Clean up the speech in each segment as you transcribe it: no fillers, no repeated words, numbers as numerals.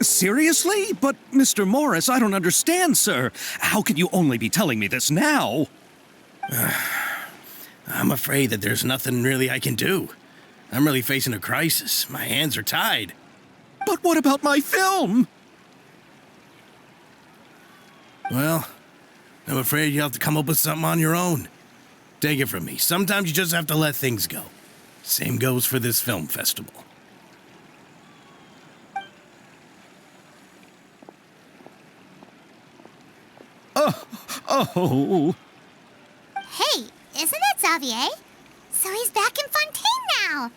Seriously? But, Mr. Morris, I don't understand, sir. How can you only be telling me this now? I'm afraid that there's nothing really I can do. I'm really facing a crisis. My hands are tied. But what about my film? Well, I'm afraid you'll have to come up with something on your own. Take it from me. Sometimes you just have to let things go. Same goes for this film festival. Oh. Hey, isn't that Xavier? So he's back in Fontaine now.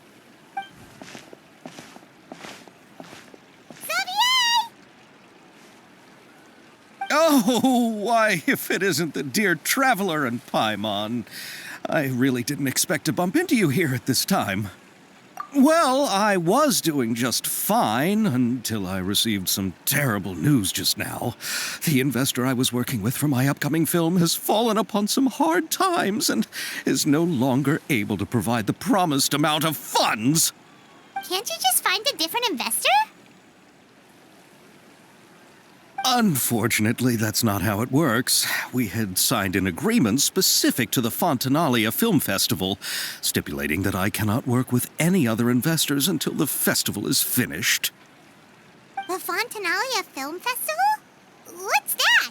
Xavier! Oh, why, if it isn't the dear Traveler and Paimon. I really didn't expect to bump into you here at this time. Well, I was doing just fine until I received some terrible news just now. The investor I was working with for my upcoming film has fallen upon some hard times and is no longer able to provide the promised amount of funds. Can't you just find a different investor? Unfortunately, that's not how it works. We had signed an agreement specific to the Fontaine Film Festival, stipulating that I cannot work with any other investors until the festival is finished. The Fontaine Film Festival? What's that?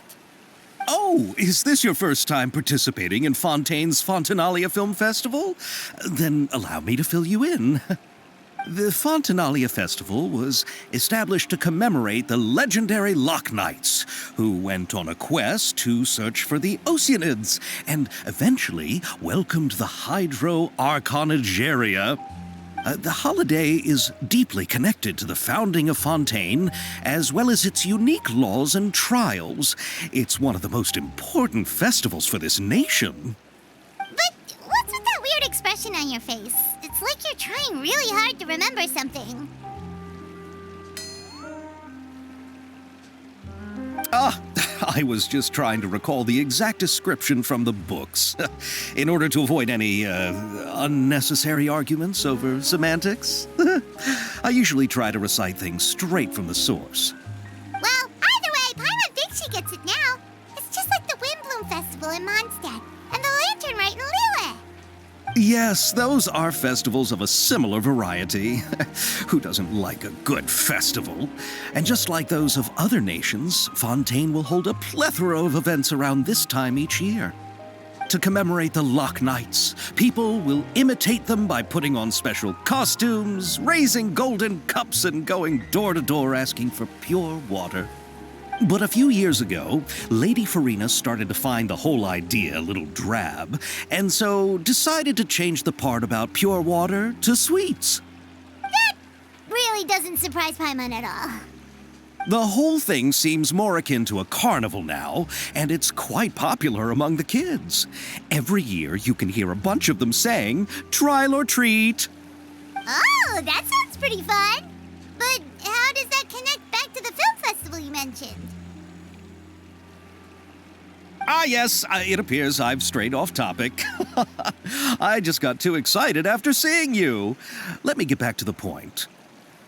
Oh, is this your first time participating in Fontaine's Fontaine Film Festival? Then allow me to fill you in. The Fontaine Festival was established to commemorate the legendary Loch Knights, who went on a quest to search for the Oceanids and eventually welcomed the Hydro Arconageria. The holiday is deeply connected to the founding of Fontaine, as well as its unique laws and trials. It's one of the most important festivals for this nation. But what's with that weird expression on your face? It's like you're trying really hard to remember something. I was just trying to recall the exact description from the books, in order to avoid any unnecessary arguments over semantics. I usually try to recite things straight from the source. Well, either way, Paimon thinks she gets it now. It's just like the Windbloom Festival in Mondstadt and the Lantern Rite in Lille. Yes, those are festivals of a similar variety. Who doesn't like a good festival? And just like those of other nations, Fontaine will hold a plethora of events around this time each year. To commemorate the Loch Knights, people will imitate them by putting on special costumes, raising golden cups, and going door to door asking for pure water. But a few years ago, Lady Farina started to find the whole idea a little drab, and so decided to change the part about pure water to sweets. That really doesn't surprise Paimon at all. The whole thing seems more akin to a carnival now, and it's quite popular among the kids. Every year you can hear a bunch of them saying, "Trial or treat." Oh, that sounds pretty fun. But how does that connect back to the film festival you mentioned? Yes, it appears I've strayed off topic. I just got too excited after seeing you. Let me get back to the point.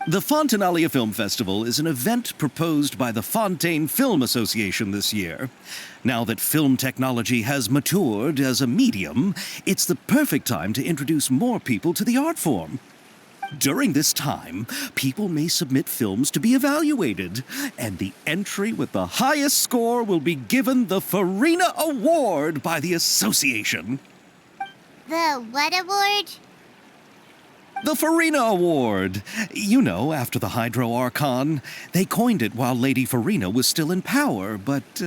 The Fontaine Film Festival is an event proposed by the Fontaine Film Association this year. Now that film technology has matured as a medium, it's the perfect time to introduce more people to the art form. During this time, people may submit films to be evaluated, and the entry with the highest score will be given the Farina Award by the association. The what award? The Farina Award! You know, after the Hydro Archon. They coined it while Lady Farina was still in power, but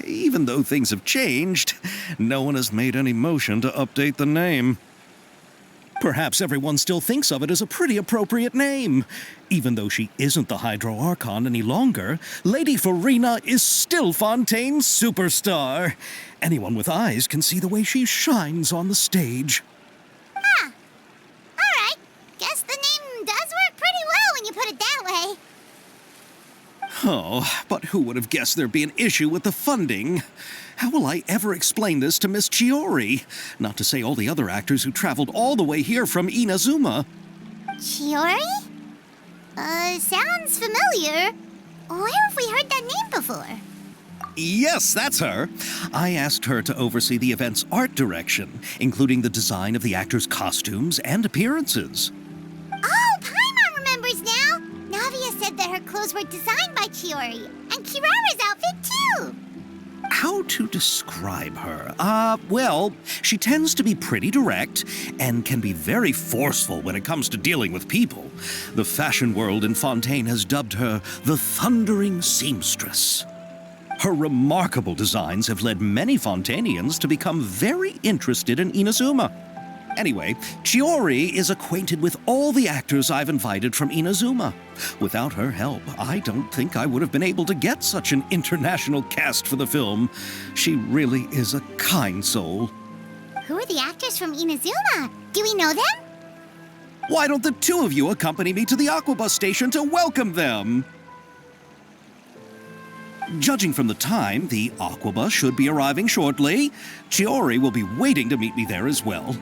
even though things have changed, no one has made any motion to update the name. Perhaps everyone still thinks of it as a pretty appropriate name. Even though she isn't the Hydro Archon any longer, Lady Farina is still Fontaine's superstar. Anyone with eyes can see the way she shines on the stage. Huh. Alright. Guess the name does work pretty well when you put it that way. Oh, but who would have guessed there'd be an issue with the funding? How will I ever explain this to Miss Chiori? Not to say all the other actors who traveled all the way here from Inazuma. Chiori? Sounds familiar. Where have we heard that name before? Yes, that's her. I asked her to oversee the event's art direction, including the design of the actors' costumes and appearances. Oh, Paimon remembers now. Navia said that her clothes were designed by Chiori, and Kirara's outfit too. How to describe her? Well, she tends to be pretty direct and can be very forceful when it comes to dealing with people. The fashion world in Fontaine has dubbed her the Thundering Seamstress. Her remarkable designs have led many Fontainians to become very interested in Inazuma. Anyway, Chiori is acquainted with all the actors I've invited from Inazuma. Without her help, I don't think I would have been able to get such an international cast for the film. She really is a kind soul. Who are the actors from Inazuma? Do we know them? Why don't the two of you accompany me to the Aquabus station to welcome them? Judging from the time, the Aquabus should be arriving shortly. Chiori will be waiting to meet me there as well.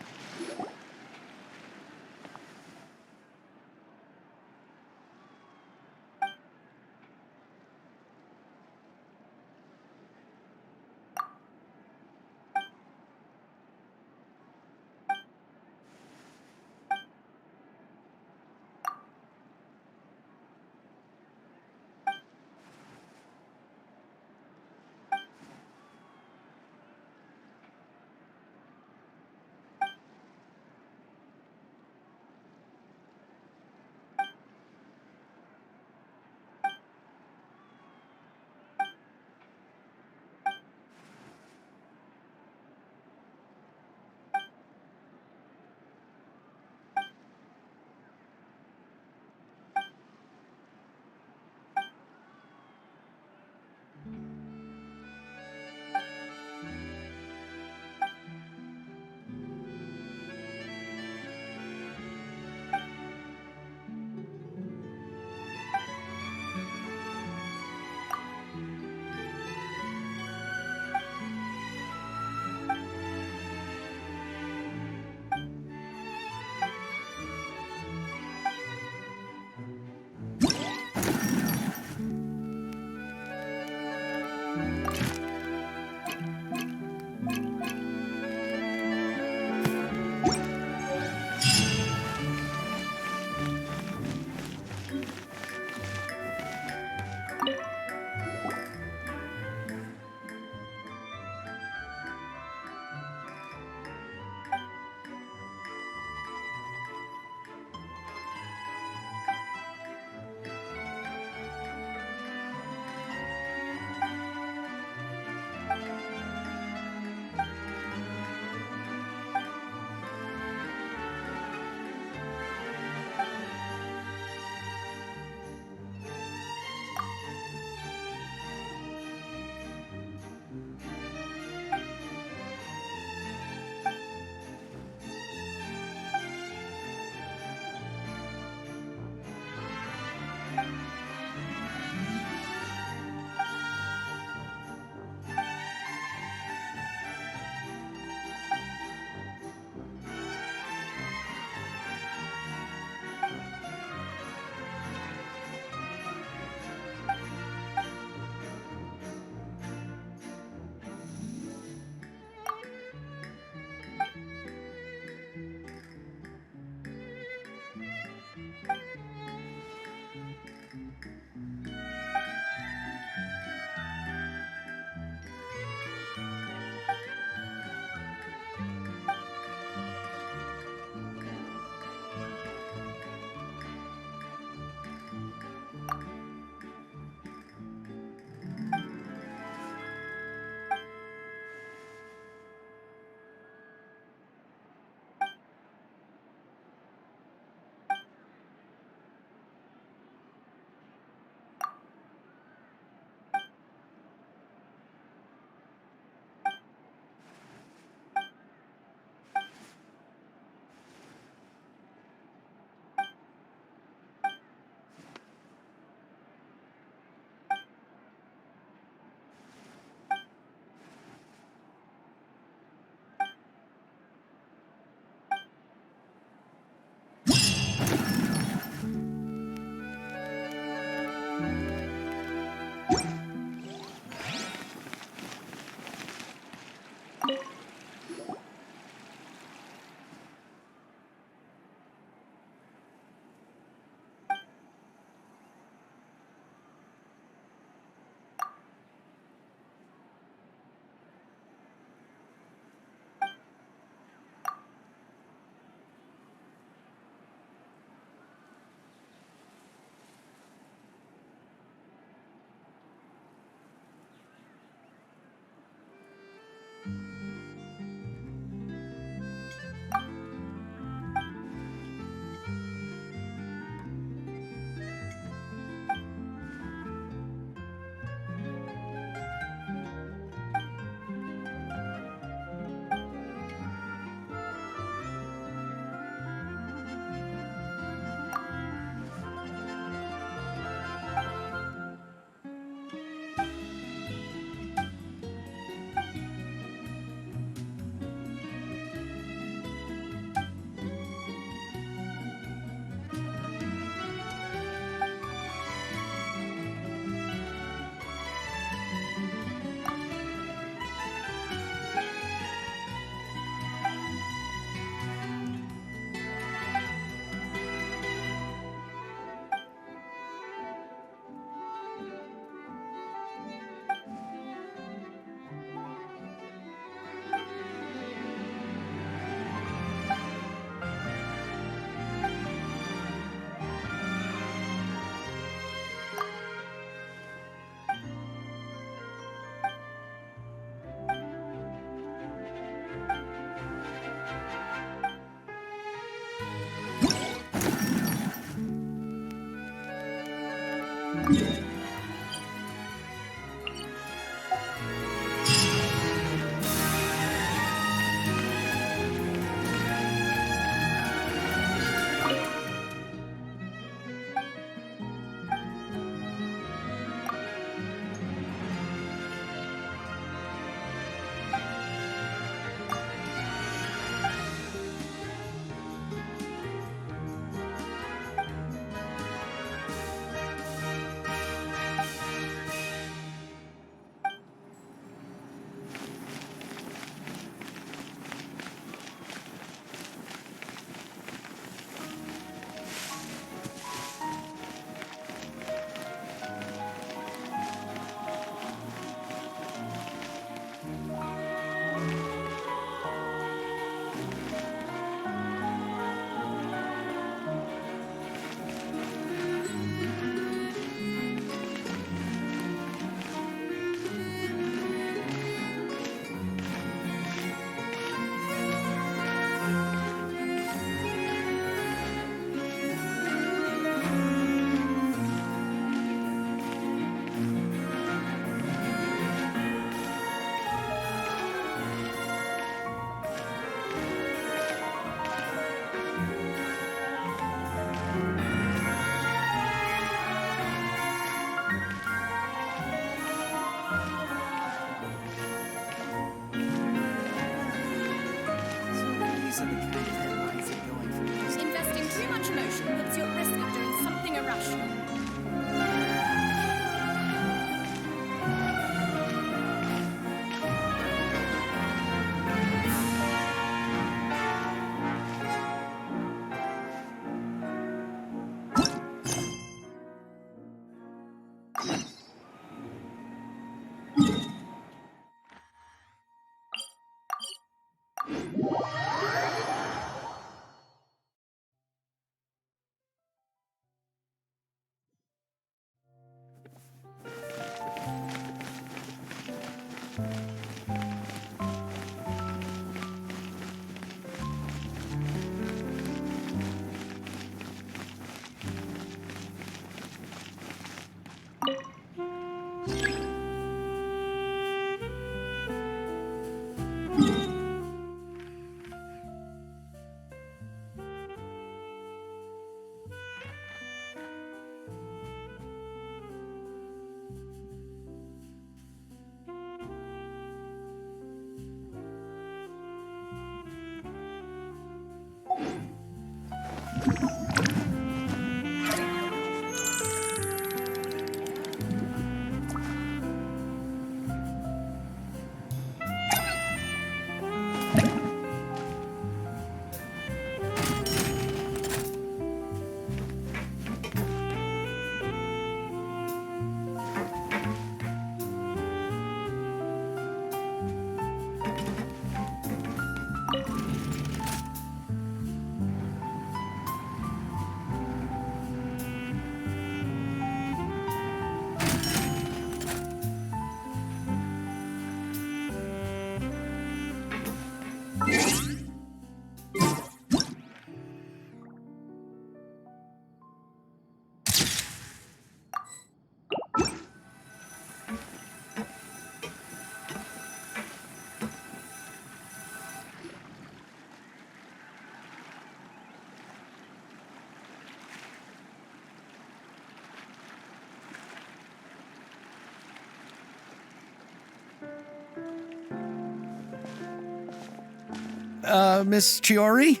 Miss Chiori?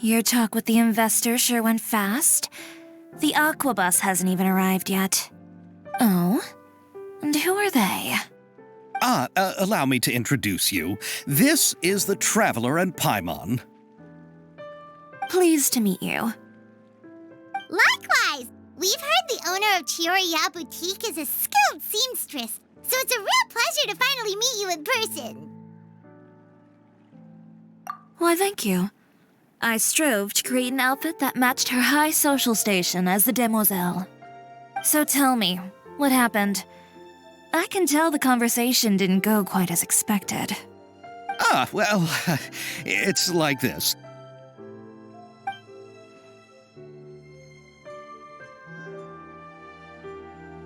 Your talk with the investor sure went fast. The Aquabus hasn't even arrived yet. Oh? And who are they? Allow me to introduce you. This is the Traveler and Paimon. Pleased to meet you. Likewise! We've heard the owner of Chioriya Boutique is a skilled seamstress, so it's a real pleasure to finally meet you in person. Why, thank you. I strove to create an outfit that matched her high social station as the demoiselle. So tell me, what happened? I can tell the conversation didn't go quite as expected. Well, it's like this.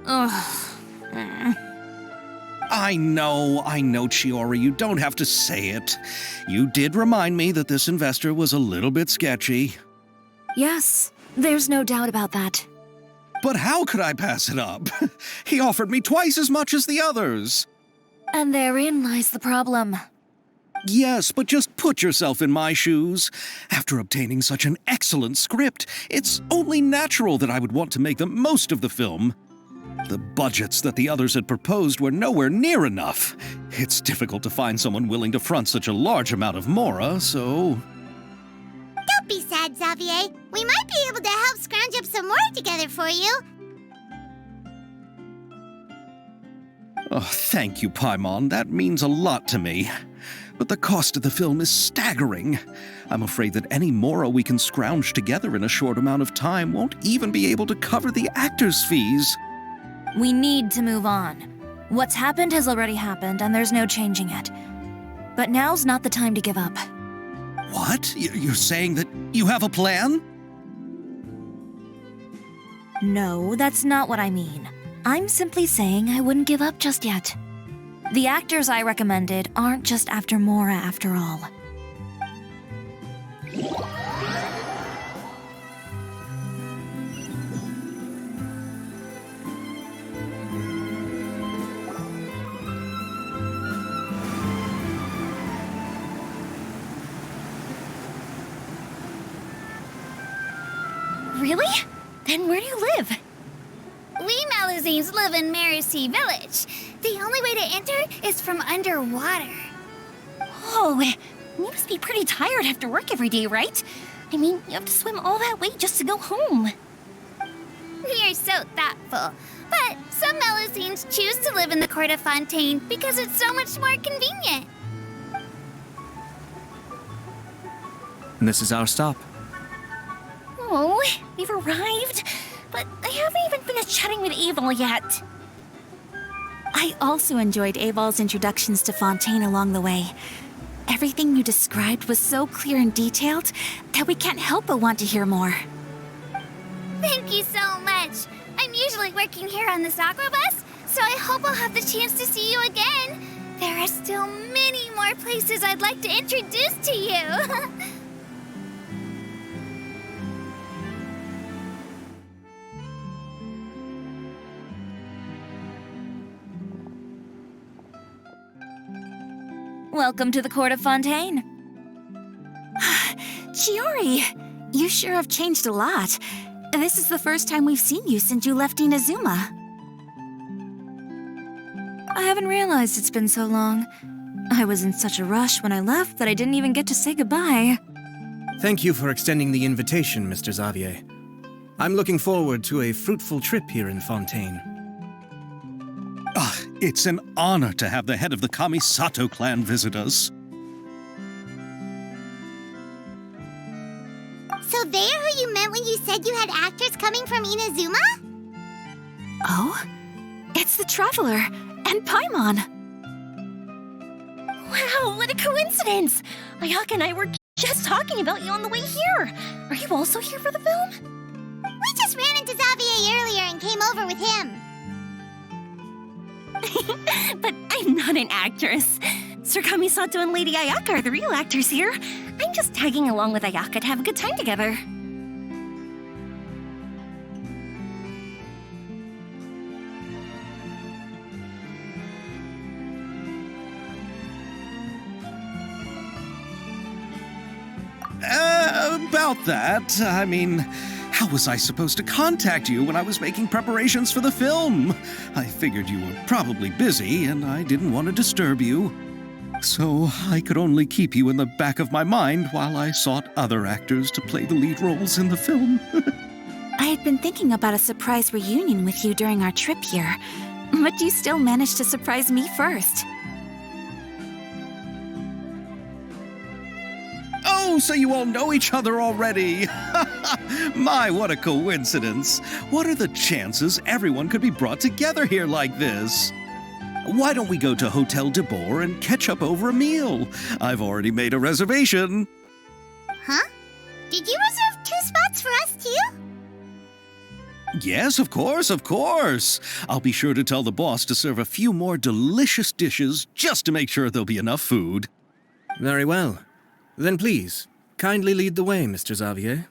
Ugh. I know, Chiori, you don't have to say it. You did remind me that this investor was a little bit sketchy. Yes, there's no doubt about that. But how could I pass it up? He offered me twice as much as the others. And therein lies the problem. Yes, but just put yourself in my shoes. After obtaining such an excellent script, it's only natural that I would want to make the most of the film. The budgets that the others had proposed were nowhere near enough. It's difficult to find someone willing to front such a large amount of mora, so... Don't be sad, Xavier. We might be able to help scrounge up some more together for you. Oh, thank you, Paimon. That means a lot to me. But the cost of the film is staggering. I'm afraid that any mora we can scrounge together in a short amount of time won't even be able to cover the actors' fees. We need to move on. What's happened has already happened, and there's no changing it. But now's not the time to give up. What? You're saying that you have a plan? No, that's not what I mean. I'm simply saying I wouldn't give up just yet. The actors I recommended aren't just after Mora after all. Really? Then where do you live? We Malazines live in Marcy Village. The only way to enter is from underwater. Oh, you must be pretty tired after work every day, right? I mean, you have to swim all that way just to go home. We are so thoughtful. But some Malazines choose to live in the court of Fontaine because it's so much more convenient. And this is our stop. Oh, we've arrived, but I haven't even finished chatting with Abel yet. I also enjoyed Abel's introductions to Fontaine along the way. Everything you described was so clear and detailed that we can't help but want to hear more. Thank you so much. I'm usually working here on this Aquabus, so I hope I'll have the chance to see you again. There are still many more places I'd like to introduce to you. Welcome to the court of Fontaine. Chiori, You sure have changed a lot. This is the first time we've seen you since you left Inazuma. I haven't realized it's been so long. I was in such a rush when I left that I didn't even get to say goodbye. Thank you for extending the invitation, Mr. Xavier. I'm looking forward to a fruitful trip here in Fontaine. It's an honor to have the head of the Kamisato clan visit us. So they're who you meant when you said you had actors coming from Inazuma? Oh? It's the Traveler and Paimon. Wow, what a coincidence! Ayaka and I were just talking about you on the way here. Are you also here for the film? We just ran into Xavier earlier and came over with him. But I'm not an actress. Sir Kamisato and Lady Ayaka are the real actors here. I'm just tagging along with Ayaka to have a good time together. About that, I mean, how was I supposed to contact you when I was making preparations for the film? I figured you were probably busy, and I didn't want to disturb you. So I could only keep you in the back of my mind while I sought other actors to play the lead roles in the film. I had been thinking about a surprise reunion with you during our trip here, but you still managed to surprise me first. Oh, so you all know each other already. My, what a coincidence. What are the chances everyone could be brought together here like this? Why don't we go to Hotel de Boer and catch up over a meal? I've already made a reservation. Huh? Did you reserve 2 spots for us too? Yes, of course, of course. I'll be sure to tell the boss to serve a few more delicious dishes just to make sure there'll be enough food. Very well. Then please, kindly lead the way, Mr. Xavier.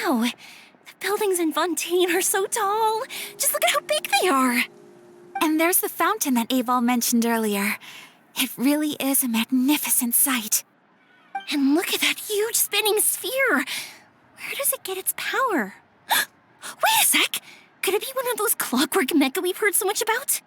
Wow, the buildings in Fontaine are so tall. Just look at how big they are. And there's the fountain that Aval mentioned earlier. It really is a magnificent sight. And look at that huge spinning sphere. Where does it get its power? Wait a sec! Could it be one of those clockwork mecha we've heard so much about?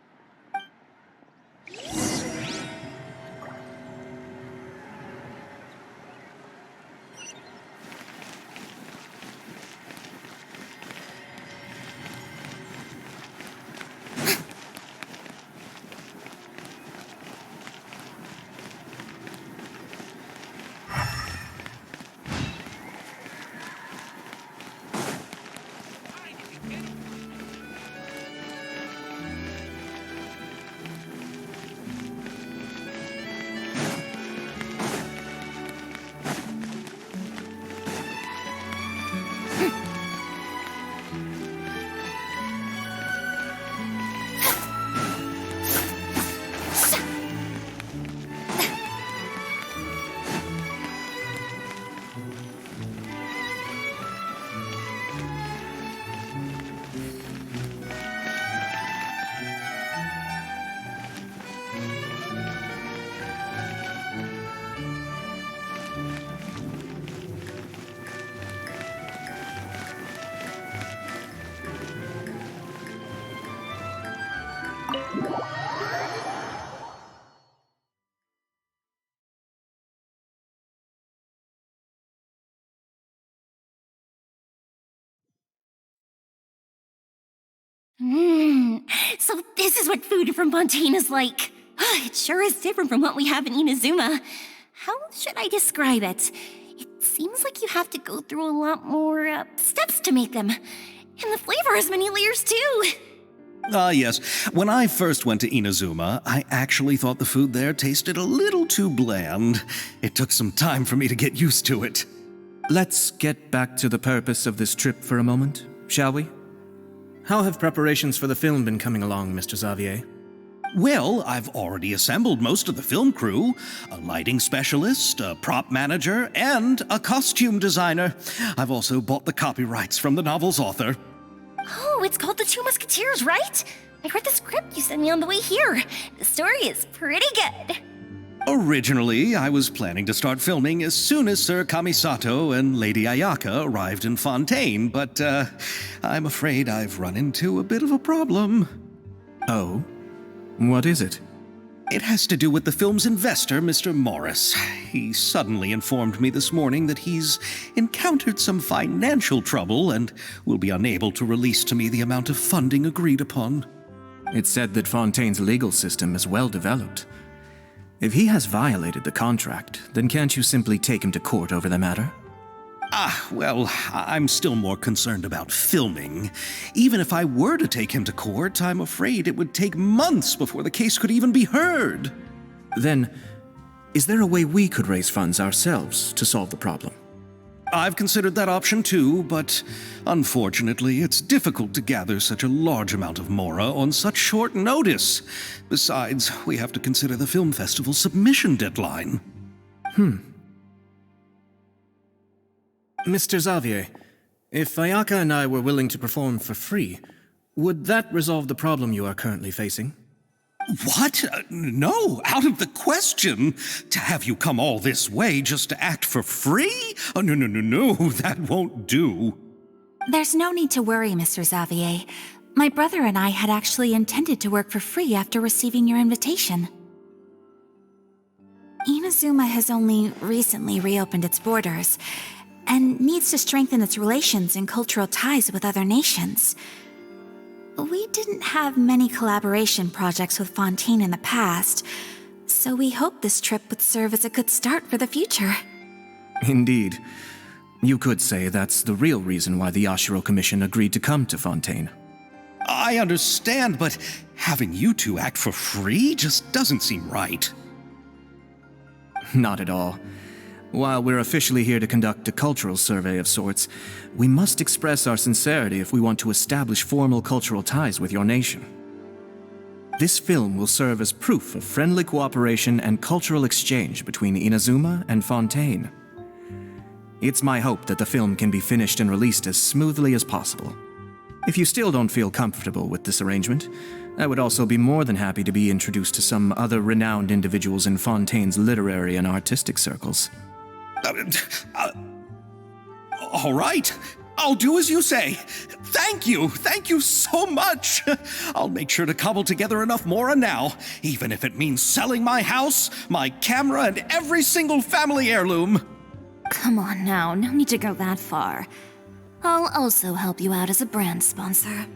So this is what food from Fontaine is like. It sure is different from what we have in Inazuma. How should I describe it? It seems like you have to go through a lot more steps to make them. And the flavor has many layers too. Yes. When I first went to Inazuma, I actually thought the food there tasted a little too bland. It took some time for me to get used to it. Let's get back to the purpose of this trip for a moment, shall we? How have preparations for the film been coming along, Mr. Xavier? Well, I've already assembled most of the film crew, a lighting specialist, a prop manager, and a costume designer. I've also bought the copyrights from the novel's author. Oh, it's called The Two Musketeers, right? I read the script you sent me on the way here. The story is pretty good. Originally, I was planning to start filming as soon as Sir Kamisato and Lady Ayaka arrived in Fontaine, but I'm afraid I've run into a bit of a problem. Oh? What is it? It has to do with the film's investor, Mr. Morris. He suddenly informed me this morning that he's encountered some financial trouble and will be unable to release to me the amount of funding agreed upon. It's said that Fontaine's legal system is well developed. If he has violated the contract, then can't you simply take him to court over the matter? Well, I'm still more concerned about filming. Even if I were to take him to court, I'm afraid it would take months before the case could even be heard. Then, is there a way we could raise funds ourselves to solve the problem? I've considered that option too, but unfortunately, it's difficult to gather such a large amount of mora on such short notice. Besides, we have to consider the film festival submission deadline. Mr. Xavier, if Ayaka and I were willing to perform for free, would that resolve the problem you are currently facing? What? No, out of the question. To have you come all this way just to act for free? Oh, no, that won't do. There's no need to worry, Mr. Xavier. My brother and I had actually intended to work for free after receiving your invitation. Inazuma has only recently reopened its borders, and needs to strengthen its relations and cultural ties with other nations. We didn't have many collaboration projects with Fontaine in the past, so we hoped this trip would serve as a good start for the future. Indeed. You could say that's the real reason why the Yashiro Commission agreed to come to Fontaine. I understand, but having you two act for free just doesn't seem right. Not at all. While we're officially here to conduct a cultural survey of sorts, we must express our sincerity if we want to establish formal cultural ties with your nation. This film will serve as proof of friendly cooperation and cultural exchange between Inazuma and Fontaine. It's my hope that the film can be finished and released as smoothly as possible. If you still don't feel comfortable with this arrangement, I would also be more than happy to be introduced to some other renowned individuals in Fontaine's literary and artistic circles. All right. I'll do as you say. Thank you so much. I'll make sure to cobble together enough mora now, even if it means selling my house, my camera, and every single family heirloom. Come on now, no need to go that far. I'll also help you out as a brand sponsor.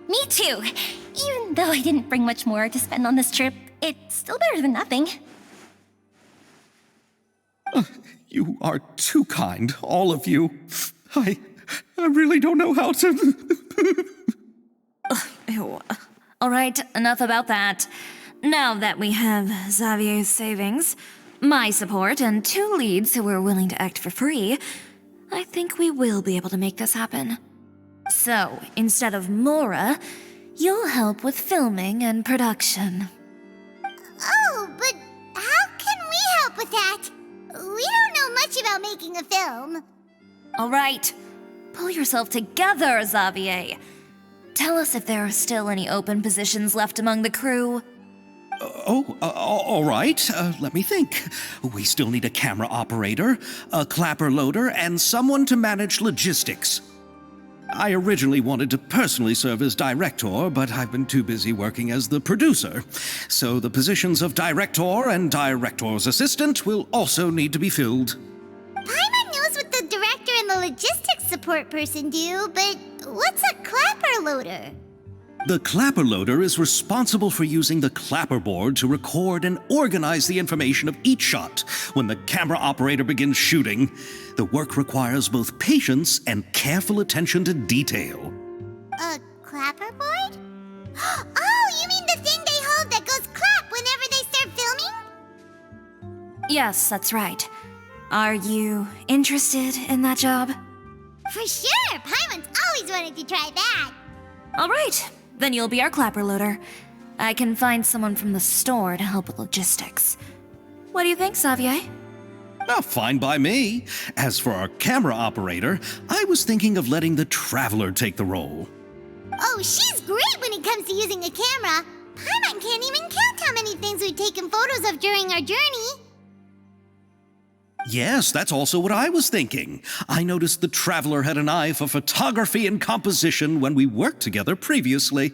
Me too! Even though I didn't bring much more to spend on this trip, it's still better than nothing. You are too kind, all of you. I really don't know how to... Ew. All right, enough about that. Now that we have Xavier's savings, my support, and 2 leads who are willing to act for free, I think we will be able to make this happen. So, instead of mora, you'll help with filming and production. Oh, but how can we help with that? We don't know much about making a film. All right, pull yourself together, Xavier. Tell us if there are still any open positions left among the crew. All right. Let me think. We still need a camera operator, a clapper loader, and someone to manage logistics. I originally wanted to personally serve as director, but I've been too busy working as the producer. So the positions of director and director's assistant will also need to be filled. Paimon knows what the director and the logistics support person do, but what's a clapper loader? The clapper loader is responsible for using the clapper board to record and organize the information of each shot when the camera operator begins shooting. The work requires both patience and careful attention to detail. A clapper board? Oh, you mean the thing they hold that goes clap whenever they start filming? Yes, that's right. Are you interested in that job? For sure! Paimon's always wanted to try that. All right, then you'll be our clapper loader. I can find someone from the store to help with logistics. What do you think, Xavier? Oh, fine by me. As for our camera operator, I was thinking of letting the Traveler take the role. Oh, she's great when it comes to using a camera. Paimon can't even count how many things we've taken photos of during our journey. Yes, that's also what I was thinking. I noticed the Traveler had an eye for photography and composition when we worked together previously.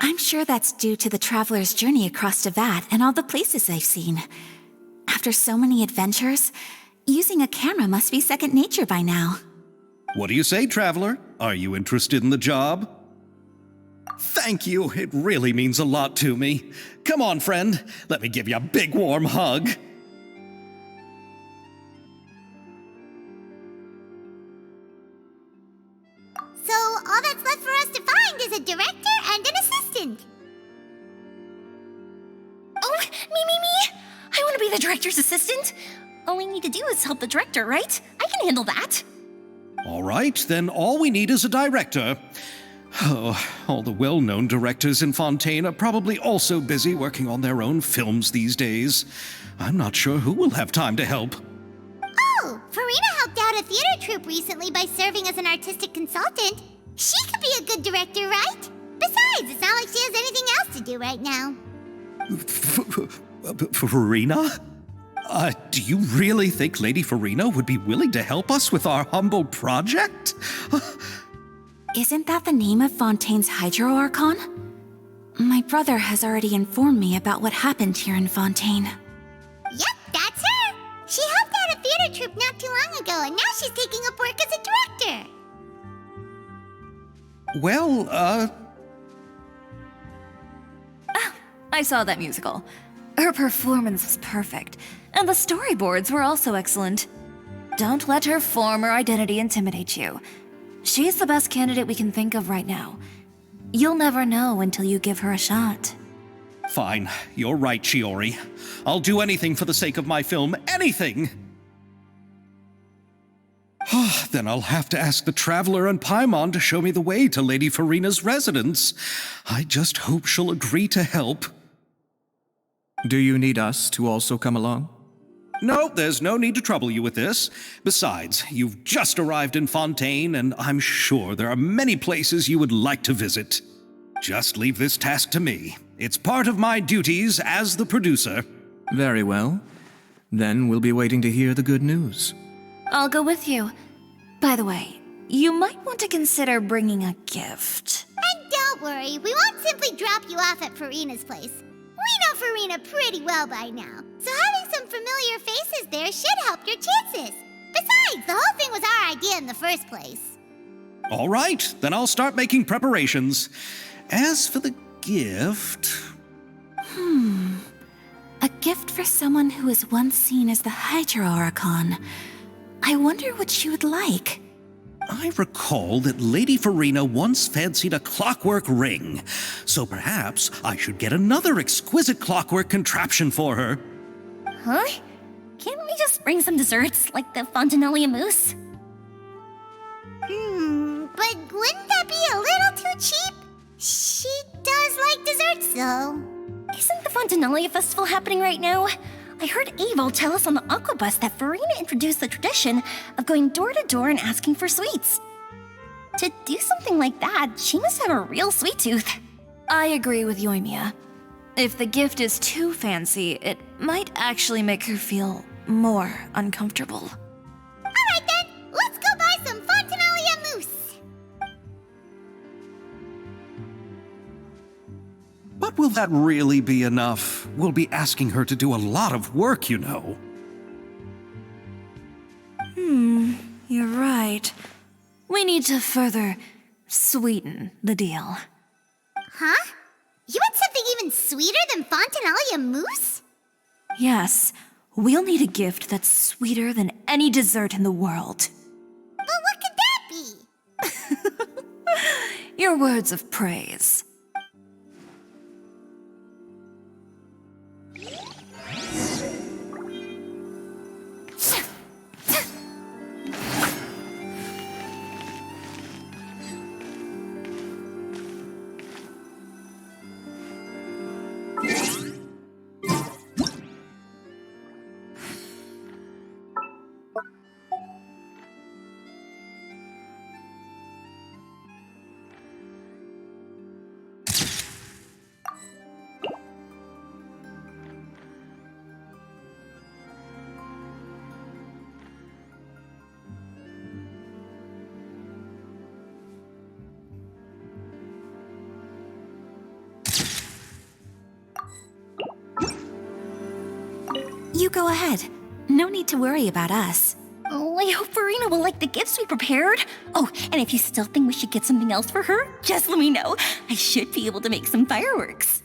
I'm sure that's due to the traveler's journey across Teyvat and all the places they've seen. After so many adventures, using a camera must be second nature by now. What do you say, Traveler? Are you interested in the job? Thank you. It really means a lot to me. Come on, friend. Let me give you a big warm hug. So all that's left for us to find is a director and an assistant. Oh, me! I want to be the director's assistant. All we need to do is help the director, right? I can handle that. All right, then all we need is a director. Oh, all the well-known directors in Fontaine are probably also busy working on their own films these days. I'm not sure who will have time to help. Oh, Farina helped out a theater troupe recently by serving as an artistic consultant. She could be a good director, right? Besides, it's not like she has anything else to do right now. Farina? Do you really think Lady Farina would be willing to help us with our humble project? Isn't that the name of Fontaine's Hydro Archon? My brother has already informed me about what happened here in Fontaine. Yep, that's her. She helped out a theater troupe not too long ago, and now she's taking up work as a director. Well, I saw that musical. Her performance was perfect, and the storyboards were also excellent. Don't let her former identity intimidate you. She's the best candidate we can think of right now. You'll never know until you give her a shot. fine. You're right, Shiori. I'll do anything for the sake of my film. Anything! Then I'll have to ask the Traveler and Paimon to show me the way to Lady Farina's residence. I just hope she'll agree to help. Do you need us to also come along? No, there's no need to trouble you with this. Besides, you've just arrived in Fontaine, and I'm sure there are many places you would like to visit. Just leave this task to me. It's part of my duties as the producer. Very well. Then we'll be waiting to hear the good news. I'll go with you. By the way, you might want to consider bringing a gift. And don't worry, we won't simply drop you off at Farina's place. We know Farina pretty well by now, so having some familiar faces there should help your chances. Besides, the whole thing was our idea in the first place. All right, then I'll start making preparations. As for the gift... A gift for someone who was once seen as the Hydro Archon. I wonder what she would like. I recall that Lady Farina once fancied a clockwork ring, so perhaps I should get another exquisite clockwork contraption for her. Huh? Can't we just bring some desserts, like the Fontaine mousse? But wouldn't that be a little too cheap? She does like desserts, though. Isn't the Fontaine festival happening right now? I heard Avel tell us on the Aquabus that Farina introduced the tradition of going door to door and asking for sweets. To do something like that, she must have a real sweet tooth. I agree with Yoimiya. If the gift is too fancy, it might actually make her feel more uncomfortable. Alright then, let's go buy some Fontaine mousse. But will that really be enough? We'll be asking her to do a lot of work, you know. You're right. We need to further sweeten the deal. Huh? You want something even sweeter than Fontaine mousse? Yes, we'll need a gift that's sweeter than any dessert in the world. But what could that be? Your words of praise. You go ahead. No need to worry about us. Oh, I hope Verena will like the gifts we prepared. Oh, and if you still think we should get something else for her, just let me know. I should be able to make some fireworks.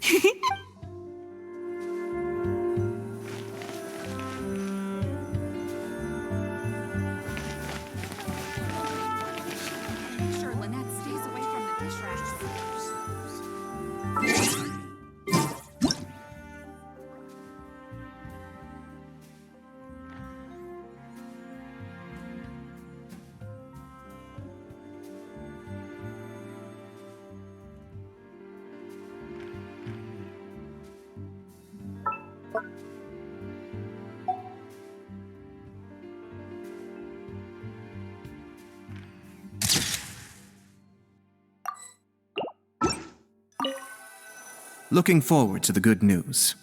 Looking forward to the good news.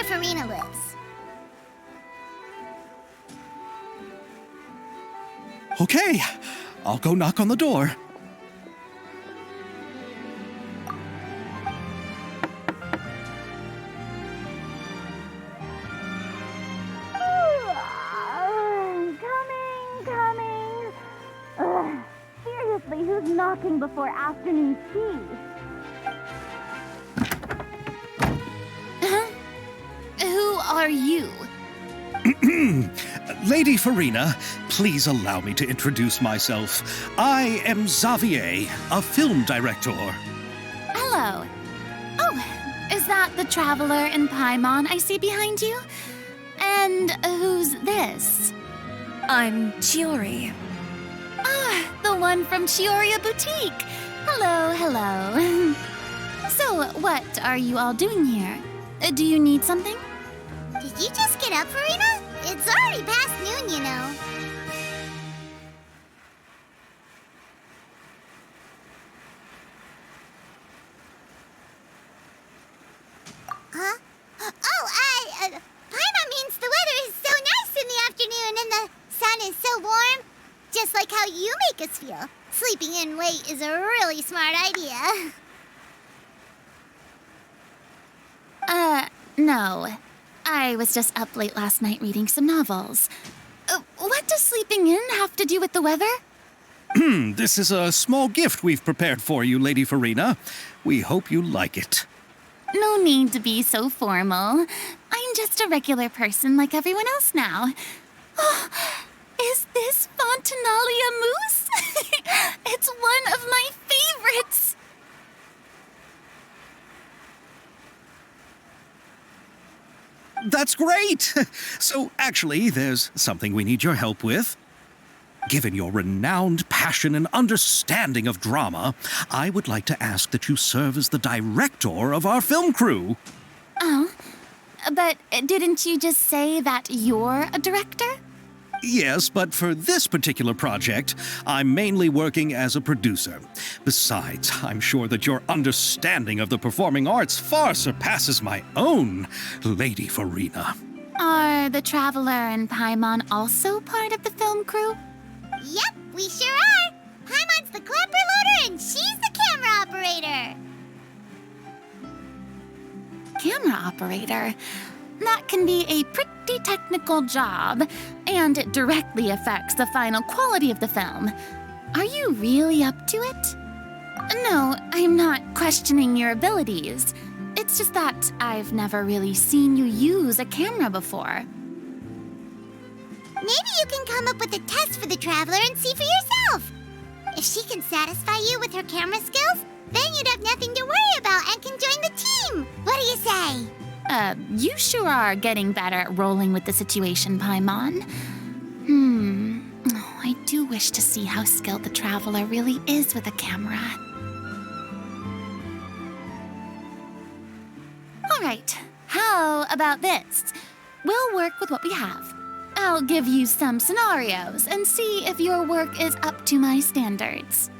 Farina lives. Okay, I'll go knock on the door. Coming. Ugh, seriously, who's knocking before afternoon tea? Who are you? Lady Farina, please allow me to introduce myself. I am Xavier, a film director. Hello. Oh, is that the traveler in Paimon I see behind you? And who's this? I'm Chiori. Ah, the one from Chioria Boutique. Hello. So, what are you all doing here? Do you need something? Did you just get up, Farina? It's already past noon, you know. Huh? Paimon means the weather is so nice in the afternoon and the sun is so warm. Just like how you make us feel. Sleeping in late is a really smart idea. No. I was just up late last night reading some novels. What does sleeping in have to do with the weather? This is a small gift we've prepared for you, Lady Farina. We hope you like it. No need to be so formal. I'm just a regular person like everyone else now. Oh, is this Fontainalia mousse? That's great! So, actually, there's something we need your help with. Given your renowned passion and understanding of drama, I would like to ask that you serve as the director of our film crew. Oh, but didn't you just say that you're a director? Yes, but for this particular project, I'm mainly working as a producer. Besides, I'm sure that your understanding of the performing arts far surpasses my own, Lady Farina. Are the Traveler and Paimon also part of the film crew? Yep, we sure are. Paimon's the clapper loader and she's the camera operator. Camera operator? That can be a pretty technical job, and it directly affects the final quality of the film. Are you really up to it? No, I'm not questioning your abilities. It's just that I've never really seen you use a camera before. Maybe you can come up with a test for the Traveler and see for yourself. If she can satisfy you with her camera skills, then you'd have nothing to worry about and can join the team. What do you say? You sure are getting better at rolling with the situation, Paimon. Oh, I do wish to see how skilled the Traveler really is with a camera. All right, how about this? We'll work with what we have. I'll give you some scenarios and see if your work is up to my standards.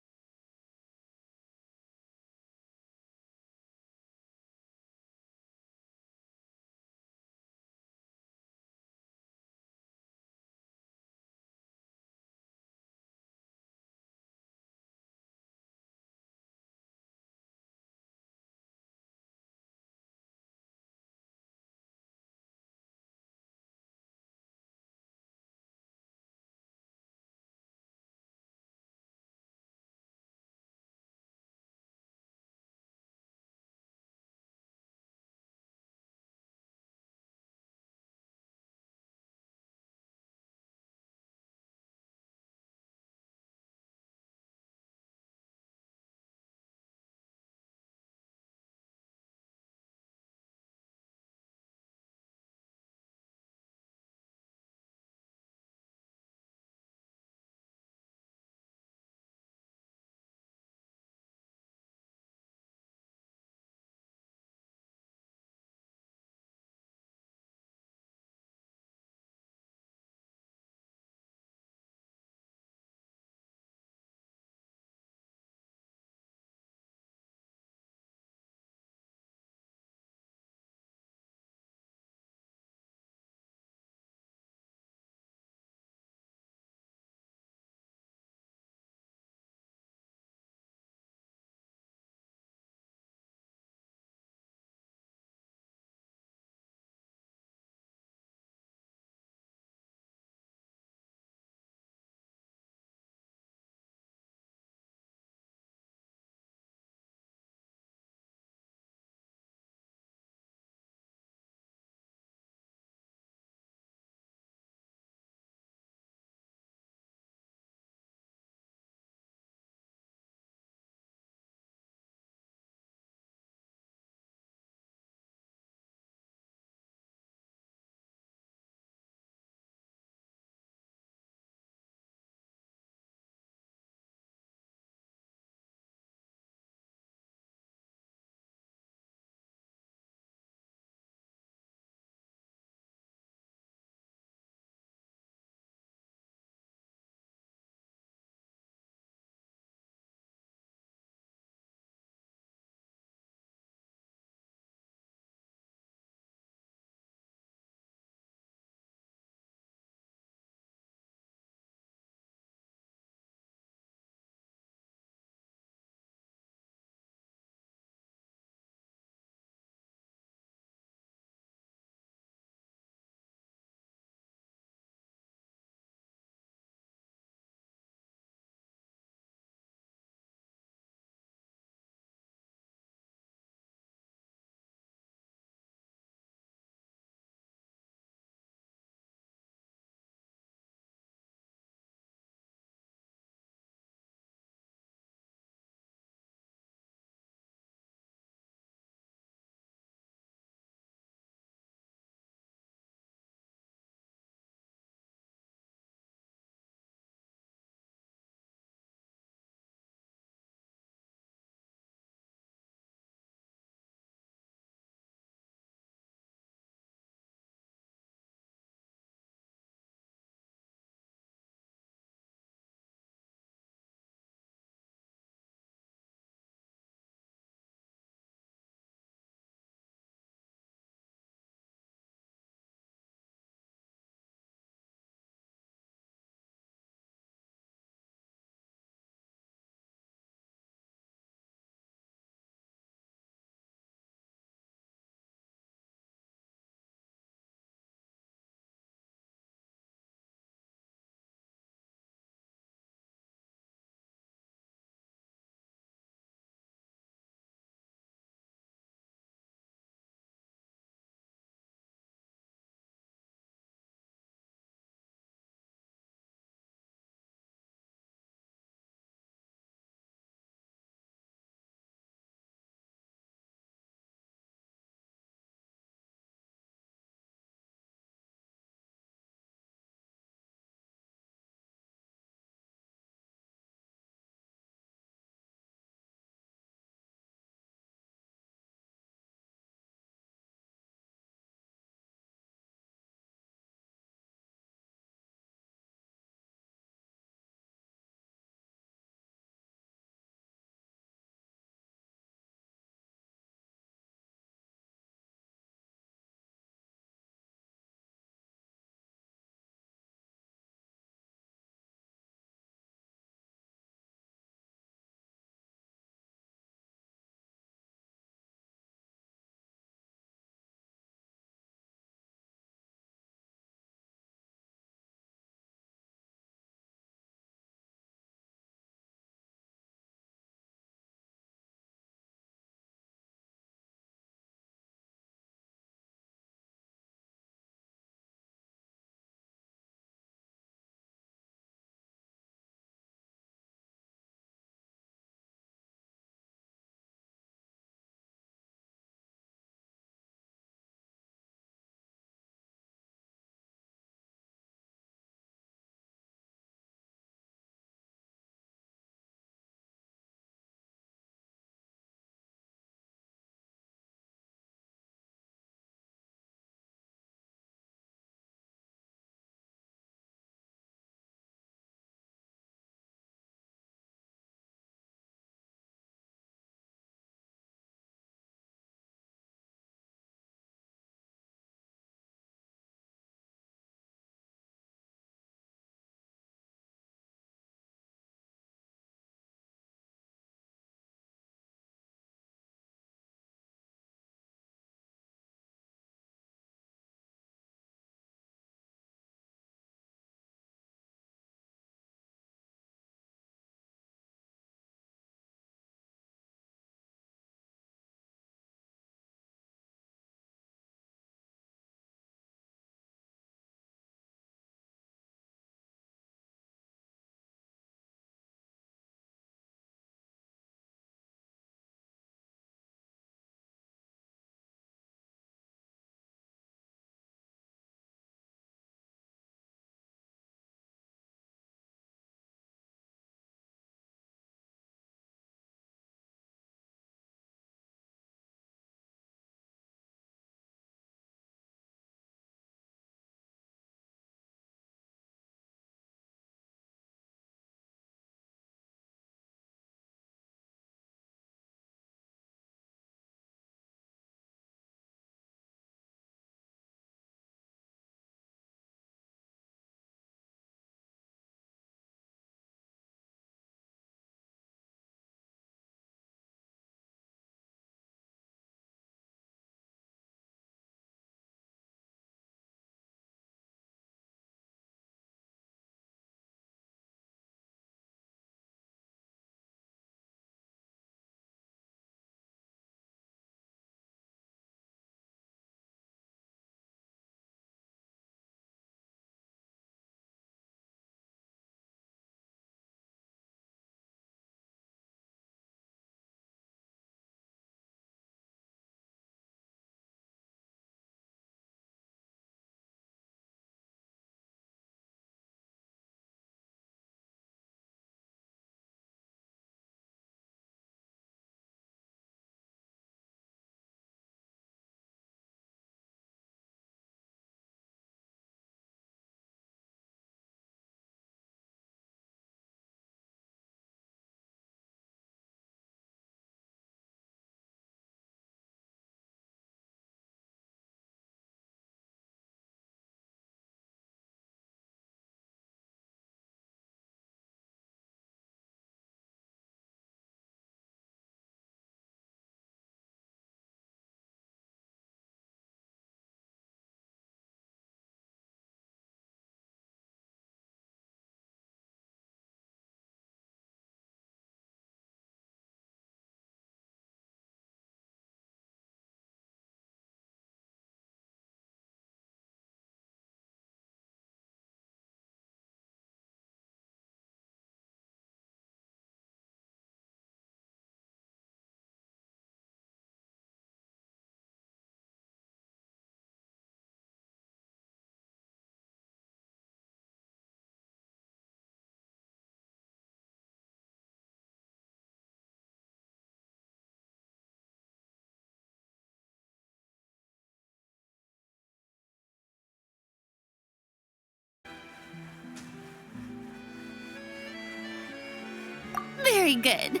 very good.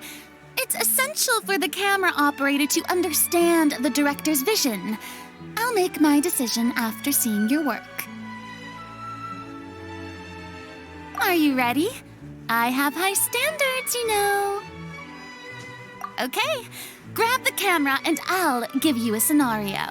It's essential for the camera operator to understand the director's vision. I'll make my decision after seeing your work. Are you ready? I have high standards, you know. Okay, grab the camera and I'll give you a scenario.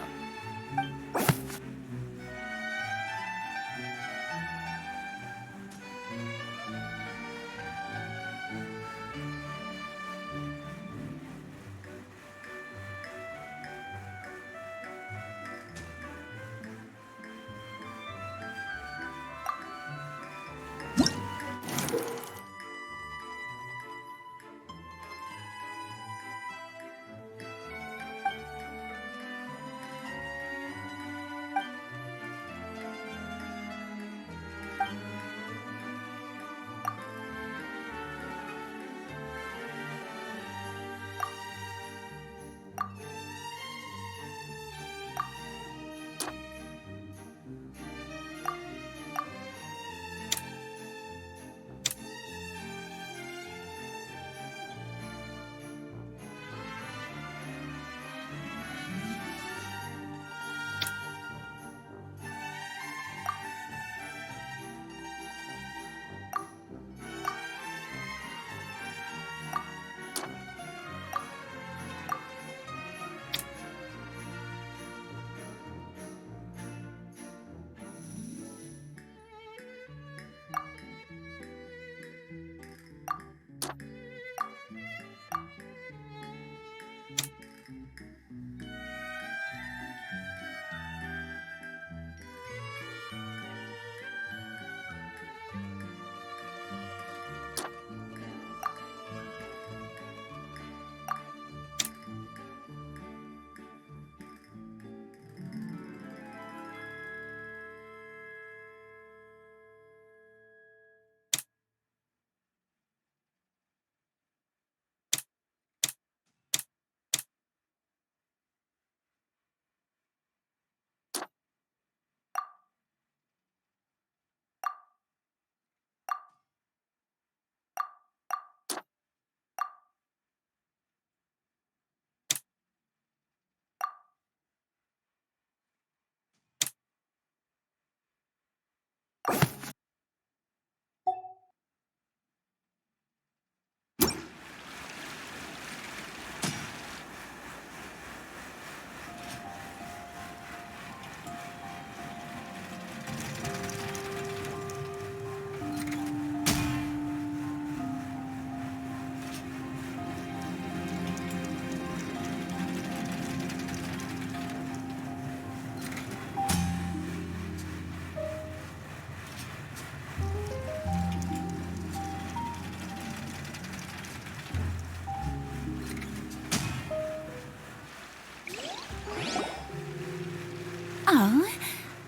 Oh,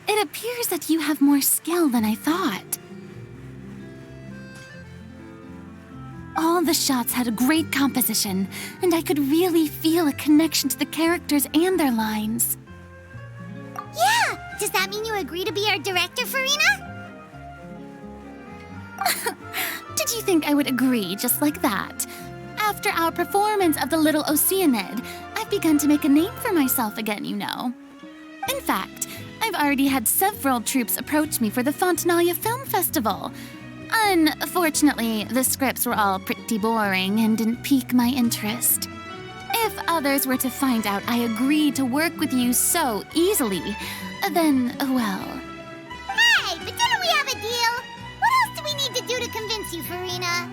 it appears that you have more skill than I thought. All the shots had a great composition, and I could really feel a connection to the characters and their lines. Yeah! Does that mean you agree to be our director, Farina? Did you think I would agree just like that? After our performance of The Little Oceanid, I've begun to make a name for myself again, you know. In fact, I've already had several troops approach me for the Fontaine Film Festival. Unfortunately, the scripts were all pretty boring and didn't pique my interest. If others were to find out I agreed to work with you so easily, then, well... Hey, but didn't we have a deal? What else do we need to do to convince you, Farina?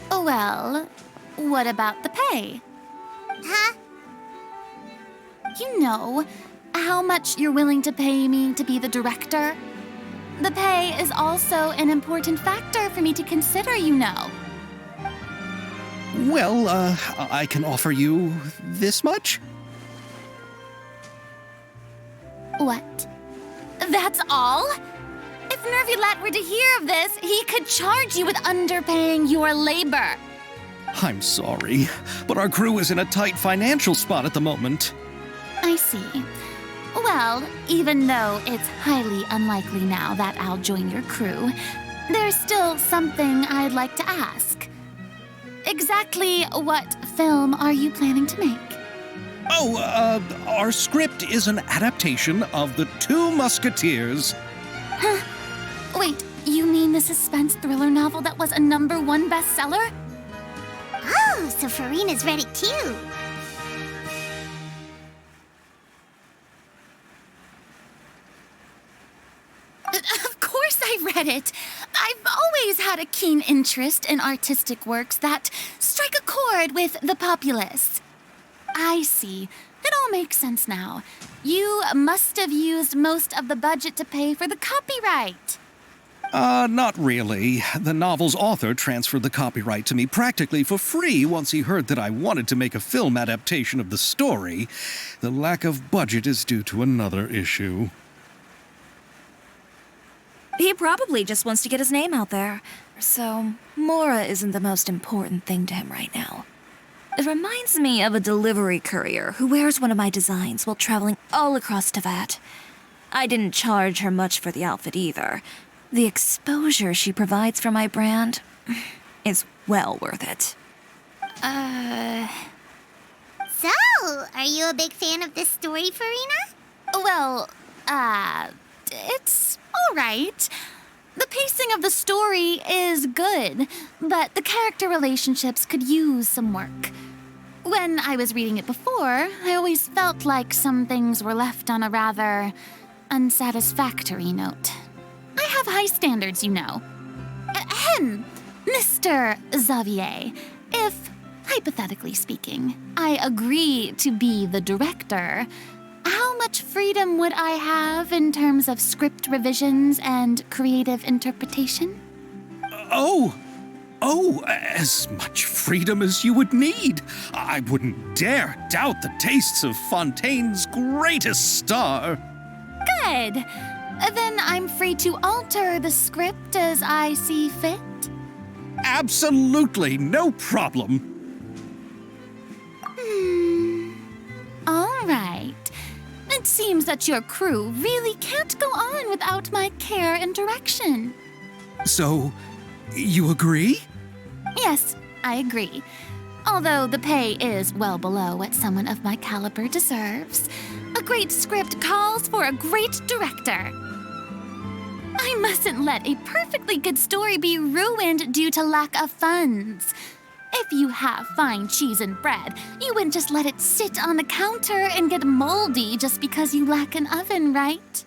Well, what about the pay? Huh? You know, how much you're willing to pay me to be the director? The pay is also an important factor for me to consider, you know. Well, I can offer you this much? What? That's all? If Nervulat were to hear of this, he could charge you with underpaying your labor. I'm sorry, but our crew is in a tight financial spot at the moment. I see. Well, even though it's highly unlikely now that I'll join your crew, there's still something I'd like to ask. Exactly what film are you planning to make? Our script is an adaptation of The Two Musketeers. Wait, you mean the suspense thriller novel that was a #1 bestseller? Oh, so Farina's ready too. Of course I read it. I've always had a keen interest in artistic works that strike a chord with the populace. I see. It all makes sense now. You must have used most of the budget to pay for the copyright. Not really. The novel's author transferred the copyright to me practically for free once he heard that I wanted to make a film adaptation of the story. The lack of budget is due to another issue. He probably just wants to get his name out there. So, Mora isn't the most important thing to him right now. It reminds me of a delivery courier who wears one of my designs while traveling all across Teyvat. I didn't charge her much for the outfit either. The exposure she provides for my brand is well worth it. So, are you a big fan of this story, Farina? Well, it's all right. The pacing of the story is good, but the character relationships could use some work. When I was reading it before, I always felt like some things were left on a rather unsatisfactory note. I have high standards, you know. Ahem, Mr. Xavier, if, hypothetically speaking, I agree to be the director, how much freedom would I have in terms of script revisions and creative interpretation? As much freedom as you would need. I wouldn't dare doubt the tastes of Fontaine's greatest star. Good. Then I'm free to alter the script as I see fit. Absolutely, no problem. All right. It seems that your crew really can't go on without my care and direction. So, you agree? Yes, I agree. Although the pay is well below what someone of my caliber deserves, a great script calls for a great director. I mustn't let a perfectly good story be ruined due to lack of funds. If you have fine cheese and bread, you wouldn't just let it sit on the counter and get moldy just because you lack an oven, right?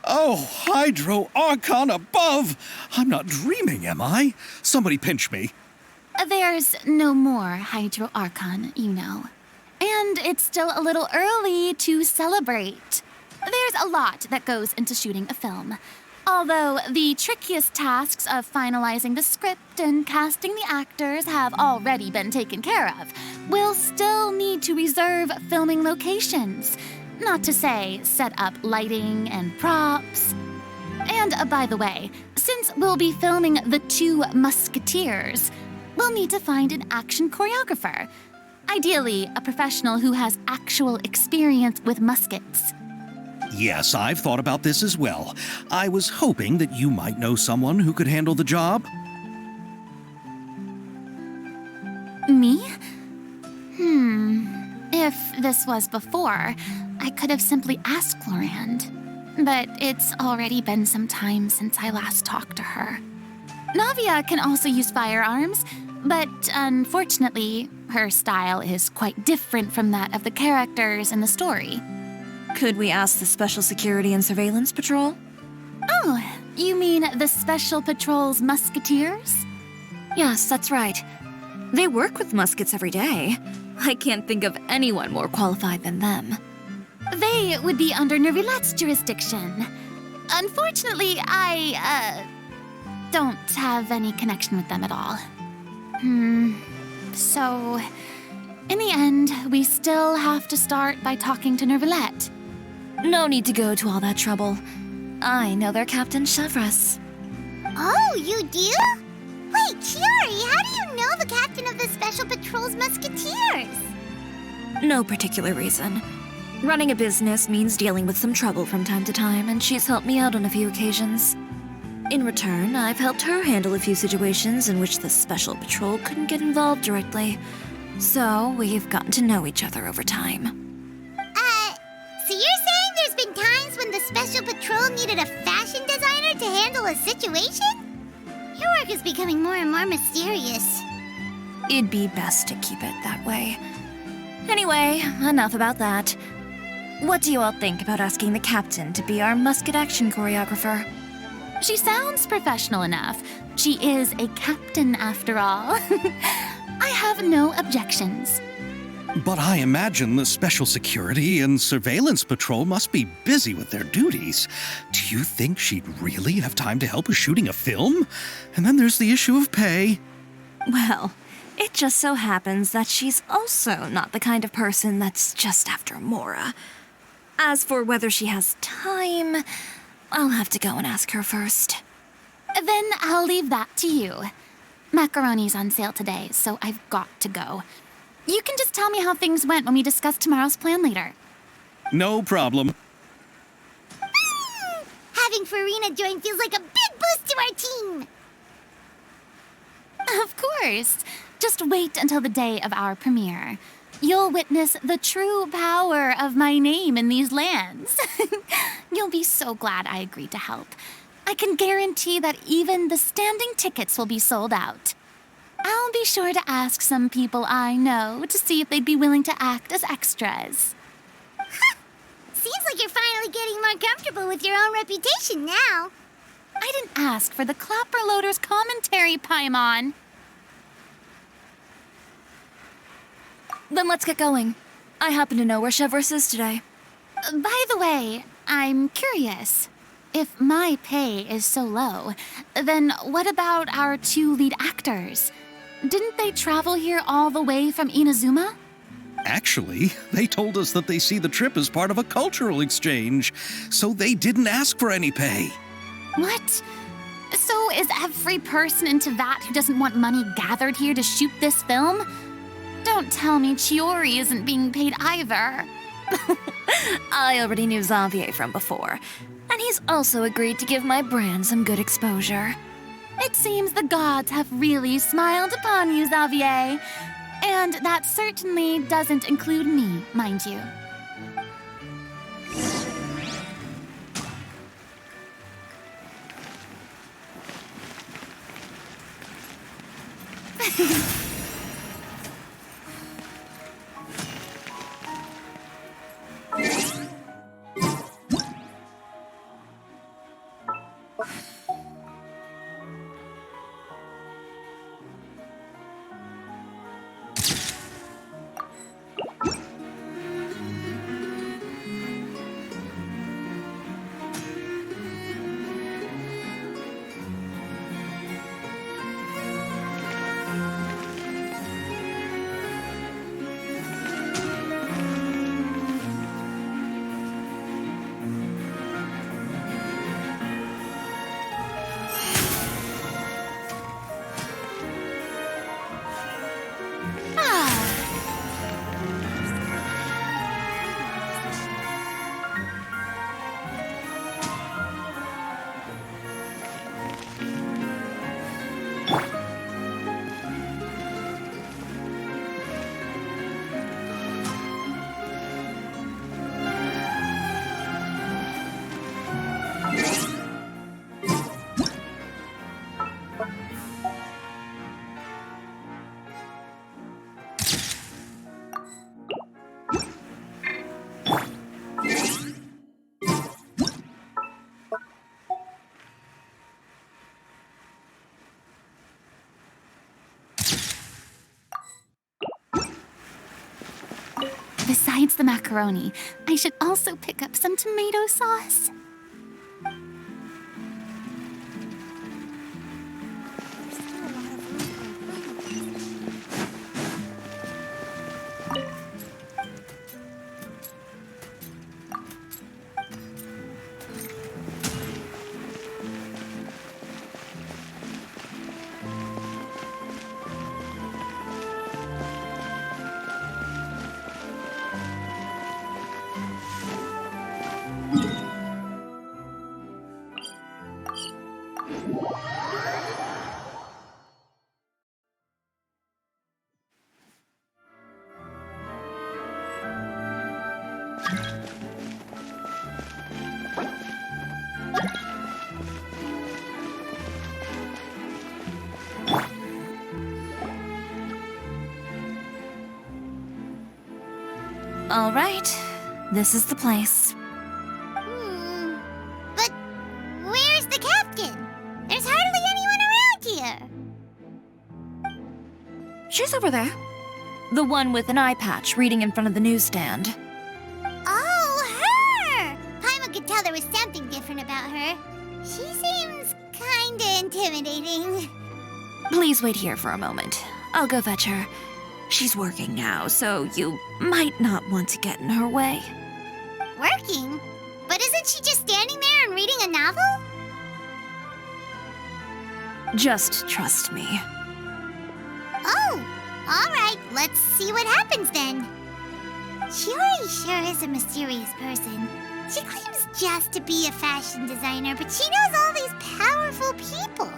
Oh, Hydro Archon above! I'm not dreaming, am I? Somebody pinch me. There's no more Hydro Archon, you know. And it's still a little early to celebrate. There's a lot that goes into shooting a film. Although the trickiest tasks of finalizing the script and casting the actors have already been taken care of, we'll still need to reserve filming locations. Not to say set up lighting and props. And by the way, since we'll be filming The Two Musketeers, we'll need to find an action choreographer. Ideally, a professional who has actual experience with muskets. Yes, I've thought about this as well. I was hoping that you might know someone who could handle the job. Me? If this was before, I could have simply asked Lorand. But it's already been some time since I last talked to her. Navia can also use firearms, but unfortunately, her style is quite different from that of the characters in the story. Could we ask the Special Security and Surveillance Patrol? Oh, you mean the Special Patrol's Musketeers? Yes, that's right. They work with muskets every day. I can't think of anyone more qualified than them. They would be under Nervilette's jurisdiction. Unfortunately, I don't have any connection with them at all. So, in the end, we still have to start by talking to Nervilette. No need to go to all that trouble. I know their Captain Chevres. Oh, you do? Wait, Chiari, how do you know the captain of the Special Patrol's Musketeers? No particular reason. Running a business means dealing with some trouble from time to time, and she's helped me out on a few occasions. In return, I've helped her handle a few situations in which the Special Patrol couldn't get involved directly. So, we've gotten to know each other over time. So you're saying there's been times when the Special Patrol needed a fashion designer to handle a situation? Your work is becoming more and more mysterious. It'd be best to keep it that way. Anyway, enough about that. What do you all think about asking the captain to be our musket action choreographer? She sounds professional enough. She is a captain, after all. I have no objections. But I imagine the Special Security and Surveillance Patrol must be busy with their duties. Do you think she'd really have time to help with shooting a film? And then there's the issue of pay. Well, it just so happens that she's also not the kind of person that's just after Mora. As for whether she has time, I'll have to go and ask her first. Then I'll leave that to you. Macaroni's on sale today, so I've got to go. You can just tell me how things went when we discuss tomorrow's plan later. No problem. Having Farina join feels like a big boost to our team. Of course. Just wait until the day of our premiere. You'll witness the true power of my name in these lands. You'll be so glad I agreed to help. I can guarantee that even the standing tickets will be sold out. I'll be sure to ask some people I know to see if they'd be willing to act as extras. Seems like you're finally getting more comfortable with your own reputation now. I didn't ask for the Clapper Loader's commentary, Paimon. Then let's get going. I happen to know where Chevres is today. By the way, I'm curious. If my pay is so low, then what about our two lead actors? Didn't they travel here all the way from Inazuma? Actually, they told us that they see the trip as part of a cultural exchange, so they didn't ask for any pay. What? So is every person into that who doesn't want money gathered here to shoot this film? Don't tell me Chiori isn't being paid either. I already knew Xavier from before, and he's also agreed to give my brand some good exposure. It seems the gods have really smiled upon you, Xavier. And that certainly doesn't include me, mind you. the macaroni. I should also pick up some tomato sauce. All right, this is the place. But where's the captain? There's hardly anyone around here. She's over there. The one with an eye patch reading in front of the newsstand. Oh, her! Paimon could tell there was something different about her. She seems kinda intimidating. Please wait here for a moment. I'll go fetch her. She's working now, so you might not want to get in her way. Working? But isn't she just standing there and reading a novel? Just trust me. Oh, all right. Let's see what happens then. Shiori sure is a mysterious person. She claims just to be a fashion designer, but she knows all these powerful people.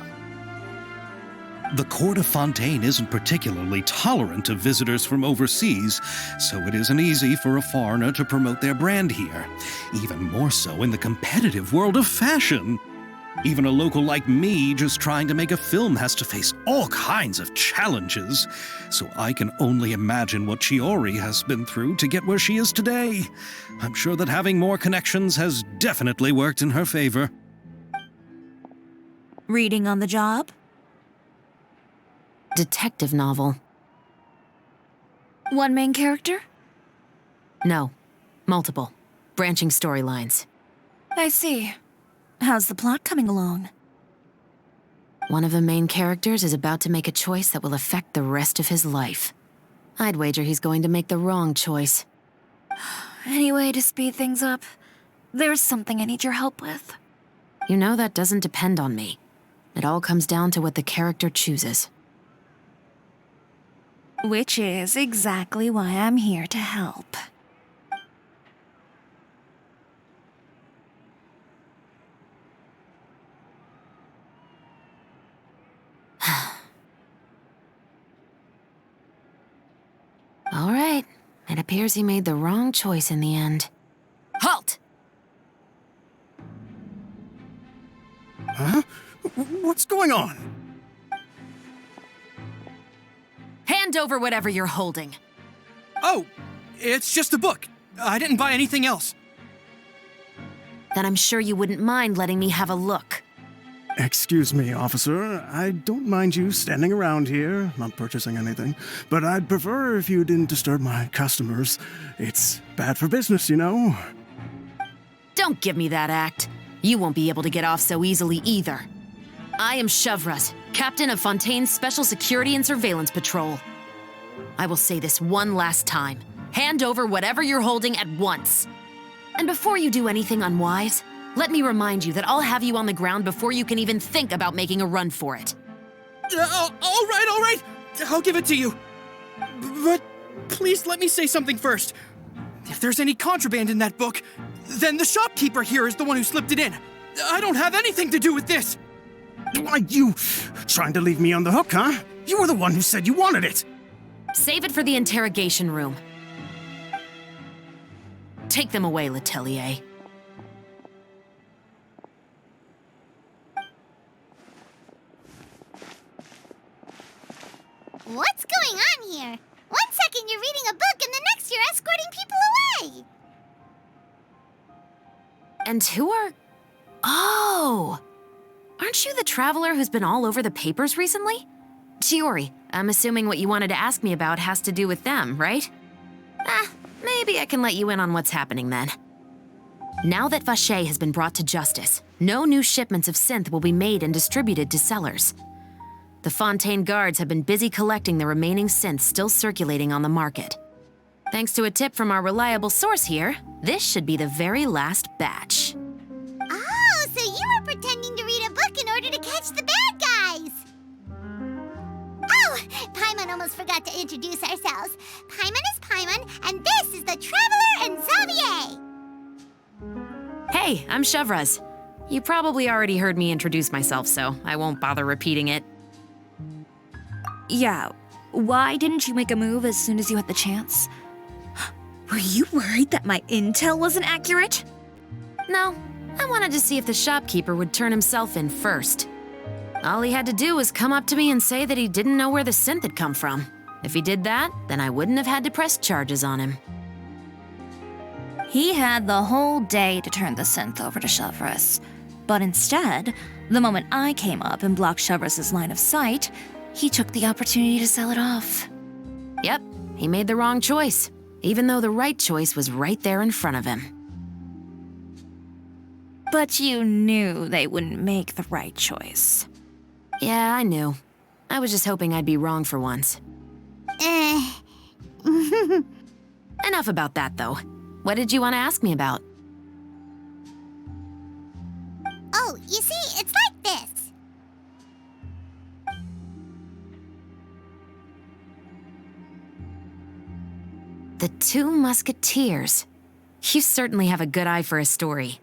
The court of Fontaine isn't particularly tolerant of visitors from overseas, so it isn't easy for a foreigner to promote their brand here, even more so in the competitive world of fashion. Even a local like me just trying to make a film has to face all kinds of challenges, so I can only imagine what Shiori has been through to get where she is today. I'm sure that having more connections has definitely worked in her favor. Reading on the job? Detective novel. One main character? No. Multiple. Branching storylines. I see. How's the plot coming along? One of the main characters is about to make a choice that will affect the rest of his life. I'd wager he's going to make the wrong choice. Any way to speed things up? There's something I need your help with. You know that doesn't depend on me. It all comes down to what the character chooses. Which is exactly why I'm here to help. All right. It appears he made the wrong choice in the end. Halt! Huh? What's going on? Hand over whatever you're holding. Oh, it's just a book. I didn't buy anything else. Then I'm sure you wouldn't mind letting me have a look. Excuse me, officer. I don't mind you standing around here, not purchasing anything, but I'd prefer if you didn't disturb my customers. It's bad for business, you know. Don't give me that act. You won't be able to get off so easily either. I am Shavrat, captain of Fontaine's Special Security and Surveillance Patrol. I will say this one last time. Hand over whatever you're holding at once. And before you do anything unwise, let me remind you that I'll have you on the ground before you can even think about making a run for it. All right. I'll give it to you. But please let me say something first. If there's any contraband in that book, then the shopkeeper here is the one who slipped it in. I don't have anything to do with this. Why, you trying to leave me on the hook, huh? You were the one who said you wanted it. Save it for the interrogation room. Take them away, Letelier. What's going on here? One second you're reading a book and the next you're escorting people away. And who are... Oh! Aren't you the traveler who's been all over the papers recently? Chiori, I'm assuming what you wanted to ask me about has to do with them, right? Maybe I can let you in on what's happening then. Now that Vacher has been brought to justice, no new shipments of synth will be made and distributed to sellers. The Fontaine guards have been busy collecting the remaining synths still circulating on the market. Thanks to a tip from our reliable source here, this should be the very last batch. Oh, so you were pretending to read a book in order to catch the bad guys! Oh, Paimon almost forgot to introduce ourselves. Paimon is Paimon, and this is the Traveler and Xavier! Hey, I'm Chevraz. You probably already heard me introduce myself, so I won't bother repeating it. Yeah, why didn't you make a move as soon as you had the chance? Were you worried that my intel wasn't accurate? No, I wanted to see if the shopkeeper would turn himself in first. All he had to do was come up to me and say that he didn't know where the synth had come from. If he did that, then I wouldn't have had to press charges on him. He had the whole day to turn the synth over to Chevraz. But instead, the moment I came up and blocked Chevraz's line of sight, he took the opportunity to sell it off. Yep, he made the wrong choice, even though the right choice was right there in front of him. But you knew they wouldn't make the right choice. Yeah, I knew. I was just hoping I'd be wrong for once. Enough about that, though. What did you want to ask me about? Oh, you see, it's like this. The Two Musketeers. You certainly have a good eye for a story.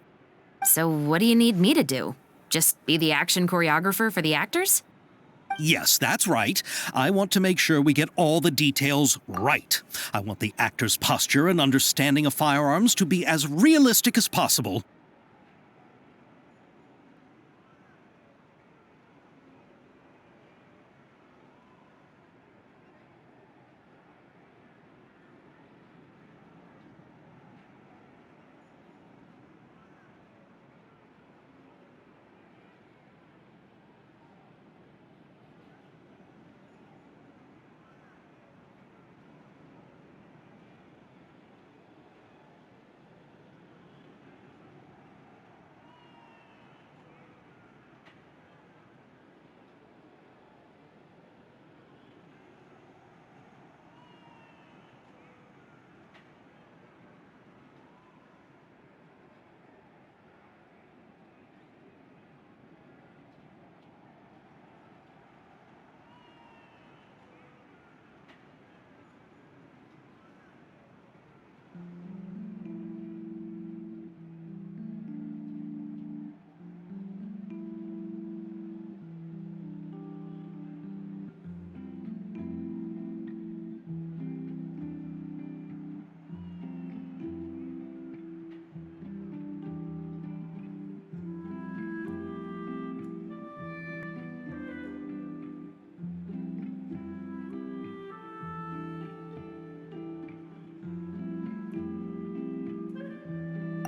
So what do you need me to do? Just be the action choreographer for the actors? Yes, that's right. I want to make sure we get all the details right. I want the actor's posture and understanding of firearms to be as realistic as possible.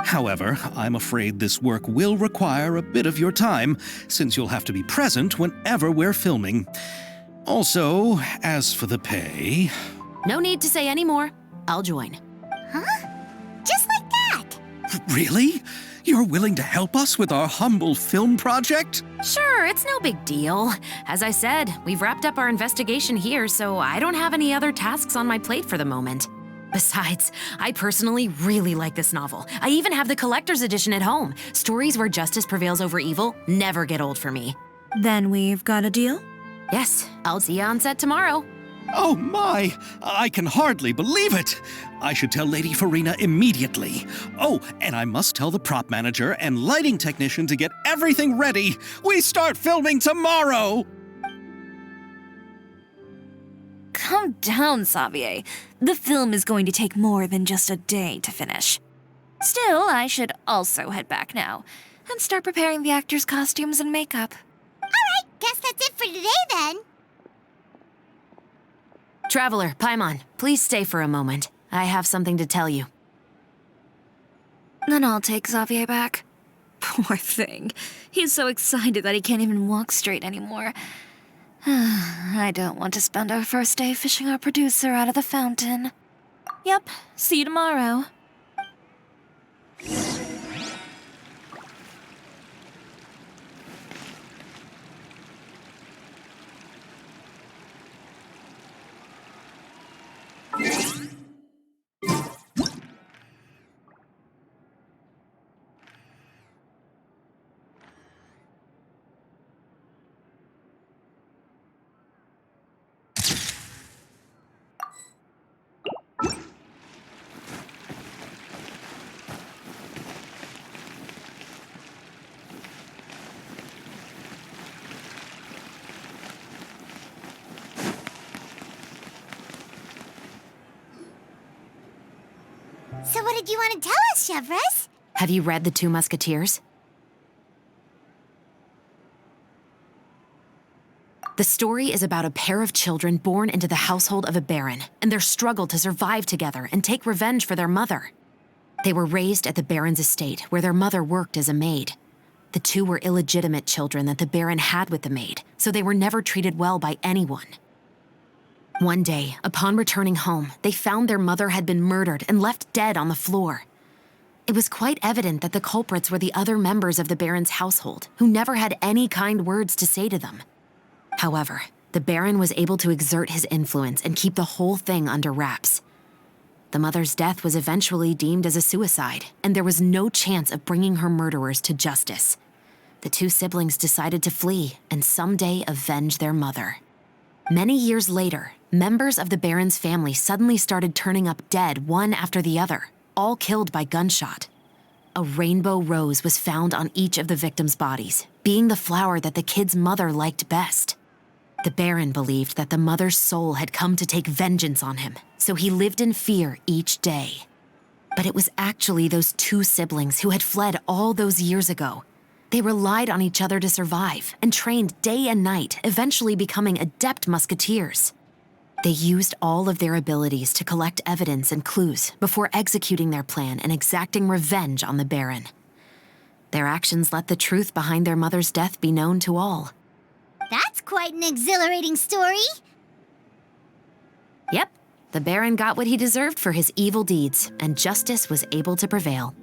However, I'm afraid this work will require a bit of your time, since you'll have to be present whenever we're filming. Also, as for the pay... No need to say any more. I'll join. Huh? Just like that? Really? You're willing to help us with our humble film project? Sure, it's no big deal. As I said, we've wrapped up our investigation here, so I don't have any other tasks on my plate for the moment. Besides, I personally really like this novel. I even have the collector's edition at home. Stories where justice prevails over evil never get old for me. Then we've got a deal? Yes, I'll see you on set tomorrow. Oh my! I can hardly believe it! I should tell Lady Farina immediately. Oh, and I must tell the prop manager and lighting technician to get everything ready. We start filming tomorrow! Calm down, Xavier. The film is going to take more than just a day to finish. Still, I should also head back now and start preparing the actors' costumes and makeup. All right, guess that's it for today then. Traveler, Paimon, please stay for a moment. I have something to tell you. Then I'll take Xavier back. Poor thing. He's so excited that he can't even walk straight anymore. I don't want to spend our first day fishing our producer out of the fountain. Yep, see you tomorrow. So what did you want to tell us, Chevres? Have you read The Two Musketeers? The story is about a pair of children born into the household of a baron and their struggle to survive together and take revenge for their mother. They were raised at the baron's estate, where their mother worked as a maid. The two were illegitimate children that the baron had with the maid, so they were never treated well by anyone. One day, upon returning home, they found their mother had been murdered and left dead on the floor. It was quite evident that the culprits were the other members of the baron's household, who never had any kind words to say to them. However, the baron was able to exert his influence and keep the whole thing under wraps. The mother's death was eventually deemed as a suicide, and there was no chance of bringing her murderers to justice. The two siblings decided to flee and someday avenge their mother. Many years later, members of the baron's family suddenly started turning up dead one after the other, all killed by gunshot. A rainbow rose was found on each of the victims' bodies, being the flower that the kid's mother liked best. The baron believed that the mother's soul had come to take vengeance on him, so he lived in fear each day. But it was actually those two siblings who had fled all those years ago. They relied on each other to survive and trained day and night, eventually becoming adept musketeers. They used all of their abilities to collect evidence and clues before executing their plan and exacting revenge on the baron. Their actions let the truth behind their mother's death be known to all. That's quite an exhilarating story. Yep, the baron got what he deserved for his evil deeds, and justice was able to prevail.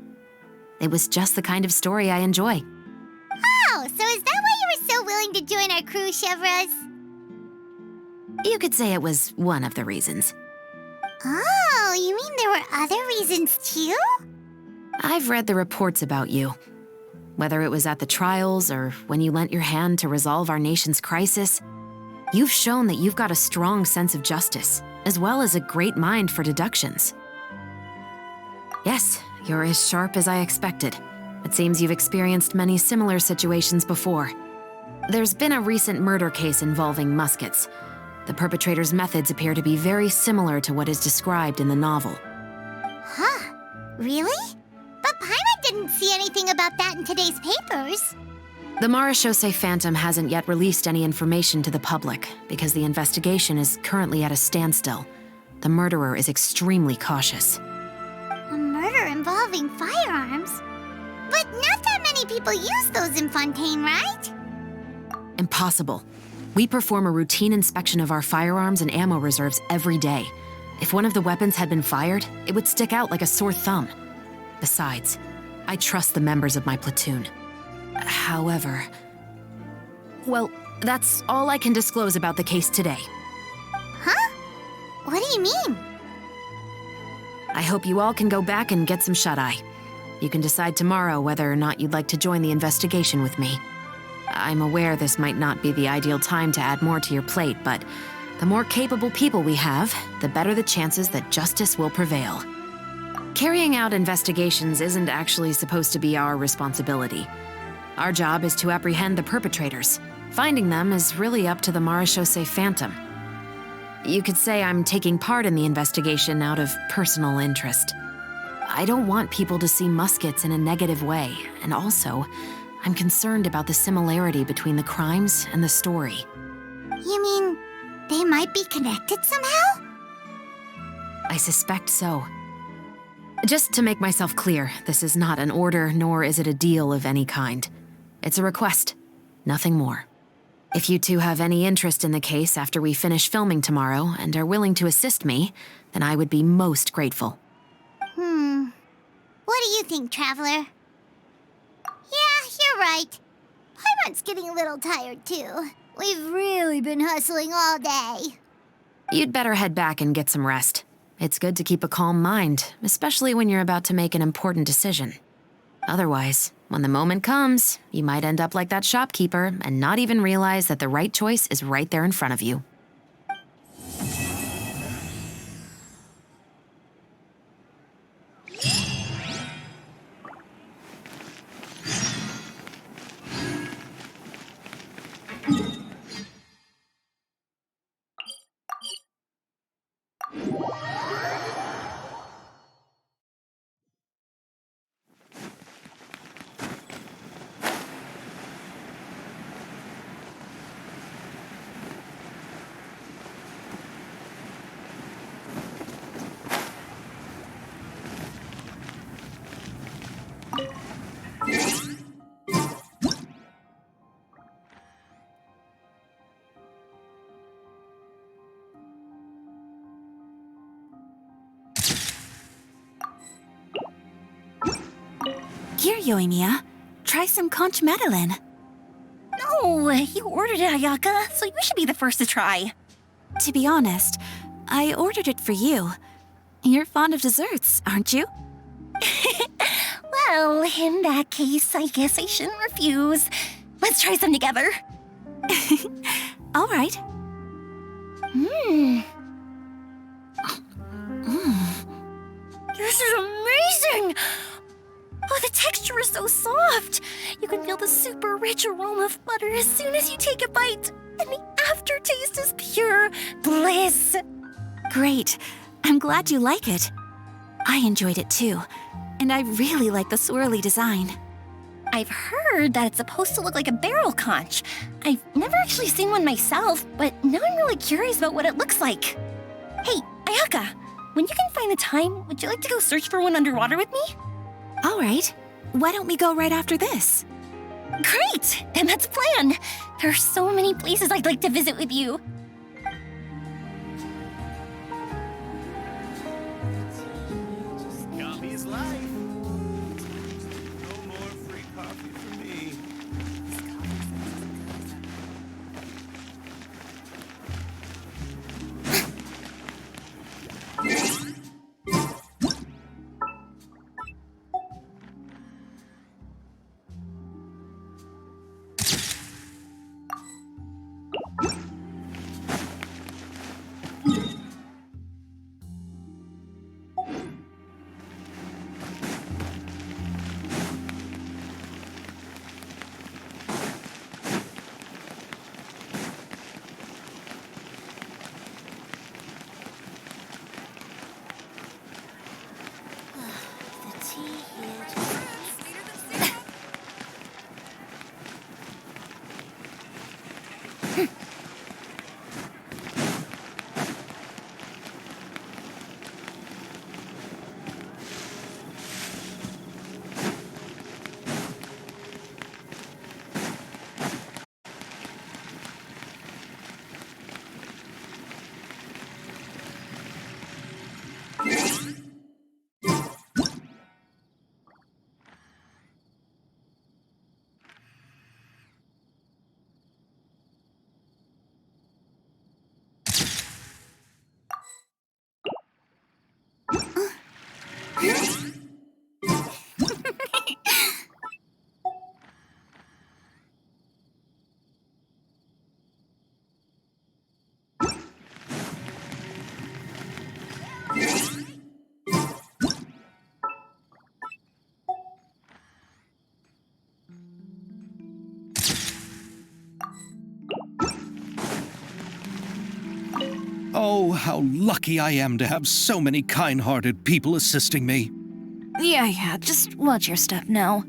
It was just the kind of story I enjoy. Oh, so is that why you were so willing to join our crew, Chevres? You could say it was one of the reasons. Oh, you mean there were other reasons too? I've read the reports about you. Whether it was at the trials or when you lent your hand to resolve our nation's crisis, you've shown that you've got a strong sense of justice, as well as a great mind for deductions. Yes, you're as sharp as I expected. It seems you've experienced many similar situations before. There's been a recent murder case involving Muskets. The perpetrator's methods appear to be very similar to what is described in the novel. Huh, really? But Paimon didn't see anything about that in today's papers. The Marechaussee Phantom hasn't yet released any information to the public because the investigation is currently at a standstill. The murderer is extremely cautious. A murder involving firearms? But not that many people use those in Fontaine, right? Impossible. We perform a routine inspection of our firearms and ammo reserves every day. If one of the weapons had been fired, it would stick out like a sore thumb. Besides, I trust the members of my platoon. However, well, that's all I can disclose about the case today. Huh? What do you mean? I hope you all can go back and get some shut-eye. You can decide tomorrow whether or not you'd like to join the investigation with me. I'm aware this might not be the ideal time to add more to your plate, but the more capable people we have, the better the chances that justice will prevail. Carrying out investigations isn't actually supposed to be our responsibility. Our job is to apprehend the perpetrators. Finding them is really up to the Marechaussee Phantom. You could say I'm taking part in the investigation out of personal interest. I don't want people to see Muskets in a negative way, and also, I'm concerned about the similarity between the crimes and the story. You mean they might be connected somehow? I suspect so. Just to make myself clear, this is not an order, nor is it a deal of any kind. It's a request, nothing more. If you two have any interest in the case after we finish filming tomorrow and are willing to assist me, then I would be most grateful. What do you think, Traveler? Yeah, you're right. Paimon's getting a little tired, too. We've really been hustling all day. You'd better head back and get some rest. It's good to keep a calm mind, especially when you're about to make an important decision. Otherwise, when the moment comes, you might end up like that shopkeeper and not even realize that the right choice is right there in front of you. Here, Yoimiya. Try some conch madeleine. No, you ordered it, Ayaka, so you should be the first to try. To be honest, I ordered it for you. You're fond of desserts, aren't you? Well, in that case, I guess I shouldn't refuse. Let's try some together. All right. This is amazing! Oh, the texture is so soft! You can feel the super rich aroma of butter as soon as you take a bite, and the aftertaste is pure bliss! Great. I'm glad you like it. I enjoyed it too, and I really like the swirly design. I've heard that it's supposed to look like a barrel conch. I've never actually seen one myself, but now I'm really curious about what it looks like. Hey, Ayaka, when you can find the time, would you like to go search for one underwater with me? All right. Why don't we go right after this? Great! Then that's a plan. There are so many places I'd like to visit with you. Coffee is life. No more free coffee for me. Oh, how lucky I am to have so many kind-hearted people assisting me. Yeah, just watch your step now.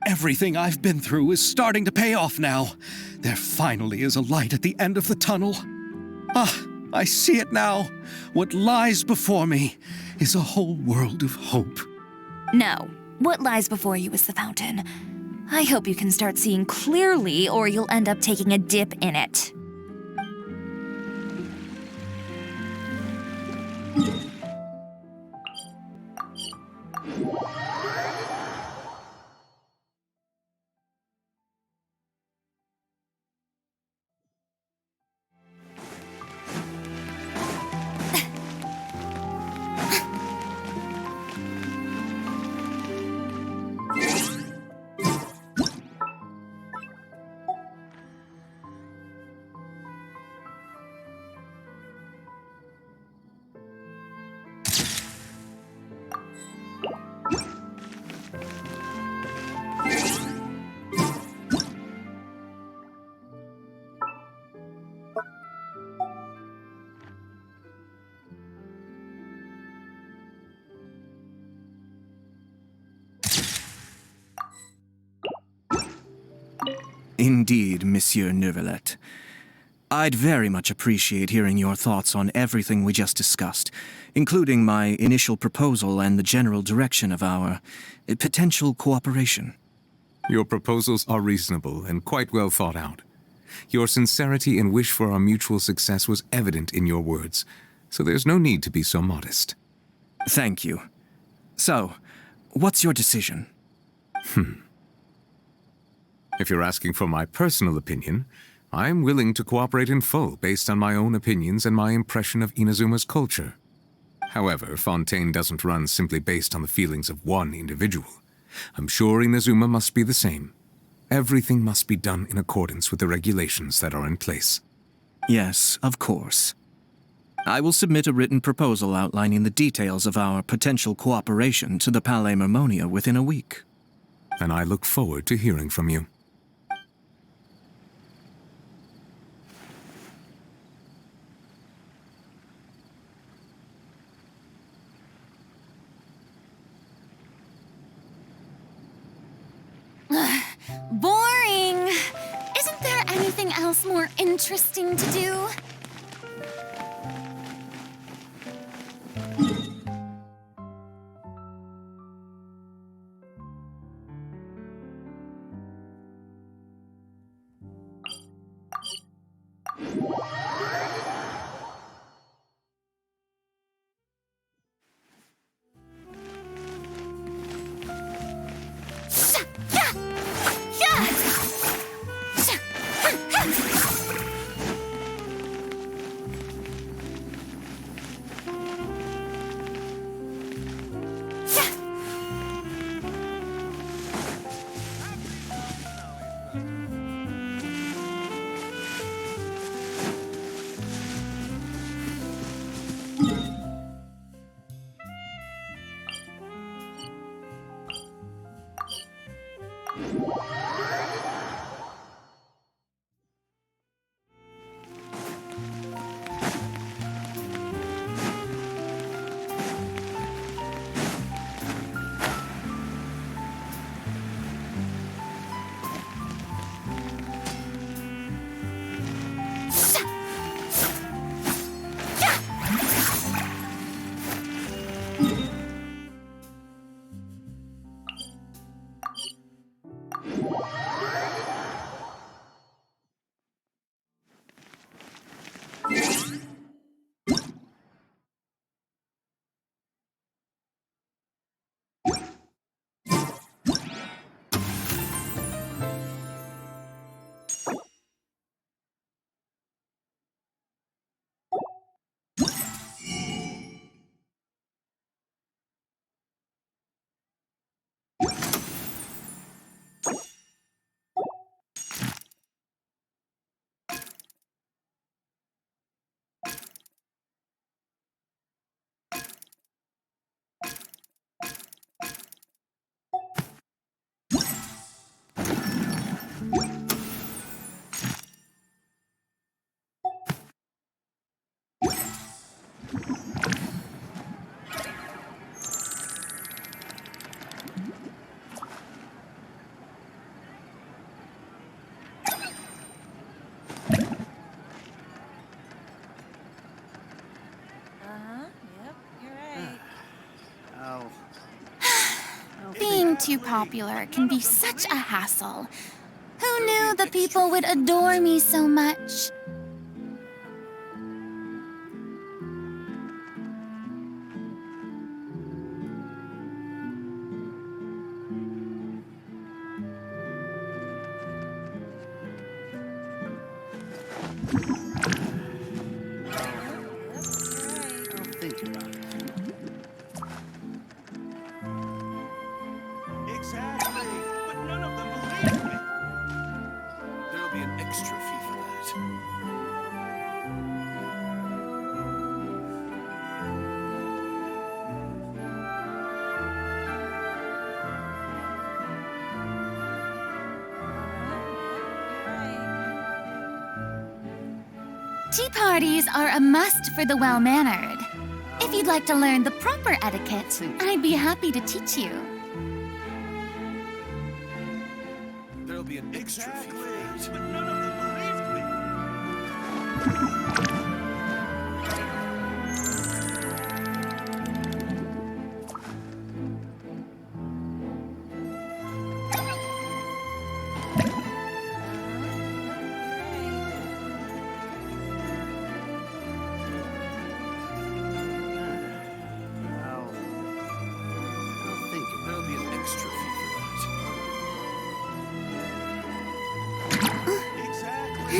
Everything I've been through is starting to pay off now. There finally is a light at the end of the tunnel. Ah, I see it now. What lies before me is a whole world of hope. No, what lies before you is the fountain. I hope you can start seeing clearly, or you'll end up taking a dip in it. Indeed, Monsieur Neuvillette. I'd very much appreciate hearing your thoughts on everything we just discussed, including my initial proposal and the general direction of our potential cooperation. Your proposals are reasonable and quite well thought out. Your sincerity and wish for our mutual success was evident in your words, so there's no need to be so modest. Thank you. So, what's your decision? If you're asking for my personal opinion, I'm willing to cooperate in full based on my own opinions and my impression of Inazuma's culture. However, Fontaine doesn't run simply based on the feelings of one individual. I'm sure Inazuma must be the same. Everything must be done in accordance with the regulations that are in place. Yes, of course. I will submit a written proposal outlining the details of our potential cooperation to the Palais Mermonia within a week. And I look forward to hearing from you. Boring! Isn't there anything else more interesting to do? Being too popular can be such a hassle. Who knew the people would adore me so much? Think about it. Exactly, but none of them believe me. There'll be an extra fee for that. Tea parties are a must for the well-mannered. If you'd like to learn the proper etiquette, I'd be happy to teach you. There'll be an extra fee for that. But none of them believed me. There'll be an extra fee for that. Exactly.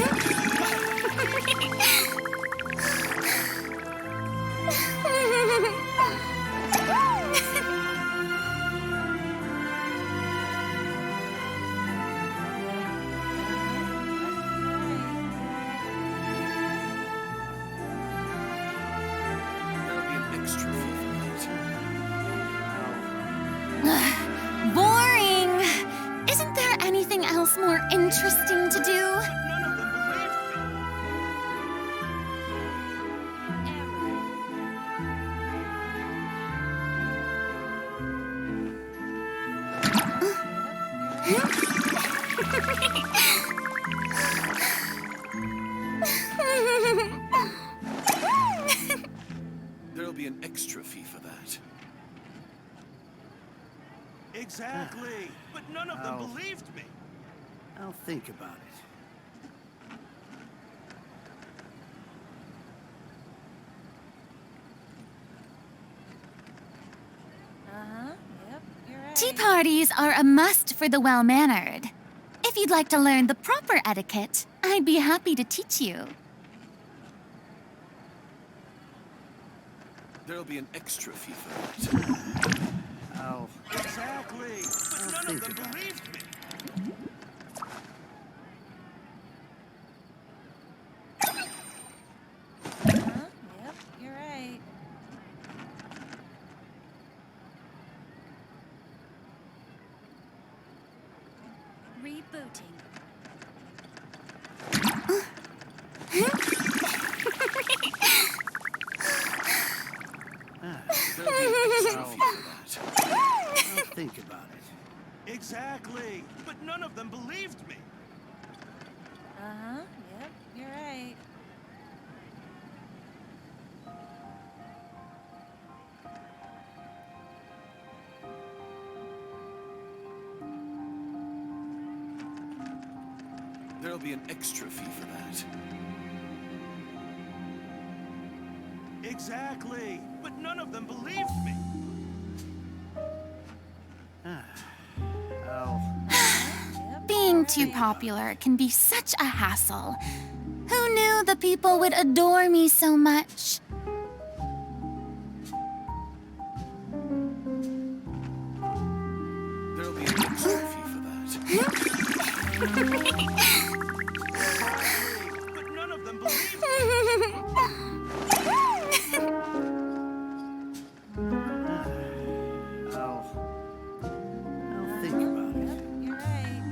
There'll be an extra fee for that. Boring! Isn't there anything else more interesting to do? But none of them believed me. There'll be an extra fee for that. Exactly, but none of them believed me. I'll think about it. Tea parties are a must for the well-mannered. If you'd like to learn the proper etiquette, I'd be happy to teach you. There'll be an extra fee for that. I'll Exactly, but none of them believed me. You're right. Rebooting. There'll be an extra fee for that. I'll think about it. Exactly, but none of them believed me. You're right. There'll be an extra fee for that. Exactly, but none of them believed me. Being too popular can be such a hassle. Who knew the people would adore me so much? There'll be an extra fee for that. But none of them believed me. I'll think about it. You're right.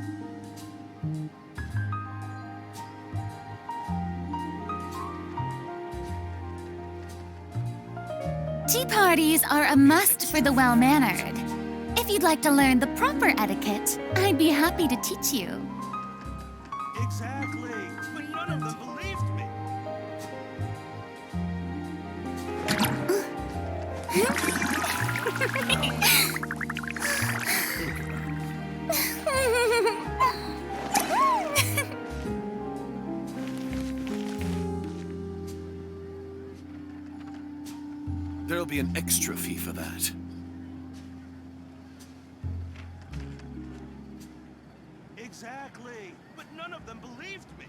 Tea parties are a must for the well-mannered. If you'd like to learn the proper etiquette, I'd be happy to teach you. Exactly, but none of them believed me. There'll be an extra fee for that. Exactly, but none of them believed me.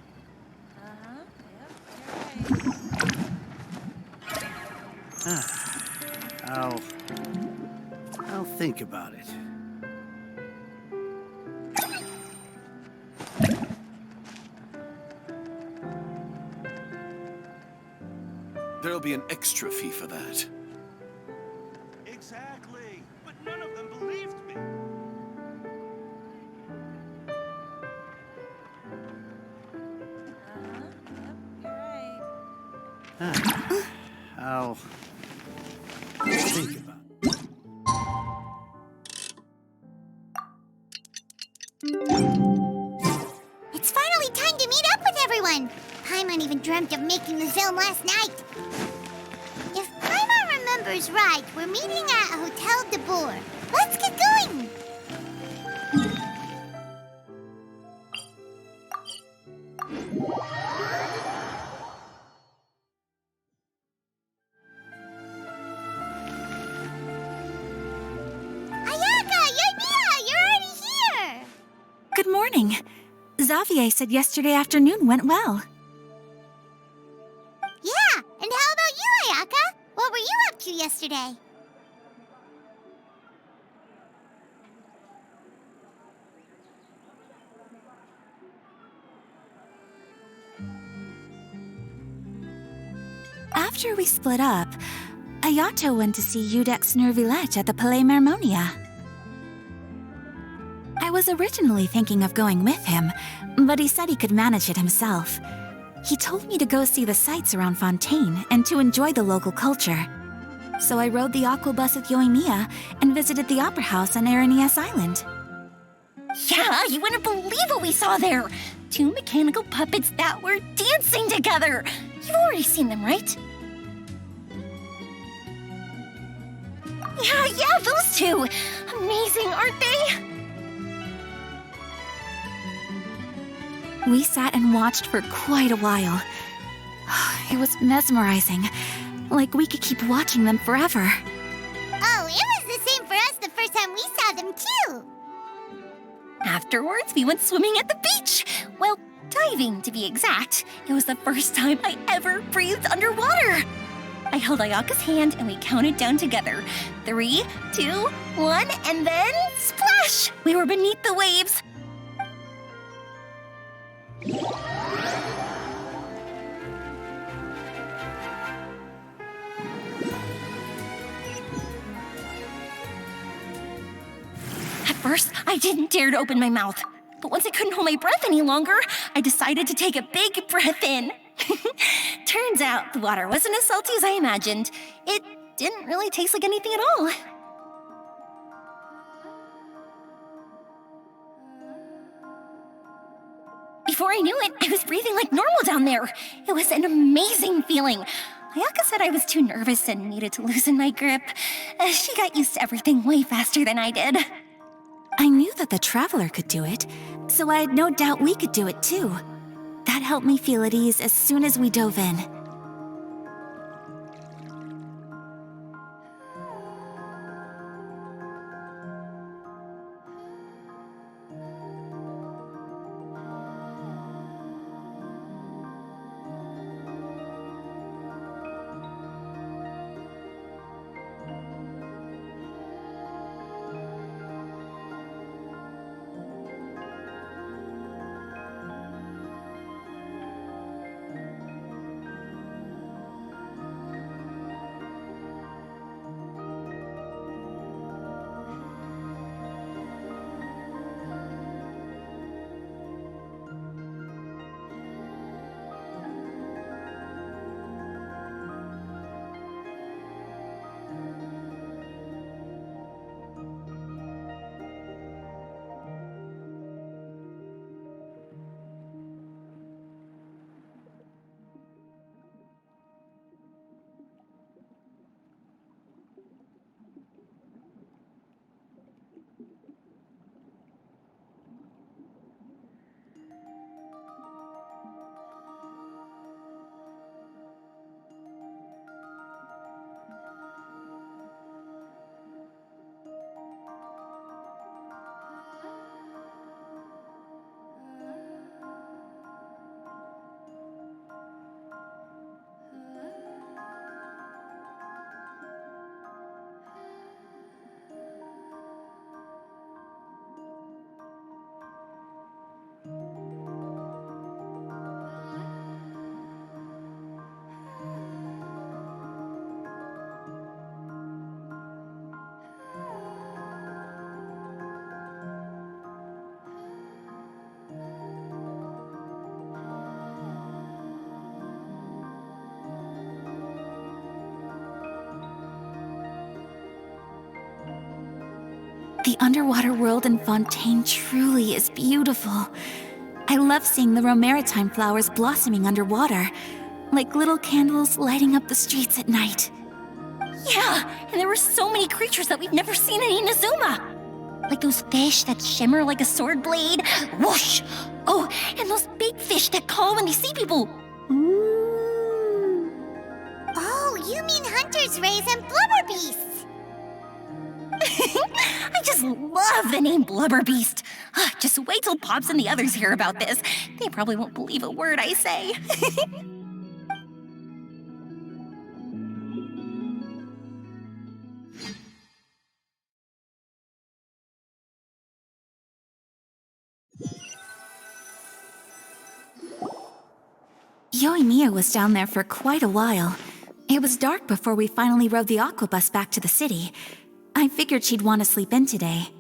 I'll think about it. There'll be an extra fee for that. Exactly, but none of them believed me. I'll think about it. It's finally time to meet up with everyone. Paimon even dreamt of making the film last night. If Paimon remembers right, we're meeting at Hotel de Boer. Let's get going. Ayaka, you're already here. Good morning. Xavier said yesterday afternoon went well. Yeah, and how about you, Ayaka? What were you up to yesterday? After we split up, Ayato went to see Udex Nervillette at the Palais Mermonia. I was originally thinking of going with him, but he said he could manage it himself. He told me to go see the sights around Fontaine and to enjoy the local culture. So I rode the aqua bus with Yoimiya and visited the opera house on Aranias Island. Yeah, you wouldn't believe what we saw there! 2 mechanical puppets that were dancing together! You've already seen them, right? Yeah, those two! Amazing, aren't they? We sat and watched for quite a while. It was mesmerizing, like we could keep watching them forever. Oh, it was the same for us the first time we saw them, too. Afterwards, we went swimming at the beach! Well, diving, to be exact. It was the first time I ever breathed underwater! I held Ayaka's hand and we counted down together. 3, 2, 1, and then splash! We were beneath the waves. At first, I didn't dare to open my mouth. But once I couldn't hold my breath any longer, I decided to take a big breath in. Turns out the water wasn't as salty as I imagined. It didn't really taste like anything at all. Before I knew it, I was breathing like normal down there. It was an amazing feeling. Ayaka said I was too nervous and needed to loosen my grip. She got used to everything way faster than I did. I knew that the Traveler could do it, so I had no doubt we could do it too. That helped me feel at ease as soon as we dove in. The underwater world in Fontaine truly is beautiful. I love seeing the romaritime flowers blossoming underwater, like little candles lighting up the streets at night. Yeah, and there were so many creatures that we've never seen in Inazuma. Like those fish that shimmer like a sword blade. Whoosh! Oh, and those big fish that call when they see people. Ooh. Oh, you mean hunters' rays and blubber beasts. I just love the name Blubber Beast. Just wait till Pops and the others hear about this. They probably won't believe a word I say. Yoimiya was down there for quite a while. It was dark before we finally rode the aquabus back to the city. I figured she'd want to sleep in today.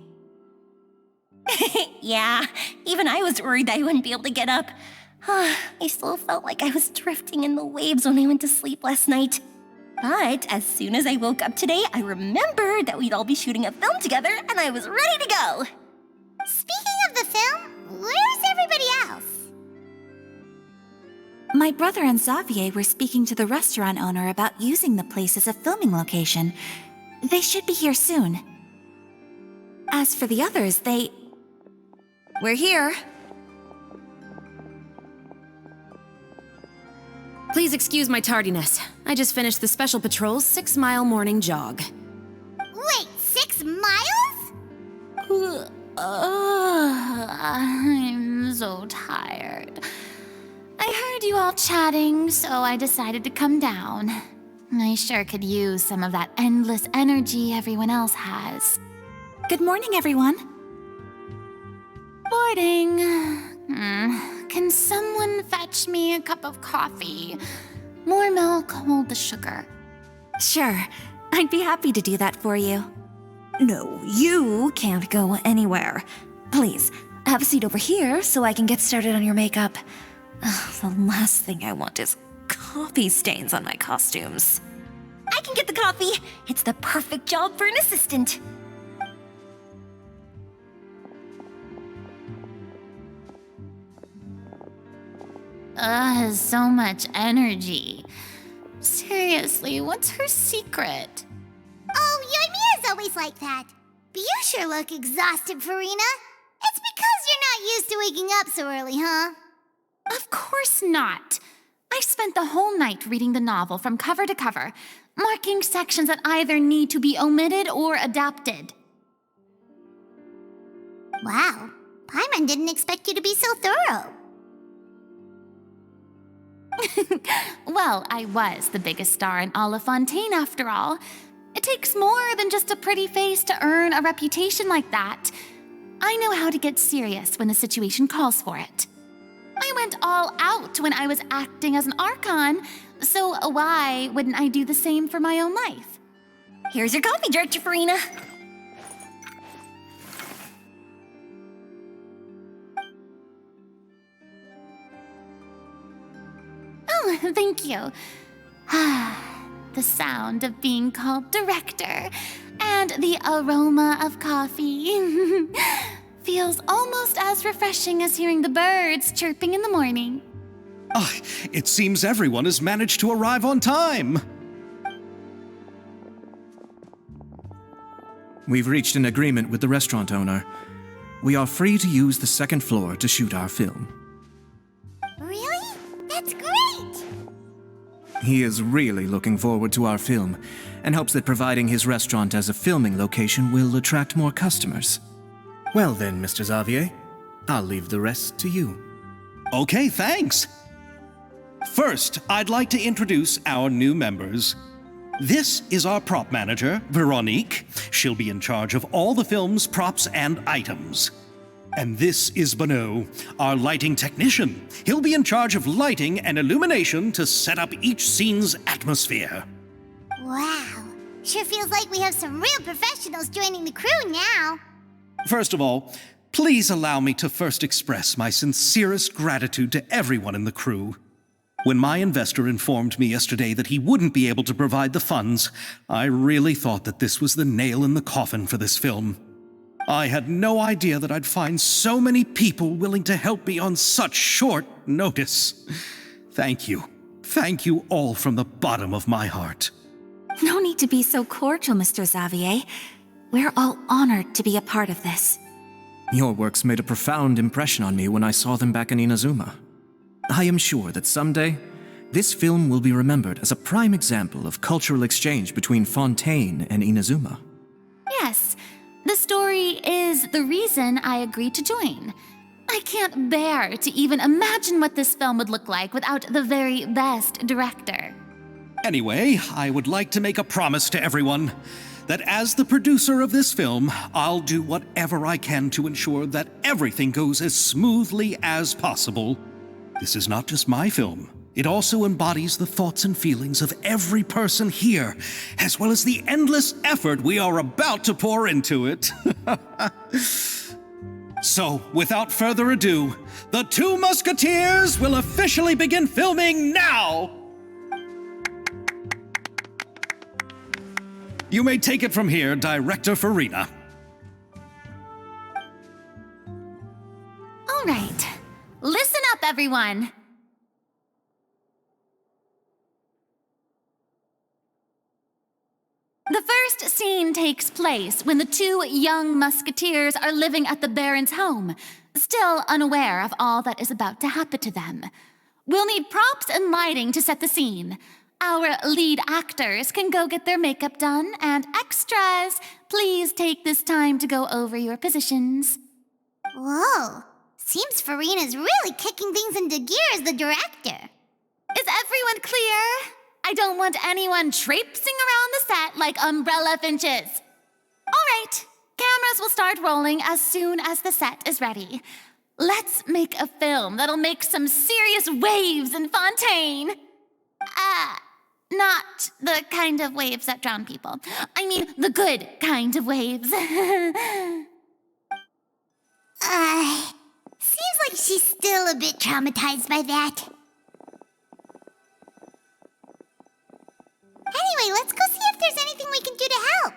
Yeah, even I was worried that I wouldn't be able to get up. I still felt like I was drifting in the waves when I went to sleep last night. But as soon as I woke up today, I remembered that we'd all be shooting a film together, and I was ready to go. Speaking of the film, where's everybody else? My brother and Xavier were speaking to the restaurant owner about using the place as a filming location. They should be here soon. As for the others, We're here. Please excuse my tardiness. I just finished the Special Patrol's 6-mile morning jog. Wait, 6 miles? I'm so tired. I heard you all chatting, so I decided to come down. I sure could use some of that endless energy everyone else has. good morning, everyone. Morning. Can someone fetch me a cup of coffee? More milk, hold the sugar. Sure, I'd be happy to do that for you. No, you can't go anywhere. Please, have a seat over here so I can get started on your makeup. The last thing I want is coffee stains on my costumes. I can get the coffee. It's the perfect job for an assistant. So much energy. Seriously, what's her secret? Oh, Yoimiya's always like that. But you sure look exhausted, Farina. It's because you're not used to waking up so early, huh? Of course not. I spent the whole night reading the novel from cover to cover, marking sections that either need to be omitted or adapted. Wow, Paimon didn't expect you to be so thorough. Well, I was the biggest star in all of Fontaine after all. It takes more than just a pretty face to earn a reputation like that. I know how to get serious when the situation calls for it. I went all out when I was acting as an Archon, so why wouldn't I do the same for my own life? Here's your coffee, Director Farina. Oh, thank you. The sound of being called director and the aroma of coffee feels almost as refreshing as hearing the birds chirping in the morning. It seems everyone has managed to arrive on time. We've reached an agreement with the restaurant owner. We are free to use the second floor to shoot our film. Really? That's great! He is really looking forward to our film and hopes that providing his restaurant as a filming location will attract more customers. Well then, Mr. Xavier, I'll leave the rest to you. Okay, thanks. First, I'd like to introduce our new members. This is our prop manager, Veronique. She'll be in charge of all the film's props and items. And this is Bonneau, our lighting technician. He'll be in charge of lighting and illumination to set up each scene's atmosphere. Wow, sure feels like we have some real professionals joining the crew now. First of all, please allow me to first express my sincerest gratitude to everyone in the crew. When my investor informed me yesterday that he wouldn't be able to provide the funds, I really thought that this was the nail in the coffin for this film. I had no idea that I'd find so many people willing to help me on such short notice. Thank you. Thank you all from the bottom of my heart. No need to be so cordial, Mr. Xavier. We're all honored to be a part of this. Your works made a profound impression on me when I saw them back in Inazuma. I am sure that someday, this film will be remembered as a prime example of cultural exchange between Fontaine and Inazuma. Yes, the story is the reason I agreed to join. I can't bear to even imagine what this film would look like without the very best director. Anyway, I would like to make a promise to everyone that as the producer of this film, I'll do whatever I can to ensure that everything goes as smoothly as possible. This is not just my film. It also embodies the thoughts and feelings of every person here, as well as the endless effort we are about to pour into it. So, without further ado, the Two Musketeers will officially begin filming now! You may take it from here, Director Farina. All right, listen up, everyone. The first scene takes place when the two young musketeers are living at the Baron's home, still unaware of all that is about to happen to them. We'll need props and lighting to set the scene. Our lead actors can go get their makeup done, and extras, please take this time to go over your positions. Whoa, seems Farina's really kicking things into gear as the director. Is everyone clear? I don't want anyone traipsing around the set like umbrella finches. All right, cameras will start rolling as soon as the set is ready. Let's make a film that'll make some serious waves in Fontaine. Not the kind of waves that drown people. I mean, the good kind of waves. Seems like she's still a bit traumatized by that. Anyway, let's go see if there's anything we can do to help.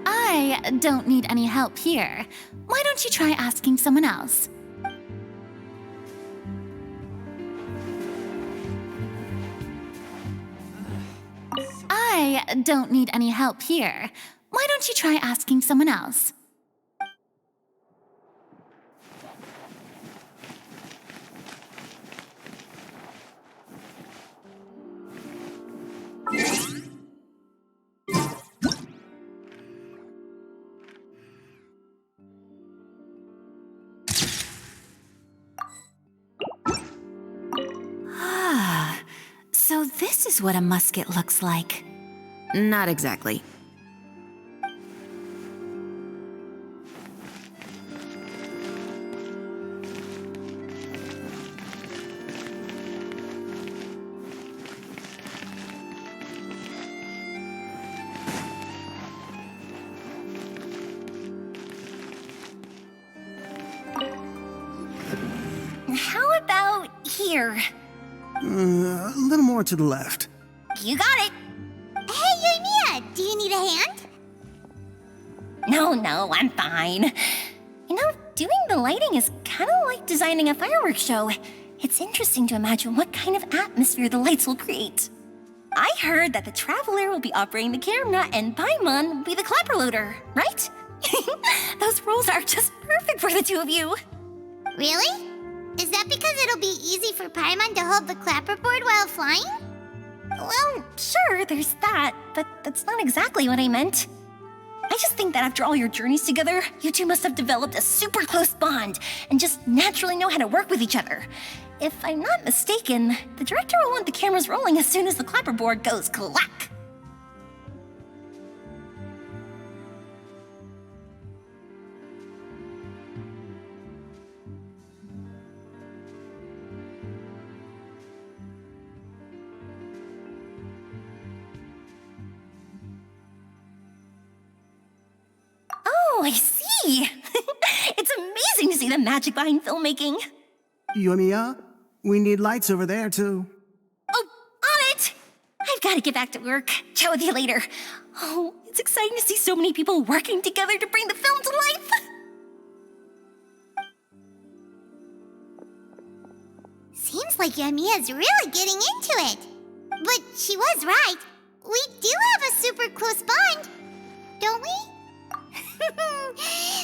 I don't need any help here. Why don't you try asking someone else? I don't need any help here. Why don't you try asking someone else? So this is what a musket looks like. Not exactly. here? A little more to the left. You got it. Hey, Yoimiya, do you need a hand? No, I'm fine. You know, doing the lighting is kind of like designing a fireworks show. It's interesting to imagine what kind of atmosphere the lights will create. I heard that the Traveler will be operating the camera and Paimon will be the clapper loader, right? Those roles are just perfect for the two of you. Really? Is that because it'll be easy for Paimon to hold the clapperboard while flying? Well, sure, there's that, but that's not exactly what I meant. I just think that after all your journeys together, you two must have developed a super close bond and just naturally know how to work with each other. If I'm not mistaken, the director will want the cameras rolling as soon as the clapperboard goes clack. Oh, I see! It's amazing to see the magic behind filmmaking. Yoimiya, we need lights over there, too. Oh, on it! I've got to get back to work. Chat with you later. Oh, it's exciting to see so many people working together to bring the film to life. Seems like Yoimiya's really getting into it. But she was right. We do have a super close bond, don't we?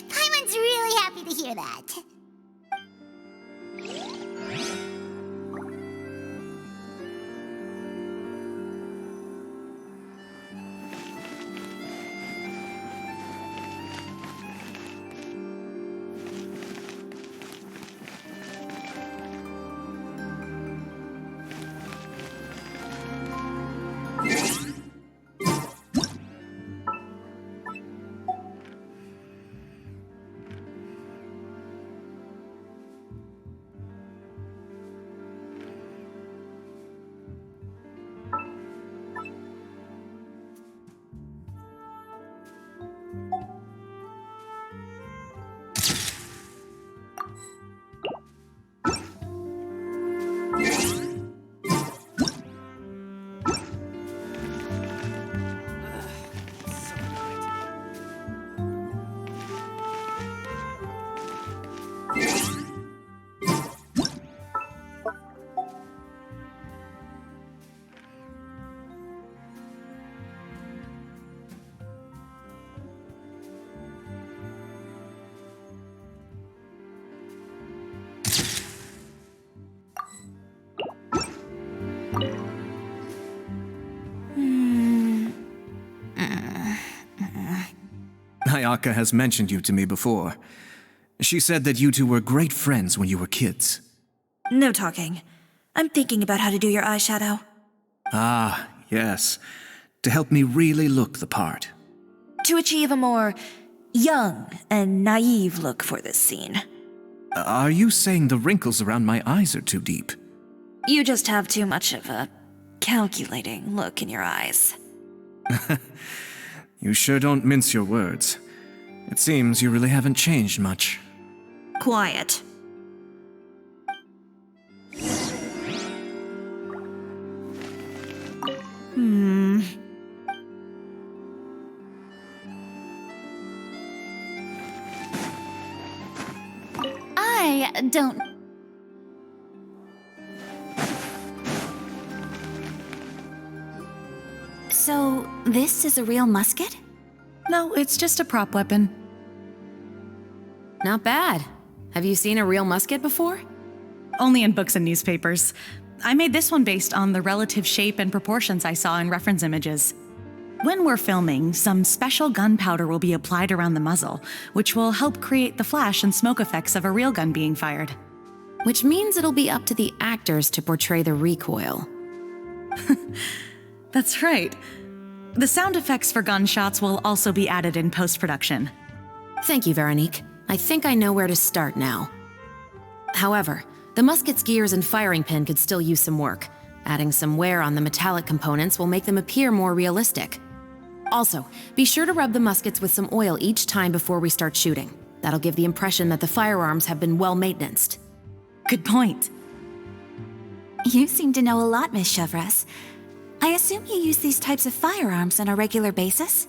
Paimon's really happy to hear that. Ayaka has mentioned you to me before. She said that you two were great friends when you were kids. No talking. I'm thinking about how to do your eyeshadow. Ah, yes. To help me really look the part. To achieve a more young and naive look for this scene. Are you saying the wrinkles around my eyes are too deep? You just have too much of a calculating look in your eyes. You sure don't mince your words. It seems you really haven't changed much. Quiet. I don't... So, this is a real musket? No, it's just a prop weapon. Not bad. Have you seen a real musket before? Only in books and newspapers. I made this one based on the relative shape and proportions I saw in reference images. When we're filming, some special gunpowder will be applied around the muzzle, which will help create the flash and smoke effects of a real gun being fired. Which means it'll be up to the actors to portray the recoil. That's right. The sound effects for gunshots will also be added in post-production. Thank you, Veronique. I think I know where to start now. However, the musket's gears and firing pin could still use some work. Adding some wear on the metallic components will make them appear more realistic. Also, be sure to rub the muskets with some oil each time before we start shooting. That'll give the impression that the firearms have been well maintained. Good point. You seem to know a lot, Miss Chevres. I assume you use these types of firearms on a regular basis?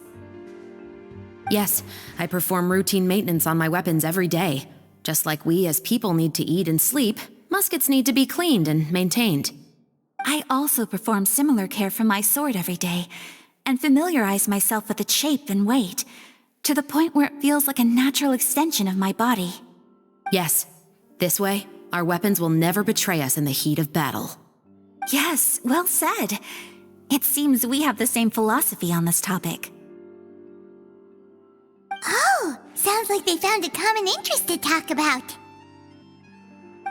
Yes, I perform routine maintenance on my weapons every day. Just like we as people need to eat and sleep, muskets need to be cleaned and maintained. I also perform similar care for my sword every day, and familiarize myself with its shape and weight, to the point where it feels like a natural extension of my body. Yes, this way, our weapons will never betray us in the heat of battle. Yes, well said. It seems we have the same philosophy on this topic. Oh, sounds like they found a common interest to talk about.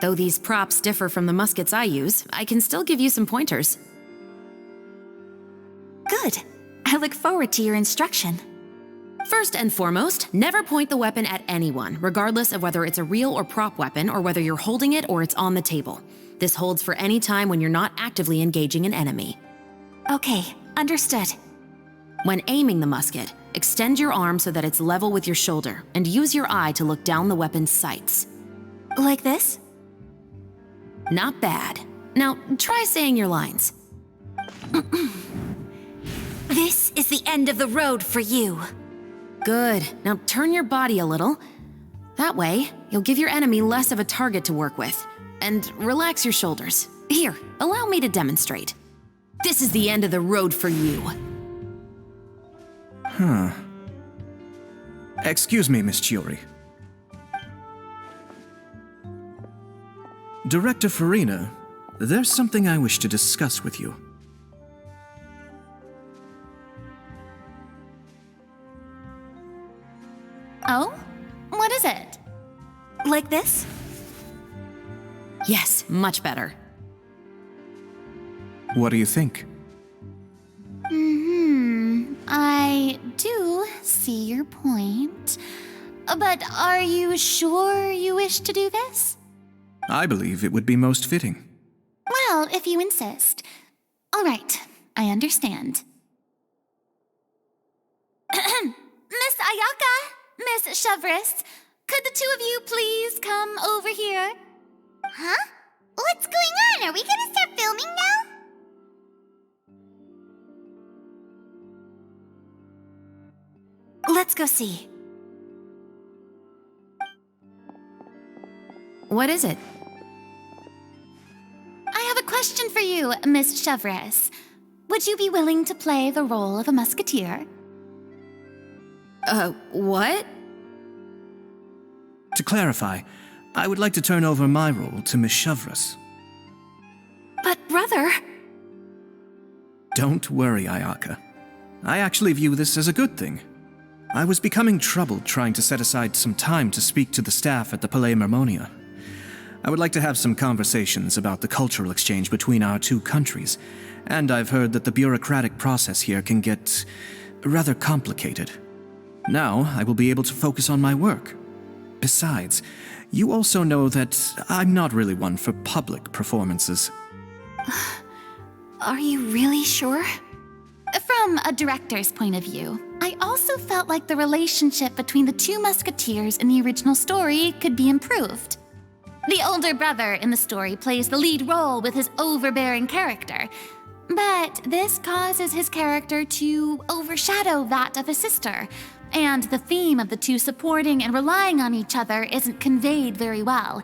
Though these props differ from the muskets I use, I can still give you some pointers. Good. I look forward to your instruction. First and foremost, never point the weapon at anyone, regardless of whether it's a real or prop weapon or whether you're holding it or it's on the table. This holds for any time when you're not actively engaging an enemy. Okay, understood. When aiming the musket, extend your arm so that it's level with your shoulder and use your eye to look down the weapon's sights. Like this? Not bad. Now, try saying your lines. This is the end of the road for you. Good. Now turn your body a little. That way, you'll give your enemy less of a target to work with. And relax your shoulders. Here, allow me to demonstrate. This is the end of the road for you. Excuse me, Miss Chiori. Director Farina, there's something I wish to discuss with you. Oh? What is it? Like this? Yes, much better. What do you think? I do see your point. But are you sure you wish to do this? I believe it would be most fitting. Well, if you insist. All right, I understand. Miss Ayaka, Miss Chevres, could the two of you please come over here? Huh? What's going on? Are we gonna start filming now? Let's go see. What is it? I have a question for you, Miss Chevres. Would you be willing to play the role of a musketeer? What? To clarify, I would like to turn over my role to Miss Chevres. But brother... Don't worry, Ayaka. I actually view this as a good thing. I was becoming troubled trying to set aside some time to speak to the staff at the Palais Mermonia. I would like to have some conversations about the cultural exchange between our two countries, and I've heard that the bureaucratic process here can get rather complicated. Now, I will be able to focus on my work. Besides, you also know that I'm not really one for public performances. Are you really sure? From a director's point of view, I also felt like the relationship between the two musketeers in the original story could be improved. The older brother in the story plays the lead role with his overbearing character, but this causes his character to overshadow that of his sister, and the theme of the two supporting and relying on each other isn't conveyed very well.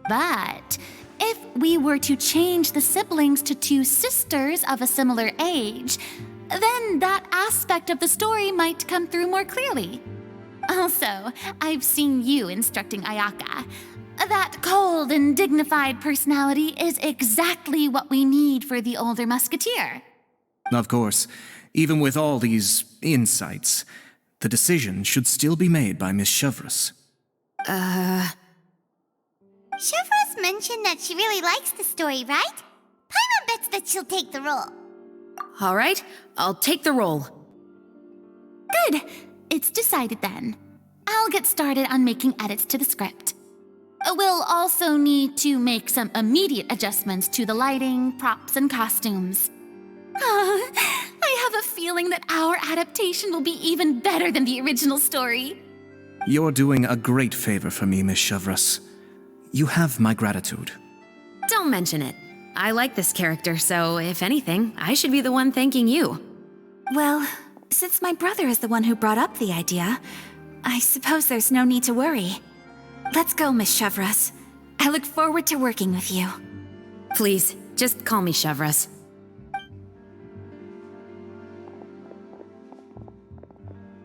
But if we were to change the siblings to two sisters of a similar age, then that aspect of the story might come through more clearly. Also, I've seen you instructing Ayaka. That cold and dignified personality is exactly what we need for the older musketeer. Of course, even with all these insights, the decision should still be made by Miss Chevres. Chevres mentioned that she really likes the story, right? Paimon bets that she'll take the role. All right, I'll take the role. Good. It's decided then. I'll get started on making edits to the script. We'll also need to make some immediate adjustments to the lighting, props, and costumes. I have a feeling that our adaptation will be even better than the original story. You're doing a great favor for me, Miss Chevres. You have my gratitude. Don't mention it. I like this character, so if anything, I should be the one thanking you. Well, since my brother is the one who brought up the idea, I suppose there's no need to worry. Let's go, Miss Chevras. I look forward to working with you. Please, just call me Chevras.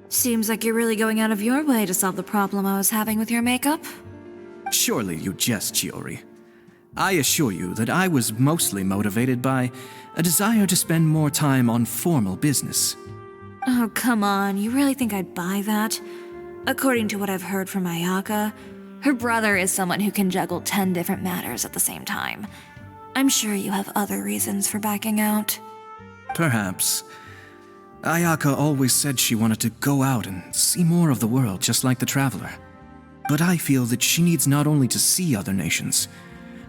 Seems like you're really going out of your way to solve the problem I was having with your makeup. Surely you jest, Chiori. I assure you that I was mostly motivated by a desire to spend more time on formal business. Oh, come on. You really think I'd buy that? According to what I've heard from Ayaka, her brother is someone who can juggle 10 different matters at the same time. I'm sure you have other reasons for backing out. Perhaps. Ayaka always said she wanted to go out and see more of the world, just like the Traveler. But I feel that she needs not only to see other nations,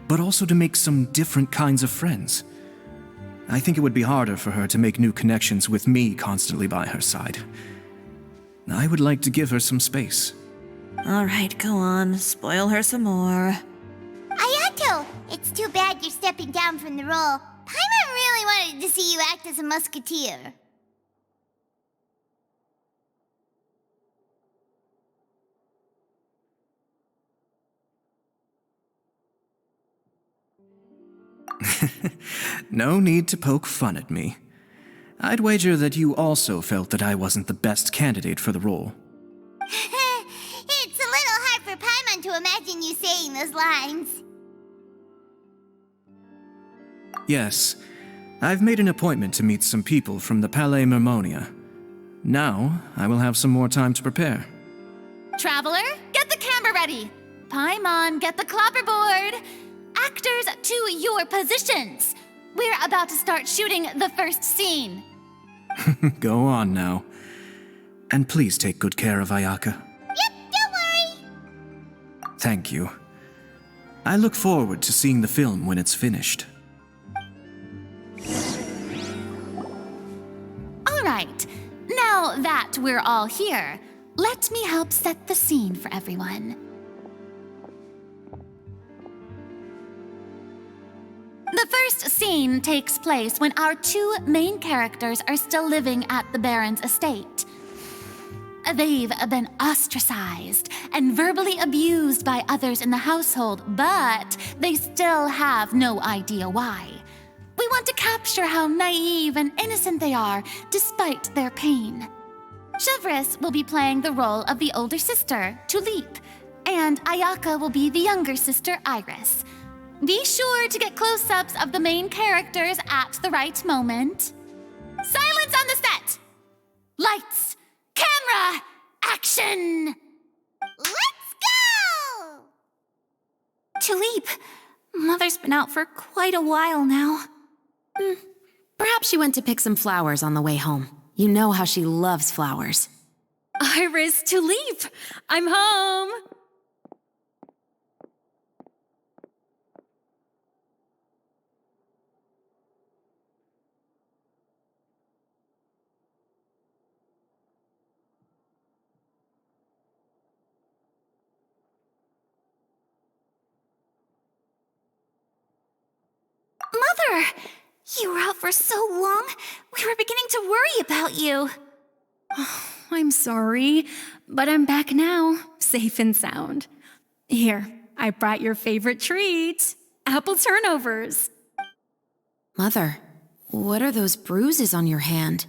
but also to make some different kinds of friends. I think it would be harder for her to make new connections with me constantly by her side. I would like to give her some space. All right, go on. Spoil her some more. Ayato, it's too bad you're stepping down from the role. Paimon really wanted to see you act as a musketeer. No need to poke fun at me. I'd wager that you also felt that I wasn't the best candidate for the role. It's a little hard for Paimon to imagine you saying those lines. Yes, I've made an appointment to meet some people from the Palais Mermonia. Now, I will have some more time to prepare. Traveler, get the camera ready. Paimon, get the clapperboard. Actors, to your positions. We're about to start shooting the first scene. Go on now. And please take good care of Ayaka. Yep, don't worry. Thank you. I look forward to seeing the film when it's finished. All right, now that we're all here, let me help set the scene for everyone. The first scene takes place when our two main characters are still living at the Baron's estate. They've been ostracized and verbally abused by others in the household, but they still have no idea why. We want to capture how naive and innocent they are despite their pain. Chevras will be playing the role of the older sister, Tulip, and Ayaka will be the younger sister, Iris. Be sure to get close-ups of the main characters at the right moment. Silence on the set! Lights, camera, action! Let's go! Tulip, Mother's been out for quite a while now. Perhaps she went to pick some flowers on the way home. You know how she loves flowers. Iris, Tulip, I'm home. Mother! You were out for so long, we were beginning to worry about you. I'm sorry, but I'm back now, safe and sound. Here, I brought your favorite treat, apple turnovers. Mother, what are those bruises on your hand?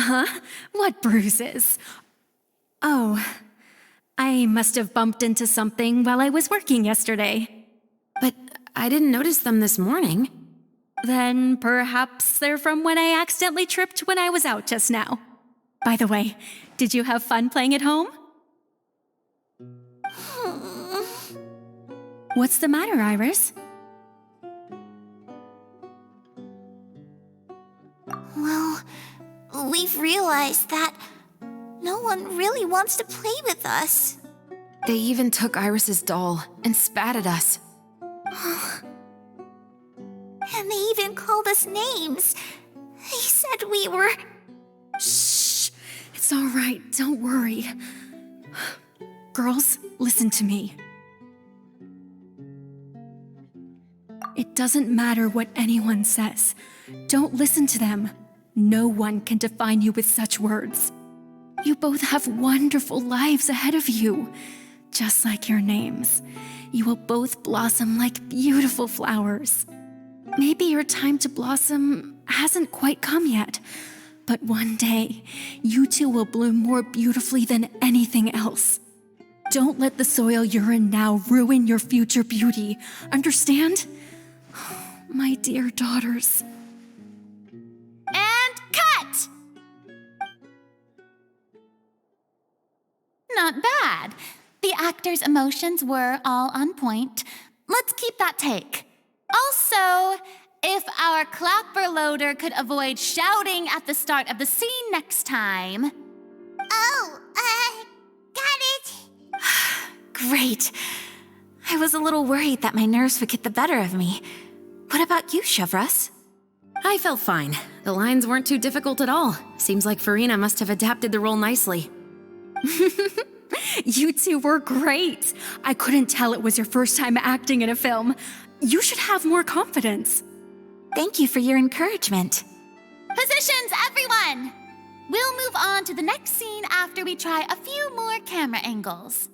Huh? What bruises? Oh, I must have bumped into something while I was working yesterday. But I didn't notice them this morning. Then perhaps they're from when I accidentally tripped when I was out just now. By the way, did you have fun playing at home? What's the matter, Iris? Well, we've realized that no one really wants to play with us. They even took Iris's doll and spat at us. And they even called us names. They said we were... Shh! It's all right, don't worry. Girls, listen to me. It doesn't matter what anyone says. Don't listen to them. No one can define you with such words. You both have wonderful lives ahead of you. Just like your names. You will both blossom like beautiful flowers. Maybe your time to blossom hasn't quite come yet, but one day, you two will bloom more beautifully than anything else. Don't let the soil you're in now ruin your future beauty. Understand? My dear daughters. And cut! Not bad. The actor's emotions were all on point. Let's keep that take. Also, if our clapper loader could avoid shouting at the start of the scene next time. Oh, got it. Great. I was a little worried that my nerves would get the better of me. What about you, Chevras? I felt fine. The lines weren't too difficult at all. Seems like Farina must have adapted the role nicely. You two were great. I couldn't tell it was your first time acting in a film. You should have more confidence. Thank you for your encouragement. Positions, everyone! We'll move on to the next scene after we try a few more camera angles.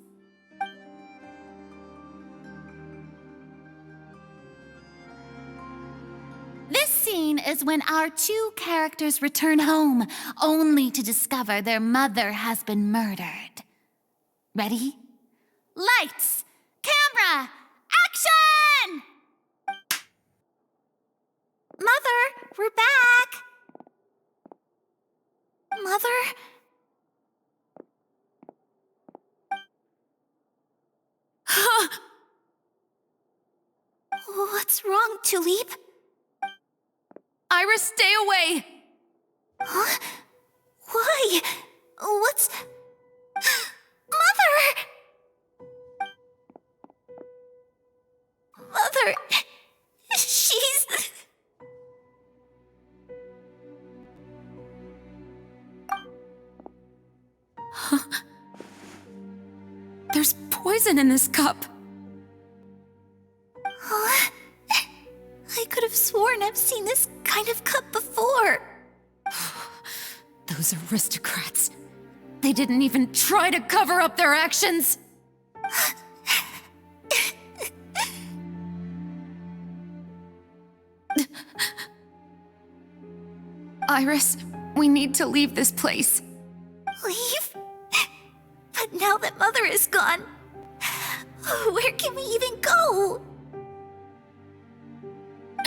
This scene is when our two characters return home, only to discover their mother has been murdered. Ready? Lights! Camera! Action! Mother, we're back. Mother? What's wrong, Tulip? Iris, stay away! Huh? Why? What's... Mother! Mother... She's... There's poison in this cup. Huh? I could have sworn I've seen this kind of cup before. Those aristocrats. They didn't even try to cover up their actions. Iris, we need to leave this place. Leave? But now that Mother is gone, where can we even go?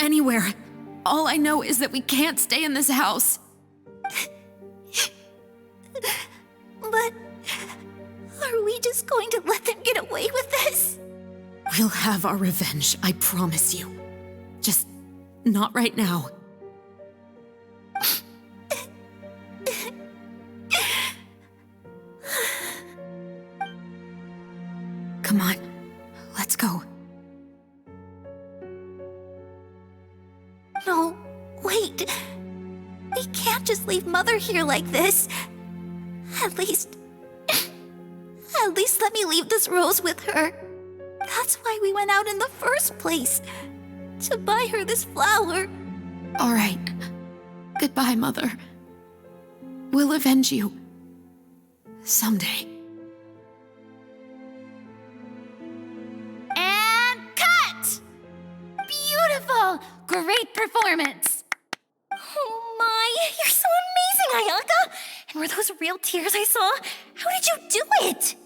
Anywhere. All I know is that we can't stay in this house. But are we just going to let them get away with this? We'll have our revenge, I promise you. Just not right now. Come on, let's go. No, wait. We can't just leave Mother here like this. At least let me leave this rose with her. That's why we went out in the first place. To buy her this flower. All right. Goodbye, Mother. We'll avenge you. Someday. And cut! Beautiful! Great performance! Oh my, you're so amazing, Ayaka! And were those real tears I saw? How did you do it?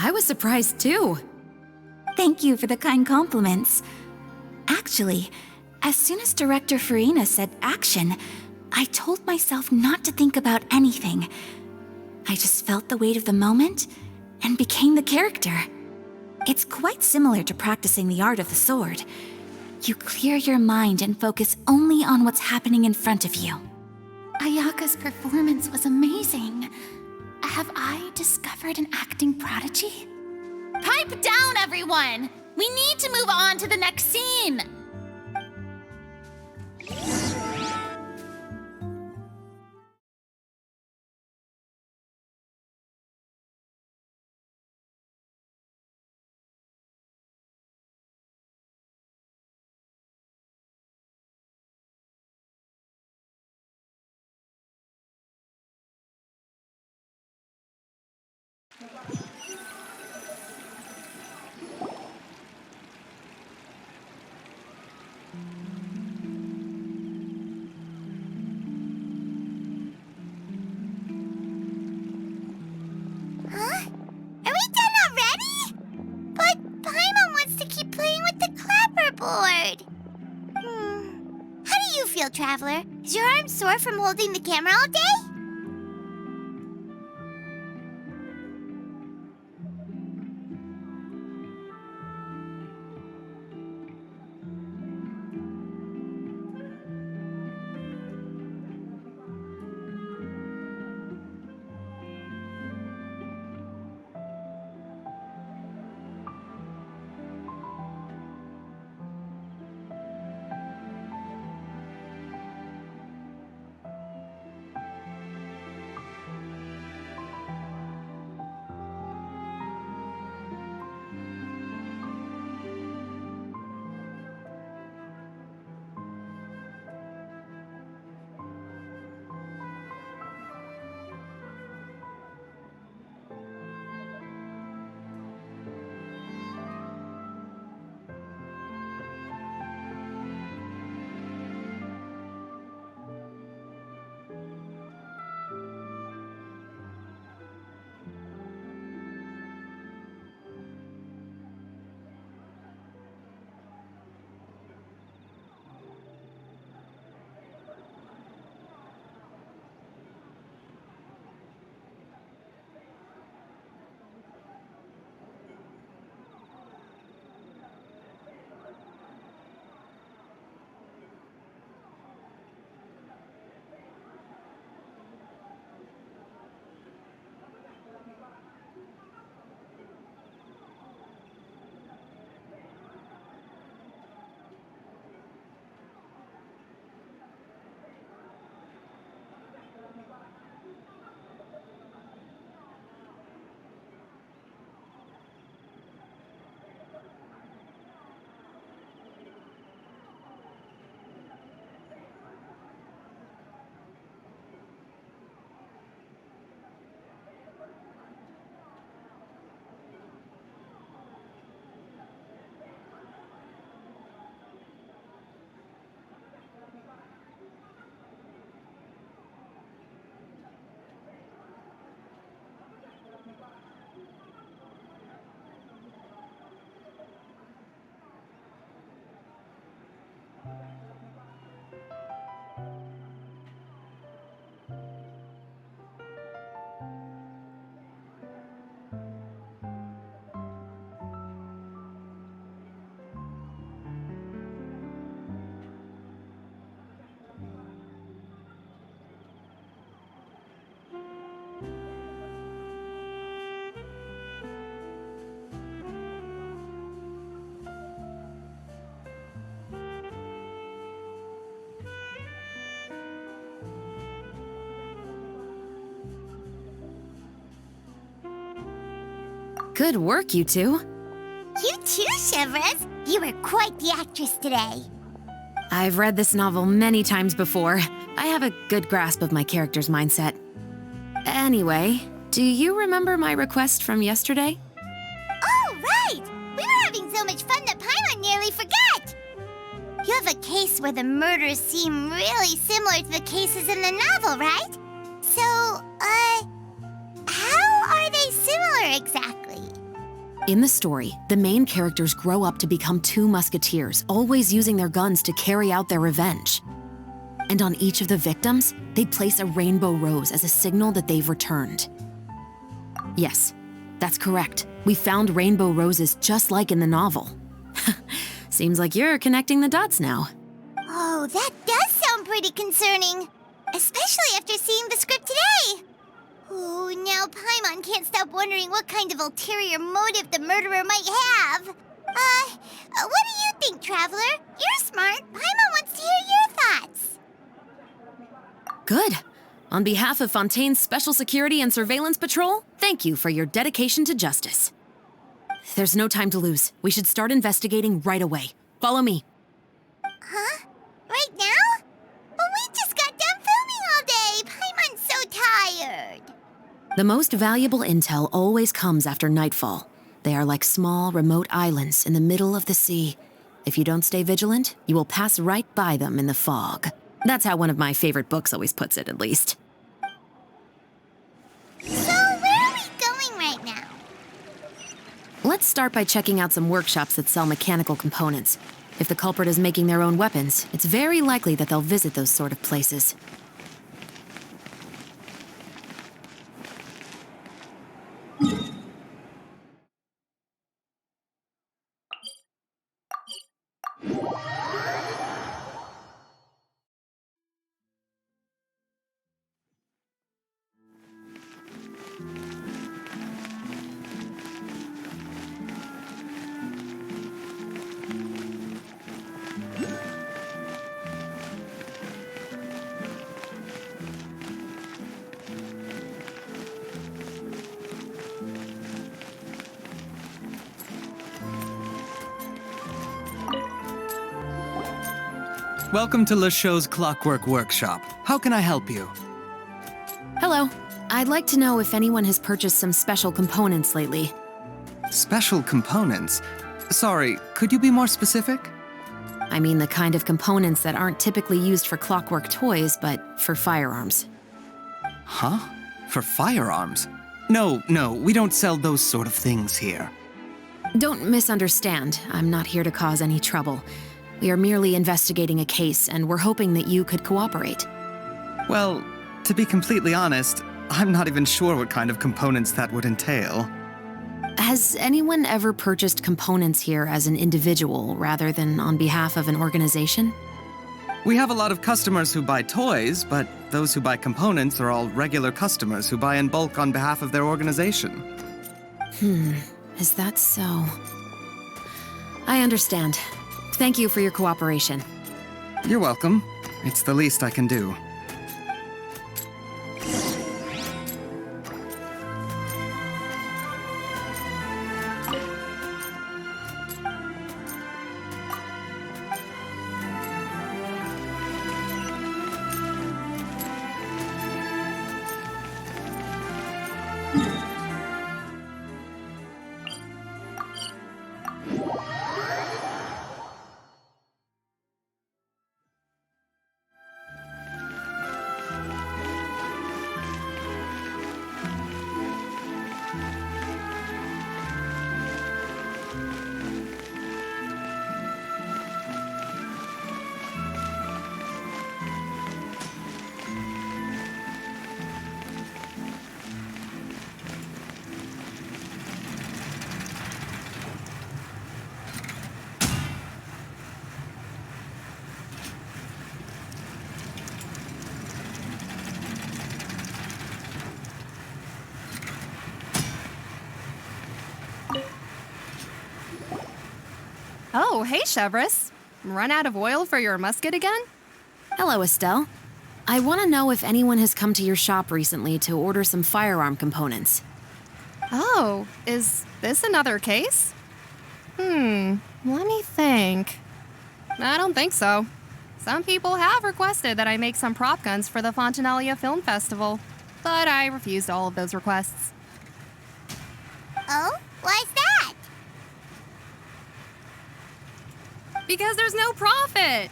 I was surprised too. Thank you for the kind compliments. Actually, as soon as Director Farina said action, I told myself not to think about anything. I just felt the weight of the moment and became the character. It's quite similar to practicing the art of the sword. You clear your mind and focus only on what's happening in front of you. Ayaka's performance was amazing. Have I discovered an acting prodigy? Pipe down, everyone! We need to move on to the next scene! Huh? Are we done already? But Paimon wants to keep playing with the clapperboard. How do you feel, Traveler? Is your arm sore from holding the camera all day? Good work, you two. You too, Chevres. You were quite the actress today. I've read this novel many times before. I have a good grasp of my character's mindset. Anyway, do you remember my request from yesterday? Oh, right! We were having so much fun that Paimon nearly forgot! You have a case where the murders seem really similar to the cases in the novel, right? So, how are they similar exactly? In the story, the main characters grow up to become two musketeers, always using their guns to carry out their revenge. And on each of the victims, they'd place a rainbow rose as a signal that they've returned. Yes, that's correct. We found rainbow roses just like in the novel. Seems like you're connecting the dots now. Oh, that does sound pretty concerning. Especially after seeing the script today. Oh, now Paimon can't stop wondering what kind of ulterior motive the murderer might have. What do you think, Traveler? You're smart. Paimon wants to hear your thoughts. Good. On behalf of Fontaine's Special Security and Surveillance Patrol, thank you for your dedication to justice. There's no time to lose. We should start investigating right away. Follow me. Huh? Right now? But we just got done filming all day. Paimon's so tired. The most valuable intel always comes after nightfall. They are like small, remote islands in the middle of the sea. If you don't stay vigilant, you will pass right by them in the fog. That's how one of my favorite books always puts it, at least. So, where are we going right now? Let's start by checking out some workshops that sell mechanical components. If the culprit is making their own weapons, it's very likely that they'll visit those sort of places. Welcome to Le Show's Clockwork Workshop. How can I help you? Hello. I'd like to know if anyone has purchased some special components lately. Special components? Sorry, could you be more specific? I mean the kind of components that aren't typically used for clockwork toys, but for firearms. Huh? For firearms? No, we don't sell those sort of things here. Don't misunderstand. I'm not here to cause any trouble. We are merely investigating a case, and we're hoping that you could cooperate. Well, to be completely honest, I'm not even sure what kind of components that would entail. Has anyone ever purchased components here as an individual rather than on behalf of an organization? We have a lot of customers who buy toys, but those who buy components are all regular customers who buy in bulk on behalf of their organization. Is that so? I understand. Thank you for your cooperation. You're welcome. It's the least I can do. Oh, hey, Chevres. Run out of oil for your musket again? Hello, Estelle. I want to know if anyone has come to your shop recently to order some firearm components. Oh, is this another case? Let me think. I don't think so. Some people have requested that I make some prop guns for the Fontaine Film Festival, but I refused all of those requests. Oh? Why's that? Because there's no profit!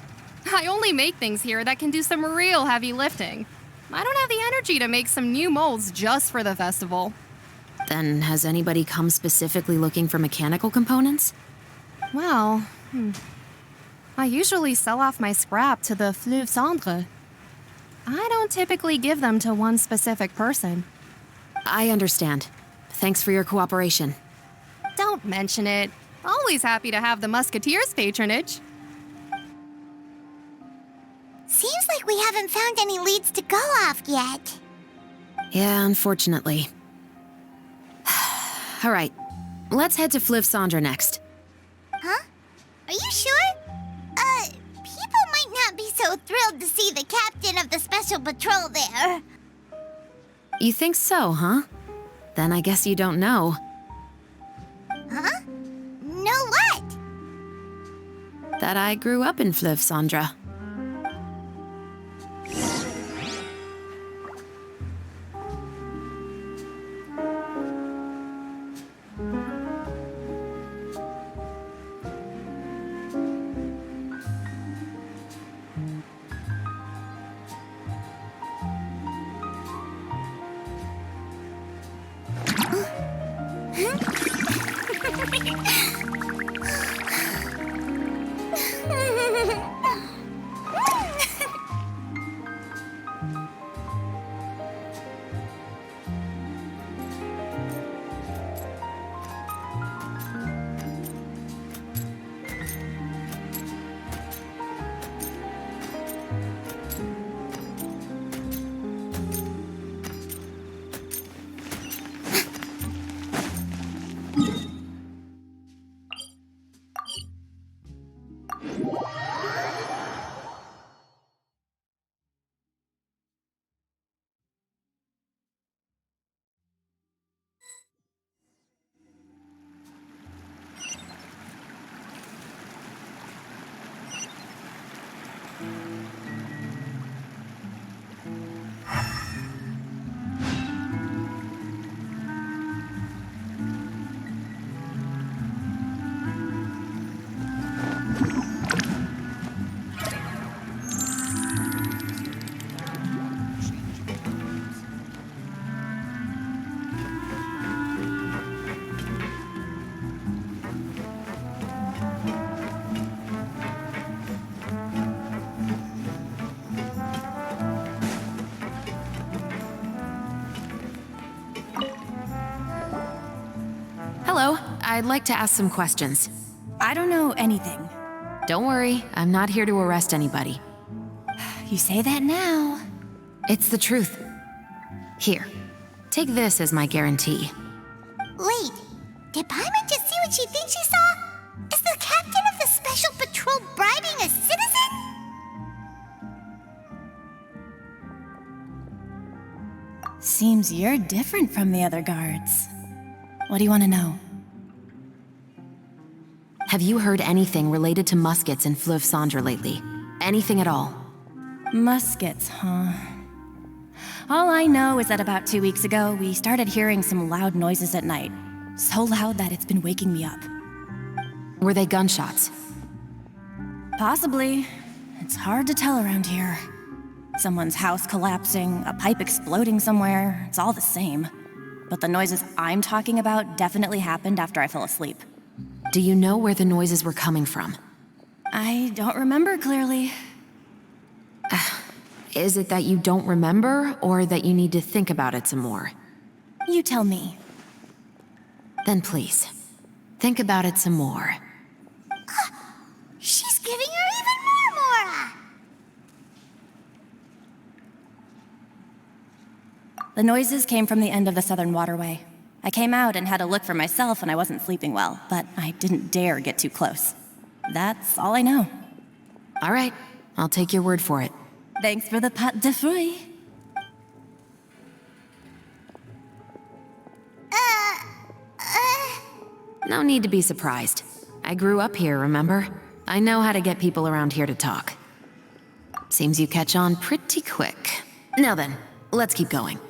I only make things here that can do some real heavy lifting. I don't have the energy to make some new molds just for the festival. Then has anybody come specifically looking for mechanical components? Well, I usually sell off my scrap to the Fleuve Cendre. I don't typically give them to one specific person. I understand. Thanks for your cooperation. Don't mention it. Always happy to have the Musketeers' patronage. Seems like we haven't found any leads to go off yet. Yeah, unfortunately. All right, let's head to Fleuve Cendre next. Huh? Are you sure? People might not be so thrilled to see the captain of the special patrol there. You think so, huh? Then I guess you don't know. Huh? Know what? That I grew up in Fleuve Cendre. Hello, I'd like to ask some questions. I don't know anything. Don't worry, I'm not here to arrest anybody. You say that now. It's the truth. Here, take this as my guarantee. Wait, did Paimon just see what she thinks she saw? Is the captain of the special patrol bribing a citizen? Seems you're different from the other guards. What do you want to know? Have you heard anything related to Muskets in Fleuve Cendre lately? Anything at all? Muskets, huh? All I know is that about 2 weeks ago, we started hearing some loud noises at night. So loud that it's been waking me up. Were they gunshots? Possibly. It's hard to tell around here. Someone's house collapsing, a pipe exploding somewhere, it's all the same. But the noises I'm talking about definitely happened after I fell asleep. Do you know where the noises were coming from? I don't remember clearly. Is it that you don't remember, or that you need to think about it some more? You tell me. Then please, think about it some more. She's giving her even more Mora! The noises came from the end of the Southern Waterway. I came out and had a look for myself when I wasn't sleeping well, but I didn't dare get too close. That's all I know. All right, I'll take your word for it. Thanks for the pâte de fruits. No need to be surprised. I grew up here, remember? I know how to get people around here to talk. Seems you catch on pretty quick. Now then, let's keep going.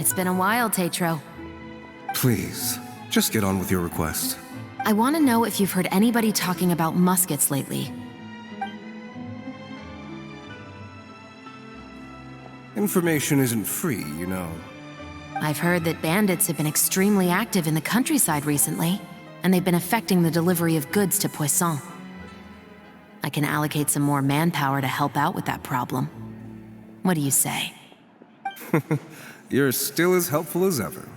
It's been a while, Tetro. Please, just get on with your request. I want to know if you've heard anybody talking about muskets lately. Information isn't free, you know. I've heard that bandits have been extremely active in the countryside recently, and they've been affecting the delivery of goods to Poisson. I can allocate some more manpower to help out with that problem. What do you say? You're still as helpful as ever.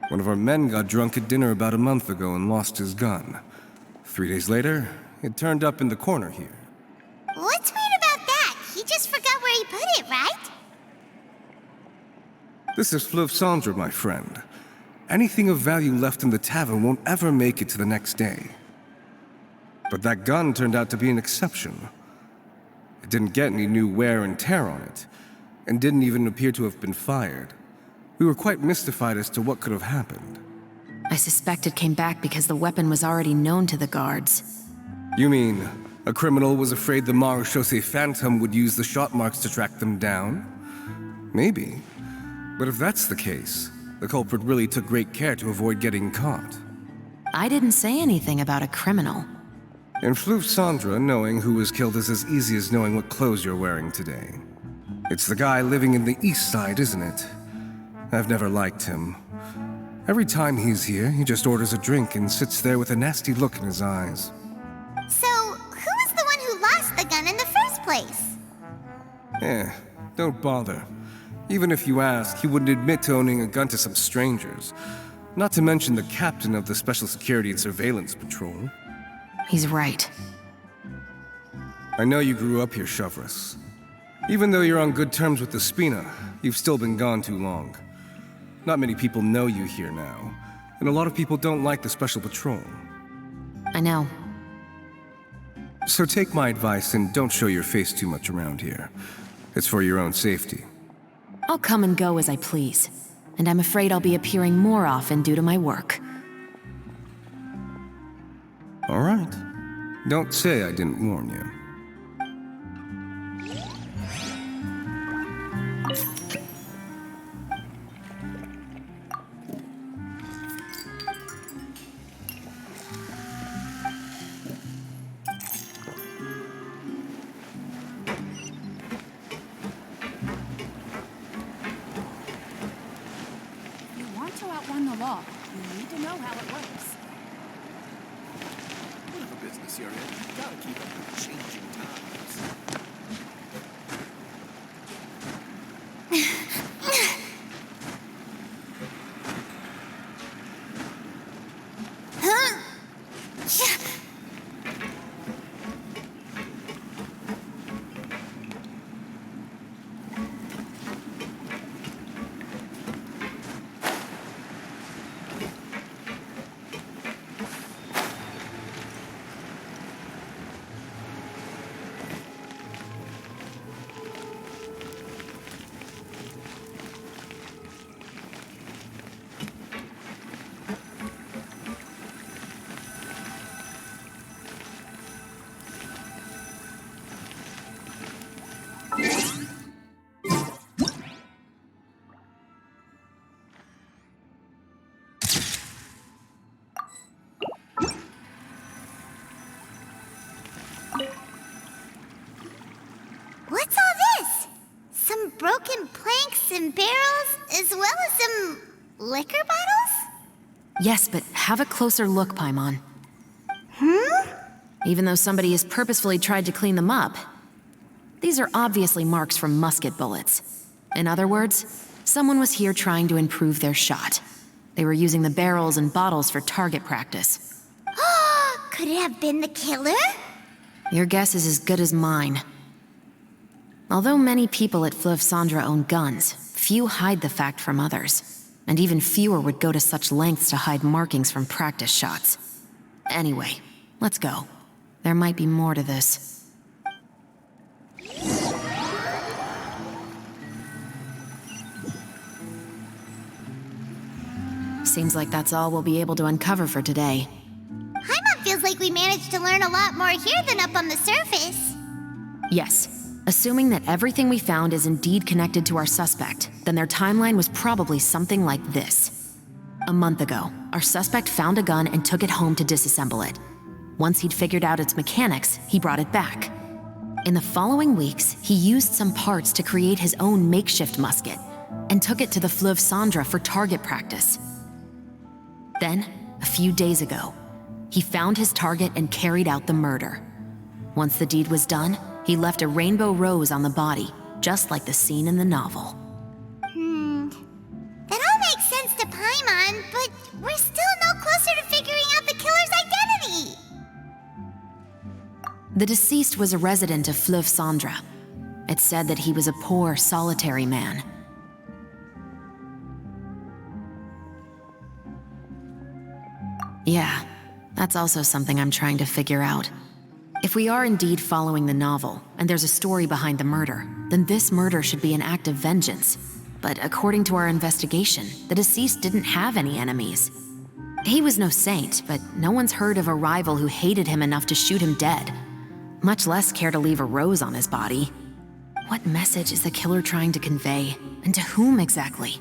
One of our men got drunk at dinner about a month ago and lost his gun. 3 days later, it turned up in the corner here. What's weird about that? He just forgot where he put it, right? This is Fleuve Cendre, my friend. Anything of value left in the tavern won't ever make it to the next day. But that gun turned out to be an exception. It didn't get any new wear and tear on it, and didn't even appear to have been fired. We were quite mystified as to what could have happened. I suspect it came back because the weapon was already known to the guards. You mean, a criminal was afraid the Marechaussee Phantom would use the shot marks to track them down? Maybe. But if that's the case, the culprit really took great care to avoid getting caught. I didn't say anything about a criminal. In Fleuve Cendre, knowing who was killed is as easy as knowing what clothes you're wearing today. It's the guy living in the east side, isn't it? I've never liked him. Every time he's here, he just orders a drink and sits there with a nasty look in his eyes. So, who was the one who lost the gun in the first place? Don't bother. Even if you ask, he wouldn't admit to owning a gun to some strangers. Not to mention the captain of the Special Security and Surveillance Patrol. He's right. I know you grew up here, Chavras. Even though you're on good terms with the Spina, you've still been gone too long. Not many people know you here now, and a lot of people don't like the Special Patrol. I know. So take my advice and don't show your face too much around here. It's for your own safety. I'll come and go as I please, and I'm afraid I'll be appearing more often due to my work. All right. Don't say I didn't warn you. If you want to outrun the law, you need to know how it works. Whatever business you're in, you gotta keep up with the changing times. What's all this? Some broken planks and barrels, as well as some liquor bottles? Yes, but have a closer look, Paimon. Even though somebody has purposefully tried to clean them up, these are obviously marks from musket bullets. In other words, someone was here trying to improve their shot. They were using the barrels and bottles for target practice. Could it have been the killer? Your guess is as good as mine. Although many people at Fleuve Cendre own guns, few hide the fact from others. And even fewer would go to such lengths to hide markings from practice shots. Anyway, let's go. There might be more to this. Seems like that's all we'll be able to uncover for today. Paimon feels like we managed to learn a lot more here than up on the surface. Yes, Assuming that everything we found is indeed connected to our suspect, then their timeline was probably something like this. A month ago, our suspect found a gun and took it home to disassemble it. Once he'd figured out its mechanics, he brought it back. In the following weeks, he used some parts to create his own makeshift musket and took it to the Fleuve Cendra for target practice. Then, a few days ago, he found his target and carried out the murder. Once the deed was done, he left a rainbow rose on the body, just like the scene in the novel. That all makes sense to Paimon, but we're still no closer to figuring out the killer's identity. The deceased was a resident of Fleuve Cendra. It's said that he was a poor, solitary man. Yeah, that's also something I'm trying to figure out. If we are indeed following the novel, and there's a story behind the murder, then this murder should be an act of vengeance. But according to our investigation, the deceased didn't have any enemies. He was no saint, but no one's heard of a rival who hated him enough to shoot him dead, much less care to leave a rose on his body. What message is the killer trying to convey, and to whom exactly?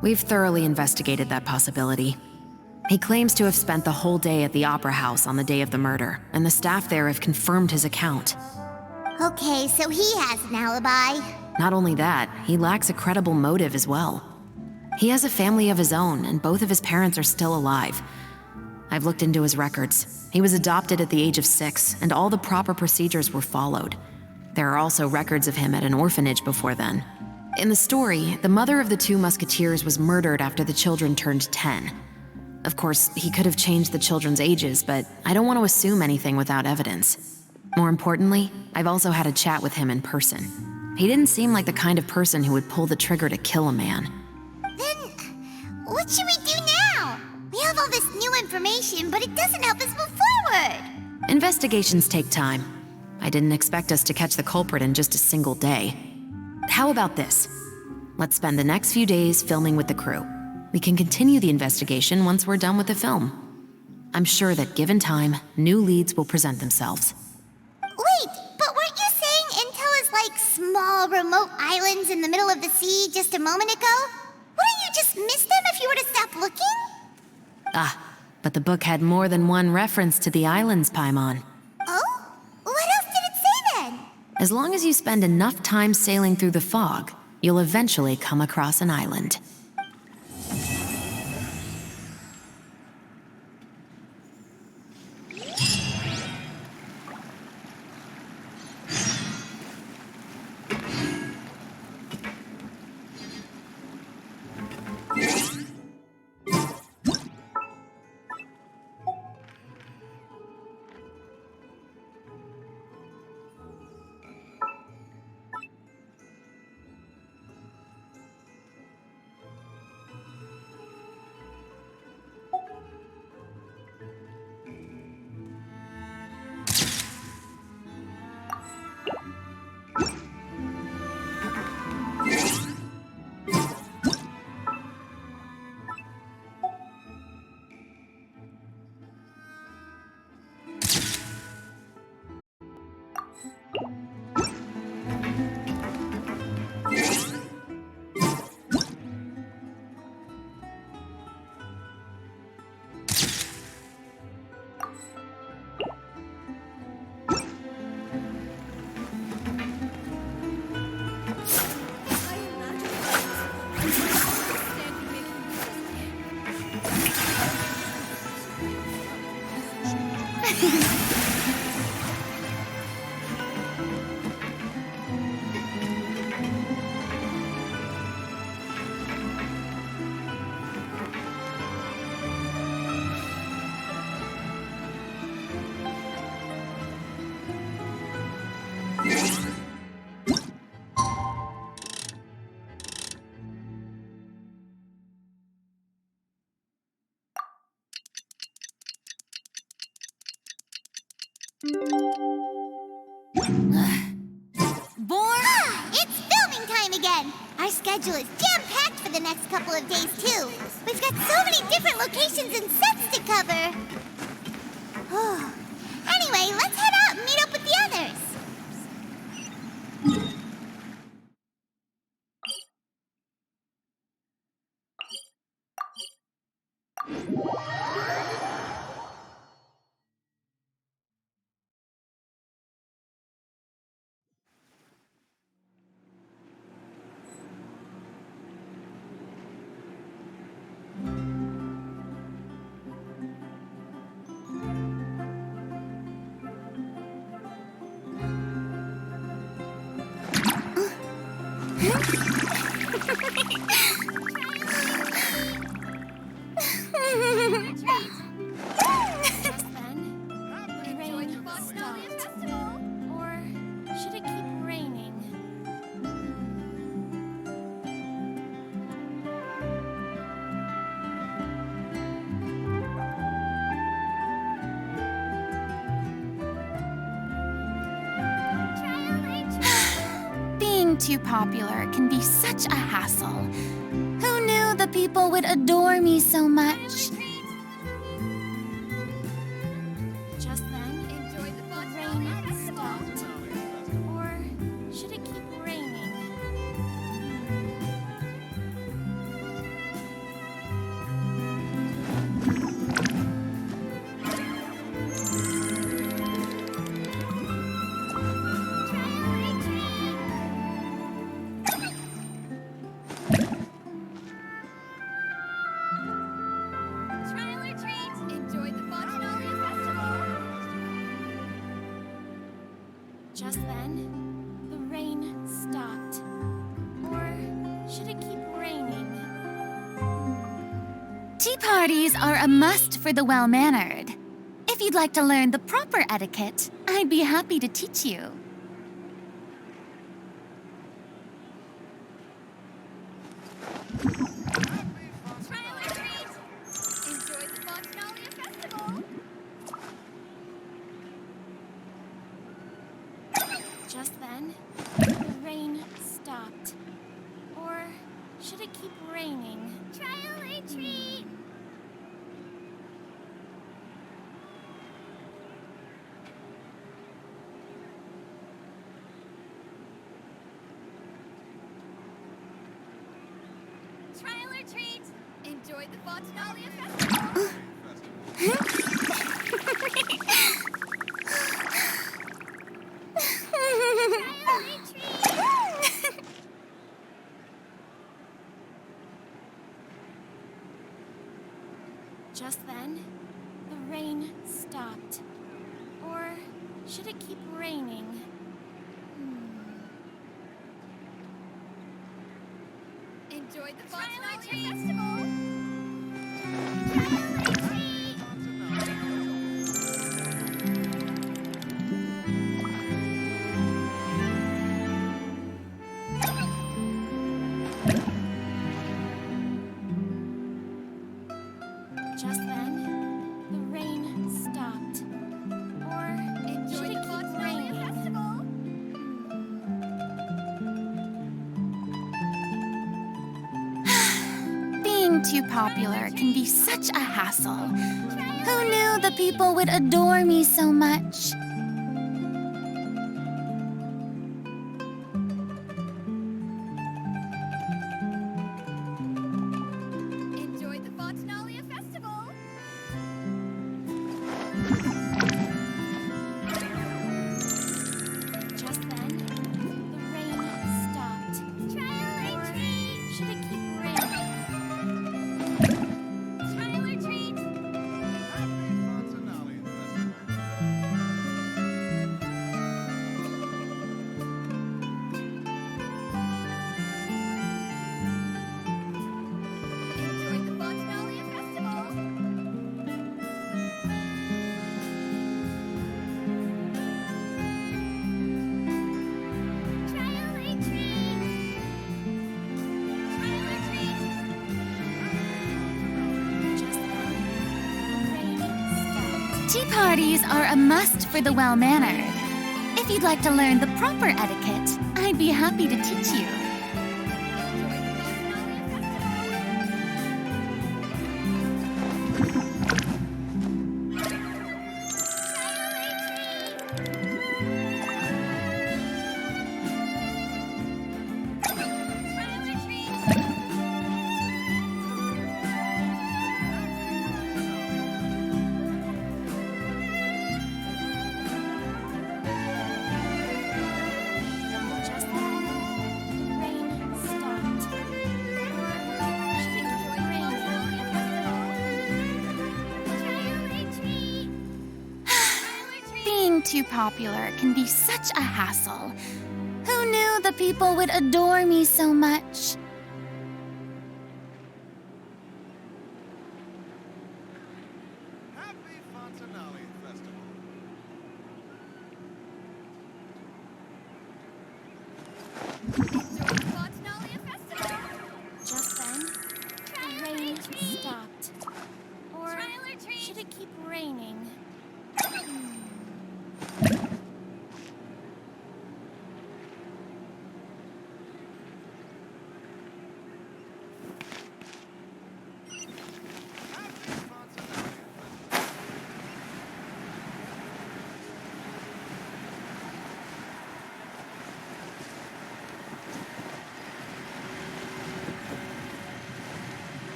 We've thoroughly investigated that possibility. He claims to have spent the whole day at the Opera House on the day of the murder, and the staff there have confirmed his account. Okay, so he has an alibi. Not only that, he lacks a credible motive as well. He has a family of his own, and both of his parents are still alive. I've looked into his records. He was adopted at the age of 6, and all the proper procedures were followed. There are also records of him at an orphanage before then. In the story, the mother of the 2 musketeers was murdered after the children turned 10. Of course, he could have changed the children's ages, but I don't want to assume anything without evidence. More importantly, I've also had a chat with him in person. He didn't seem like the kind of person who would pull the trigger to kill a man. Then, what should we do now? We have all this new information, but it doesn't help us move forward. Investigations take time. I didn't expect us to catch the culprit in just a single day. How about this? Let's spend the next few days filming with the crew. We can continue the investigation once we're done with the film. I'm sure that given time, new leads will present themselves. Wait, but weren't you saying Intel is like small, remote islands in the middle of the sea just a moment ago? Wouldn't you just miss them if you were to stop looking? Ah, but the book had more than one reference to the islands, Paimon. Oh? What else did it say then? As long as you spend enough time sailing through the fog, you'll eventually come across an island. It's filming time again! Our schedule is jam-packed for the next couple of days, too. We've got so many different locations and sets to cover. Anyway, let's head out and meet up with the others. Or should it keep raining? Being too popular can be such a hassle. Who knew the people would adore me so much? Just then, the rain stopped. Or should it keep raining? Just then, the rain stopped. Or should it keep raining? Tea parties are a must for the well-mannered. If you'd like to learn the proper etiquette, I'd be happy to teach you. Just then, the rain stopped. Or should it keep raining? Trial or treat! Trial or treat! Enjoy the Fontaine Festival! Just then, the rain stopped. Or should it keep raining? Enjoy the Fontaine Festival! Just then, the rain stopped. Or should it keep raining? Being too popular can be such a hassle. Who knew the people would adore me so much? Enjoy the Fontaine Festival! Just then, the rain stopped. Trial or treat! Should it keep raining? Trial or treat! Enjoy the Fontaine Festival! Trial or treat! Trial or treat! Just then, the rain stopped. Tea parties are a must for the well-mannered. If you'd like to learn the proper etiquette, I'd be happy to teach you. Just then, the rain stopped. Or should it keep raining? Being too popular can be such a hassle. Who knew the people would adore me so much? Just then, the rain stopped. Or should it keep raining?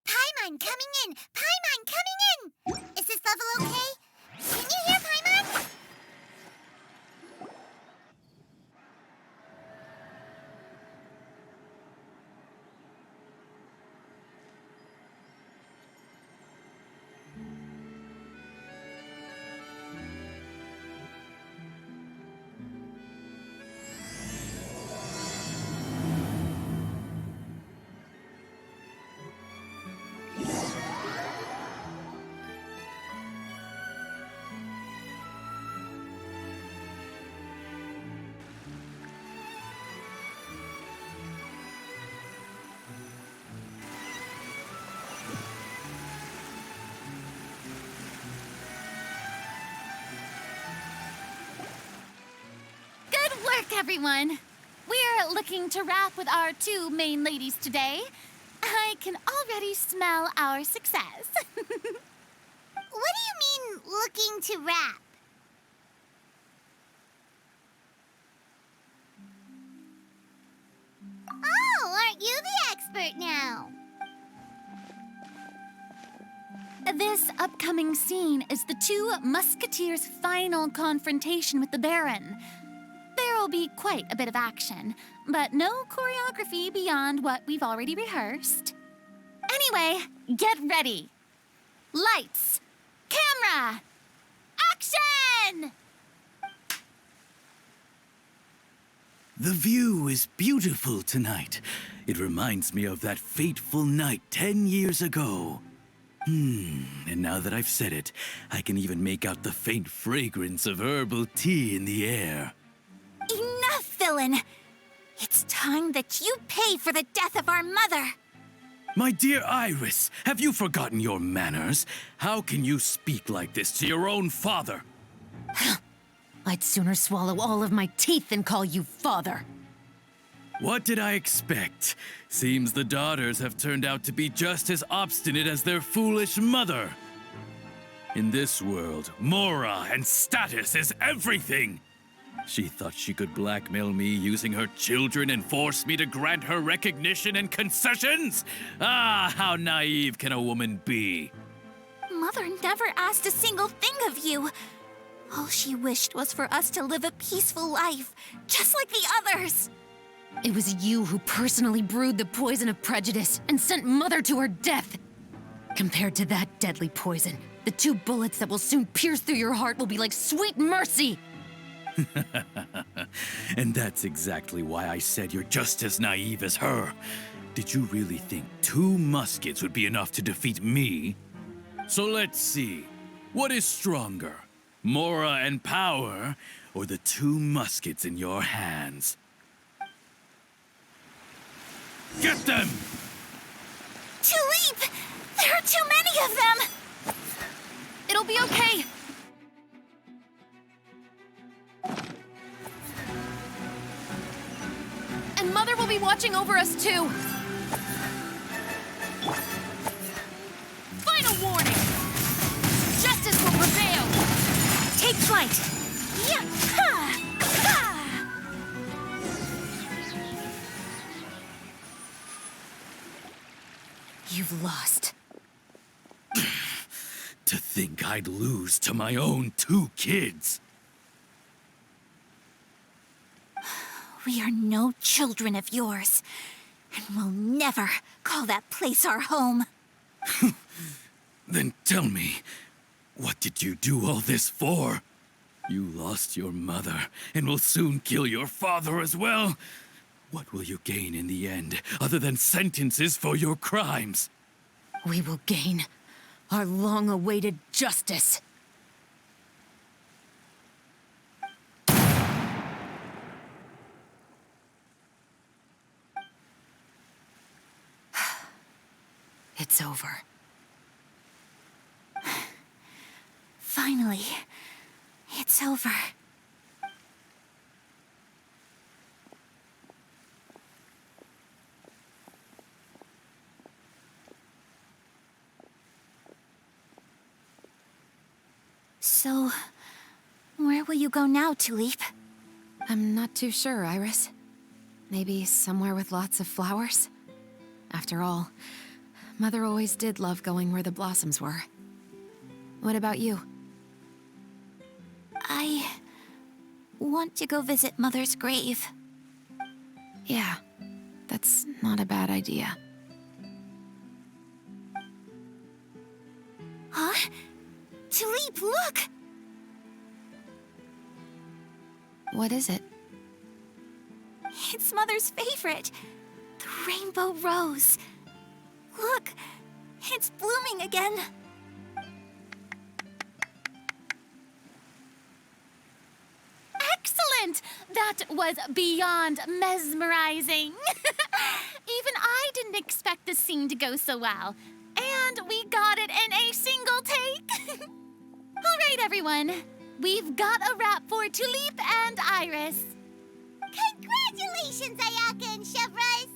Paimon coming in! Paimon coming in! Is this level okay? Can you hear Paimon? Good work, everyone. We're looking to wrap with our two main ladies today. I can already smell our success. What do you mean, looking to rap? Oh, aren't you the expert now? This upcoming scene is the two Musketeers' final confrontation with the Baron. There will be quite a bit of action, but no choreography beyond what we've already rehearsed. Anyway, get ready. Lights, camera, action! The view is beautiful tonight. It reminds me of that fateful night 10 years ago. And now that I've said it, I can even make out the faint fragrance of herbal tea in the air. Enough, villain! It's time that you pay for the death of our mother! My dear Iris, have you forgotten your manners? How can you speak like this to your own father? I'd sooner swallow all of my teeth than call you father. What did I expect? Seems the daughters have turned out to be just as obstinate as their foolish mother. In this world, mora and status is everything. She thought she could blackmail me using her children and force me to grant her recognition and concessions? Ah, how naive can a woman be? Mother never asked a single thing of you. All she wished was for us to live a peaceful life, just like the others. It was you who personally brewed the poison of prejudice and sent Mother to her death. Compared to that deadly poison, the 2 bullets that will soon pierce through your heart will be like sweet mercy. And that's exactly why I said you're just as naive as her. Did you really think 2 muskets would be enough to defeat me? So let's see. What is stronger, mora and power, or the 2 muskets in your hands? Get them! Tulip! There are too many of them! It'll be okay. And Mother will be watching over us too. Final warning! Justice will prevail! Take flight! Yeah! Ha! Ha! You've lost. To think I'd lose to my own 2 kids. We are no children of yours, and we'll never call that place our home. Then tell me, what did you do all this for? You lost your mother, and will soon kill your father as well. What will you gain in the end, other than sentences for your crimes? We will gain our long-awaited justice. It's over. Finally, it's over. So, where will you go now, Tulip? I'm not too sure, Iris. Maybe somewhere with lots of flowers? After all, Mother always did love going where the blossoms were. What about you? I want to go visit Mother's grave. Yeah, that's not a bad idea. Huh? Tulip, look! What is it? It's Mother's favorite, the rainbow rose. Look, it's blooming again. Excellent! That was beyond mesmerizing. Even I didn't expect this scene to go so well. And we got it in a single take. All right, everyone. We've got a wrap for Tulip and Iris. Congratulations, Ayaka and Chevrolet!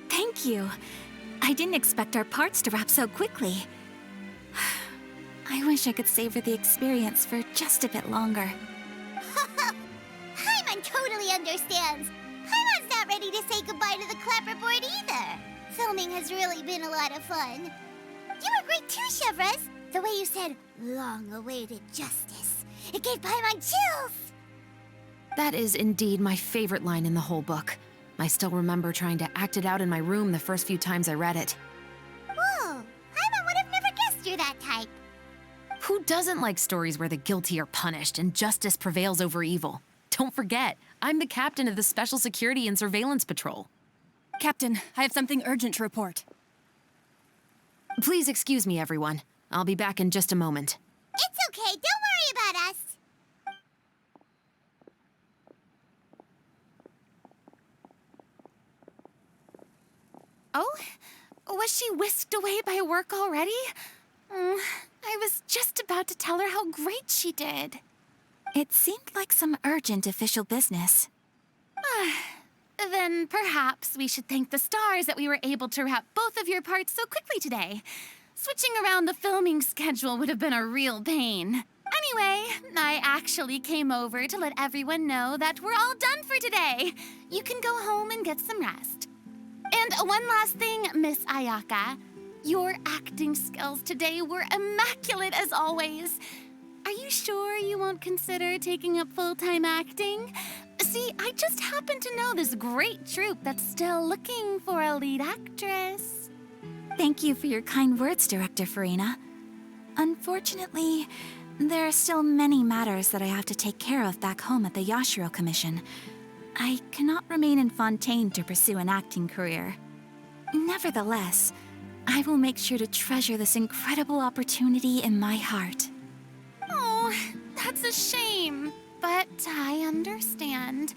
Thank you. I didn't expect our parts to wrap so quickly. I wish I could savor the experience for just a bit longer. Paimon totally understands. Paimon's not ready to say goodbye to the clapperboard either. Filming has really been a lot of fun. You were great too, Chevrolet. The way you said, long-awaited justice. It gave Paimon chills. That is indeed my favorite line in the whole book. I still remember trying to act it out in my room the first few times I read it. Whoa, Paimon would have never guessed you're that type. Who doesn't like stories where the guilty are punished and justice prevails over evil? Don't forget, I'm the captain of the Special Security and Surveillance Patrol. Captain, I have something urgent to report. Please excuse me, everyone. I'll be back in just a moment. It's okay, don't worry about us. Oh? Was she whisked away by work already? I was just about to tell her how great she did. It seemed like some urgent official business. Then perhaps we should thank the stars that we were able to wrap both of your parts so quickly today. Switching around the filming schedule would have been a real pain. Anyway, I actually came over to let everyone know that we're all done for today. You can go home and get some rest. And one last thing, Miss Ayaka. Your acting skills today were immaculate as always. Are you sure you won't consider taking up full-time acting? See, I just happen to know this great troupe that's still looking for a lead actress. Thank you for your kind words, Director Farina. Unfortunately, there are still many matters that I have to take care of back home at the Yashiro Commission. I cannot remain in Fontaine to pursue an acting career. Nevertheless, I will make sure to treasure this incredible opportunity in my heart. Oh, that's a shame, but I understand.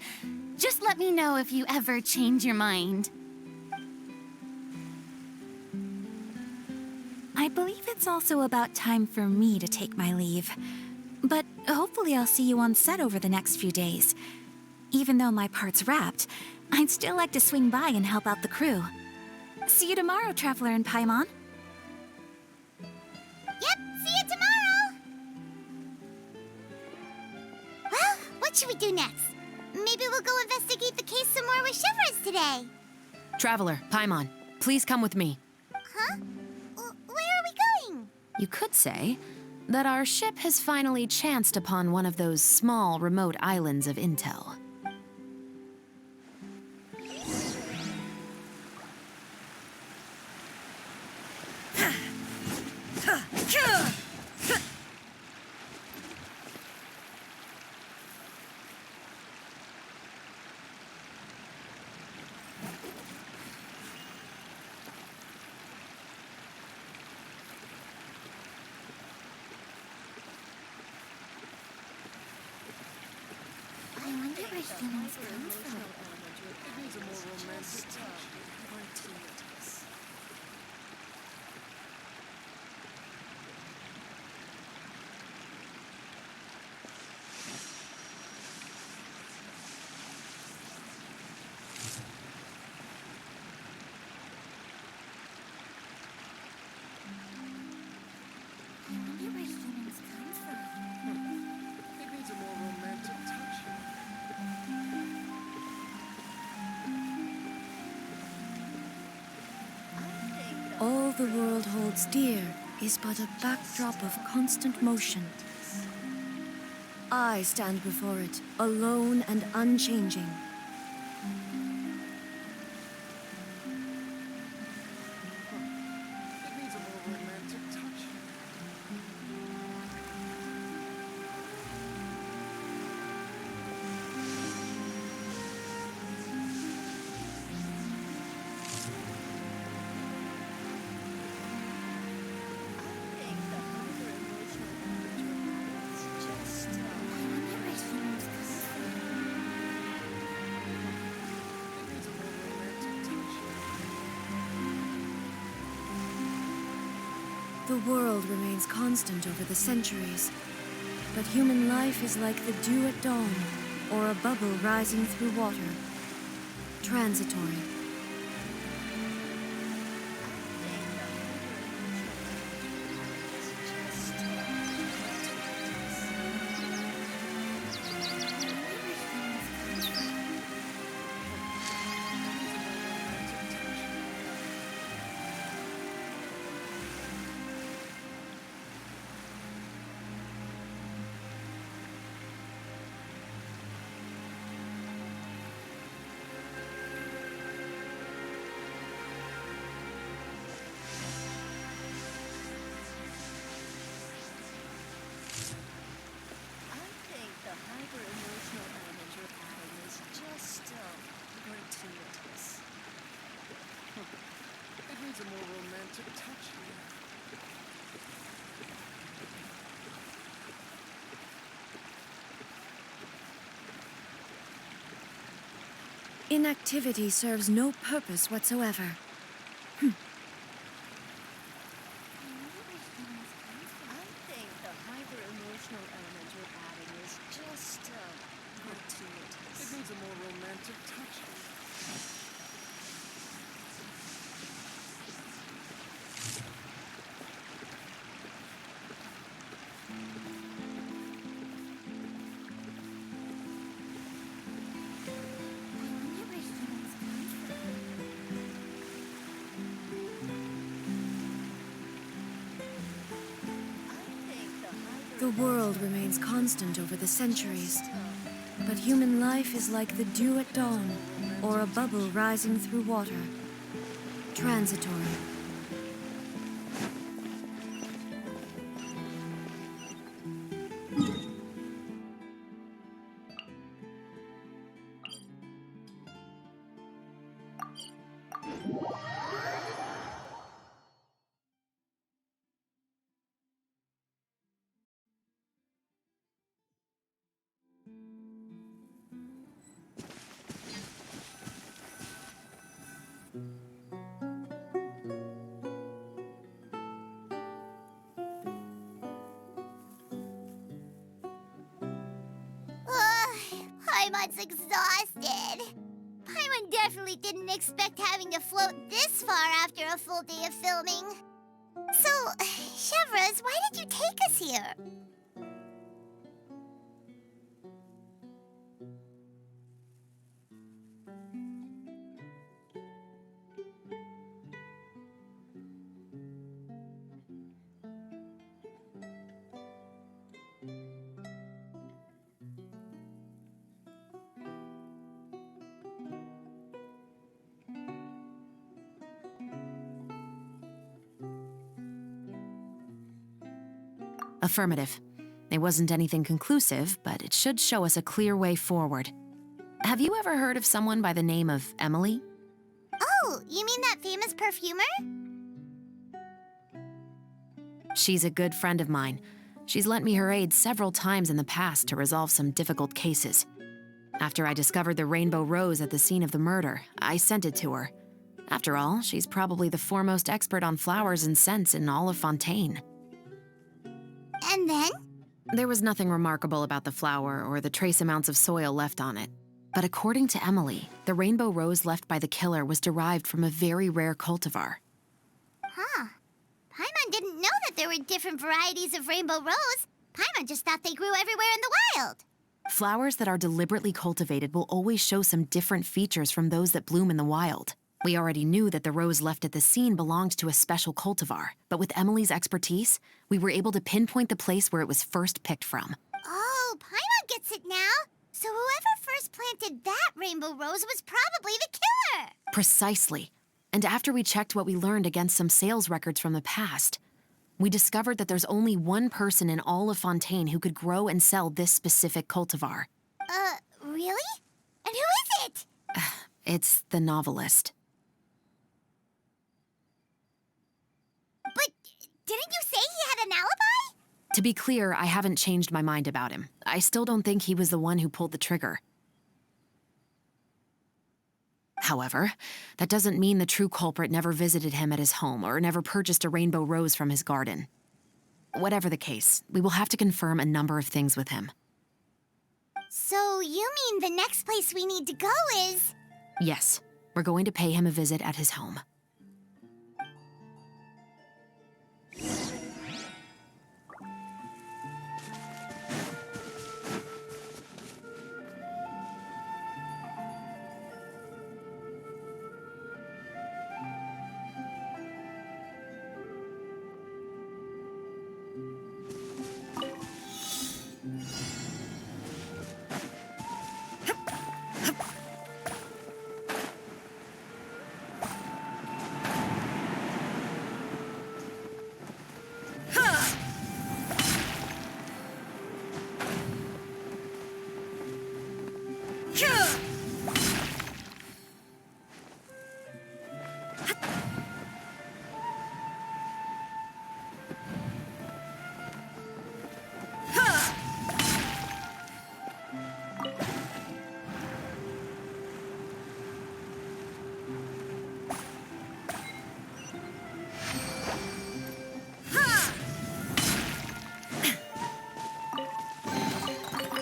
Just let me know if you ever change your mind. I believe it's also about time for me to take my leave. But hopefully I'll see you on set over the next few days. Even though my part's wrapped, I'd still like to swing by and help out the crew. See you tomorrow, Traveler and Paimon. Yep, see you tomorrow! Well, what should we do next? Maybe we'll go investigate the case some more with Shivers today. Traveler, Paimon, please come with me. Huh? Where are we going? You could say that our ship has finally chanced upon one of those small, remote islands of intel. I wonder where humans come from. All the world holds dear is but a backdrop of constant motion. I stand before it, alone and unchanging. The world remains constant over the centuries, but human life is like the dew at dawn, or a bubble rising through water. Transitory. A more romantic touch here. Inactivity serves no purpose whatsoever. I think the hyper-emotional element you're adding is just gratuitous. It needs a more romantic touch here. The world remains constant over the centuries, but human life is like the dew at dawn, or a bubble rising through water. Transitory. Paimon's exhausted. Paimon definitely didn't expect having to float this far after a full day of filming. So, Chevrolet, why did you take us here? Affirmative. It wasn't anything conclusive, but it should show us a clear way forward. Have you ever heard of someone by the name of Emily? Oh, you mean that famous perfumer? She's a good friend of mine. She's lent me her aid several times in the past to resolve some difficult cases. After I discovered the rainbow rose at the scene of the murder, I sent it to her. After all, she's probably the foremost expert on flowers and scents in all of Fontaine. And then? There was nothing remarkable about the flower or the trace amounts of soil left on it. But according to Emily, the rainbow rose left by the killer was derived from a very rare cultivar. Huh. Paimon didn't know that there were different varieties of rainbow rose. Paimon just thought they grew everywhere in the wild. Flowers that are deliberately cultivated will always show some different features from those that bloom in the wild. We already knew that the rose left at the scene belonged to a special cultivar, but with Emily's expertise, we were able to pinpoint the place where it was first picked from. Oh, Paimon gets it now. So whoever first planted that rainbow rose was probably the killer. Precisely. And after we checked what we learned against some sales records from the past, we discovered that there's only one person in all of Fontaine who could grow and sell this specific cultivar. Really? And who is it? It's the novelist. But didn't you say he had an alibi? To be clear, I haven't changed my mind about him. I still don't think he was the one who pulled the trigger. However, that doesn't mean the true culprit never visited him at his home or never purchased a rainbow rose from his garden. Whatever the case, we will have to confirm a number of things with him. So you mean the next place we need to go is... Yes, we're going to pay him a visit at his home.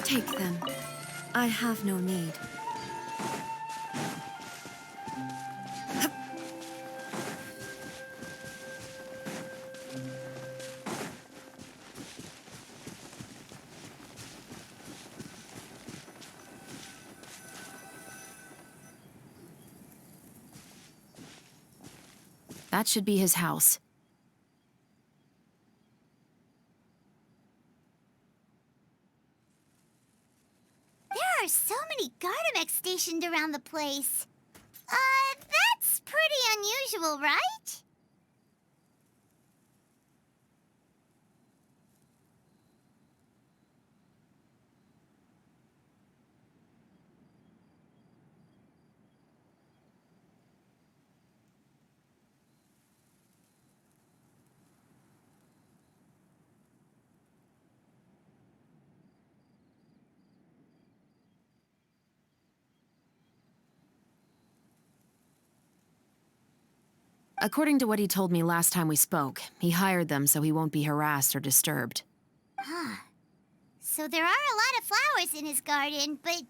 Take them. I have no need. That should be his house. There are so many Gardamex stationed around the place. That's pretty unusual, right? According to what he told me last time we spoke, he hired them so he won't be harassed or disturbed. Huh. So there are a lot of flowers in his garden, but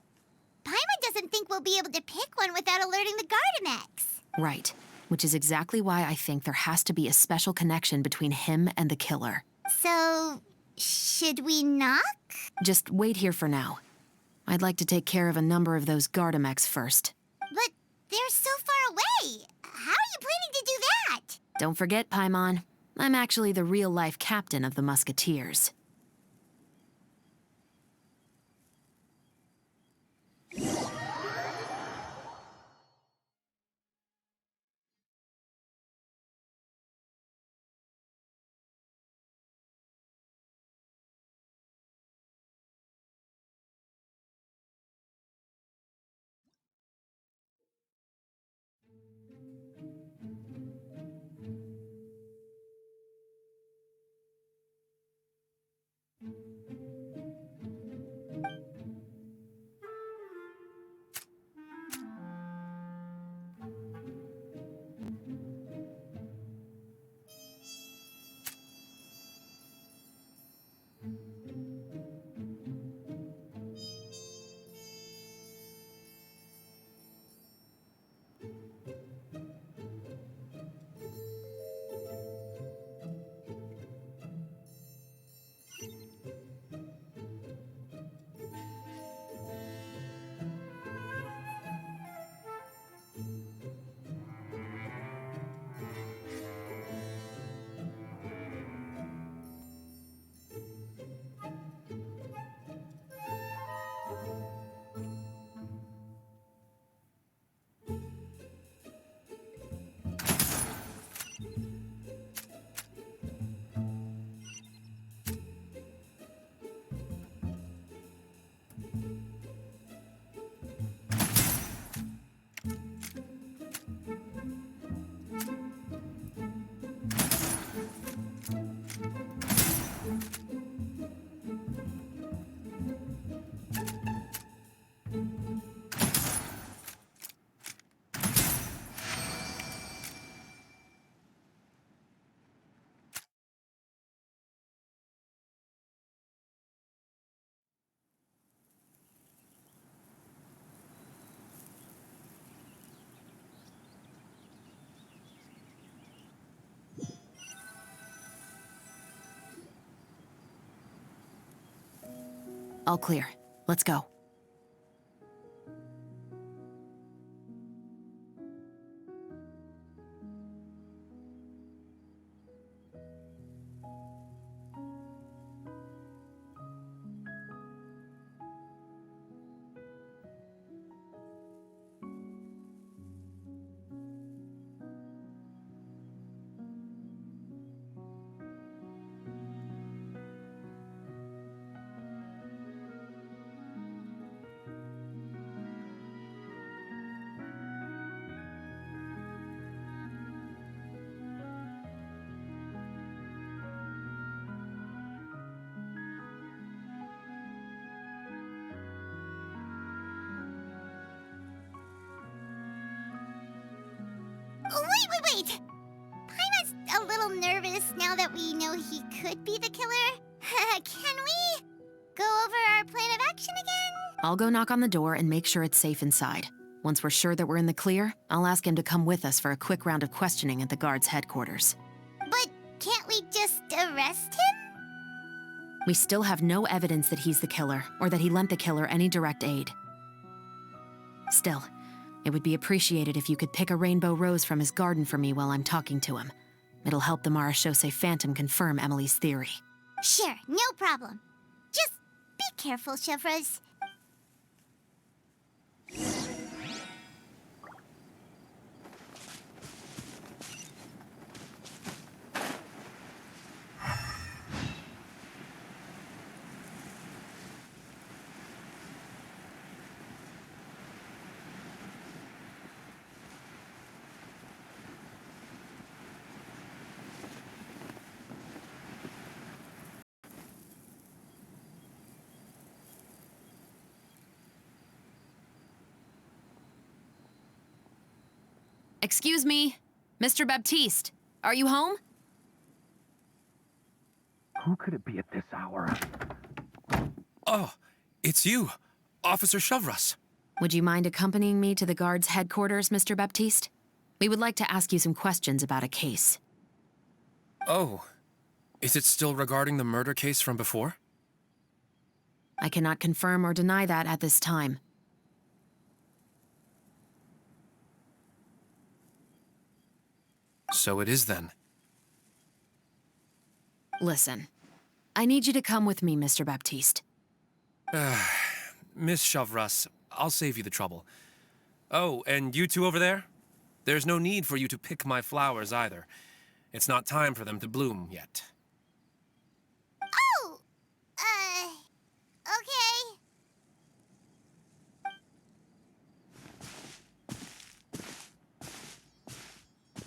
Paimon doesn't think we'll be able to pick one without alerting the Gardamex. Right. Which is exactly why I think there has to be a special connection between him and the killer. So, should we knock? Just wait here for now. I'd like to take care of a number of those Gardamex first. But they're so far away. How are you planning to do that? Don't forget, Paimon, I'm actually the real-life captain of the Musketeers. All clear. Let's go. Wait! Paimon's a little nervous now that we know he could be the killer. Can we go over our plan of action again? I'll go knock on the door and make sure it's safe inside. Once we're sure that we're in the clear, I'll ask him to come with us for a quick round of questioning at the guard's headquarters. But can't we just arrest him? We still have no evidence that he's the killer, or that he lent the killer any direct aid. Still, it would be appreciated if you could pick a rainbow rose from his garden for me while I'm talking to him. It'll help the Marachose Phantom confirm Emily's theory. Sure, no problem. Just be careful, Chevreuse. Excuse me, Mr. Baptiste, are you home? Who could it be at this hour? Oh, it's you, Officer Shovras. Would you mind accompanying me to the guard's headquarters, Mr. Baptiste? We would like to ask you some questions about a case. Oh, is it still regarding the murder case from before? I cannot confirm or deny that at this time. So it is then. Listen, I need you to come with me, Mr. Baptiste. Miss Shovras, I'll save you the trouble. Oh, and you two over there? There's no need for you to pick my flowers either. It's not time for them to bloom yet. Oh! Okay.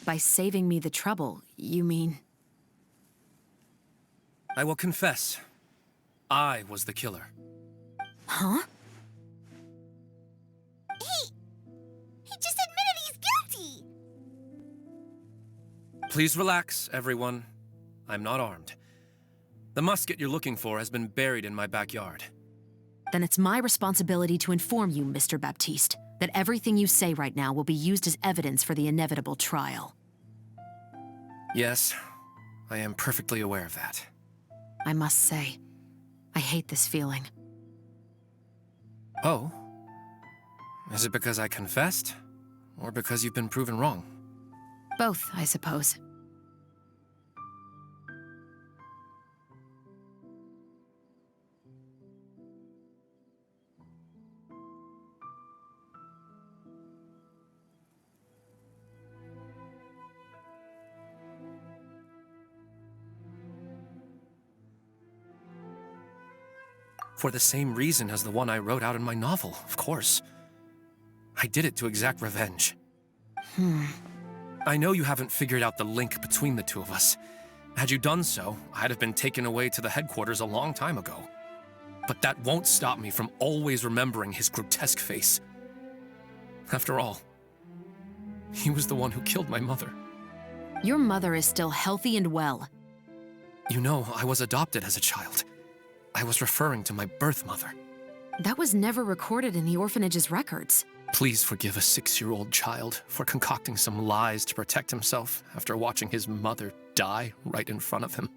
By saving me the trouble, you mean... I will confess. I was the killer. Huh? He just admitted he's guilty! Please relax, everyone. I'm not armed. The musket you're looking for has been buried in my backyard. Then it's my responsibility to inform you, Mr. Baptiste, that everything you say right now will be used as evidence for the inevitable trial. Yes, I am perfectly aware of that. I must say, I hate this feeling. Oh? Is it because I confessed? Or because you've been proven wrong? Both, I suppose. For the same reason as the one I wrote out in my novel, of course. I did it to exact revenge. I know you haven't figured out the link between the two of us. Had you done so, I'd have been taken away to the headquarters a long time ago. But that won't stop me from always remembering his grotesque face. After all, he was the one who killed my mother. Your mother is still healthy and well. You know, I was adopted as a child. I was referring to my birth mother. That was never recorded in the orphanage's records. Please forgive a 6-year-old child for concocting some lies to protect himself after watching his mother die right in front of him.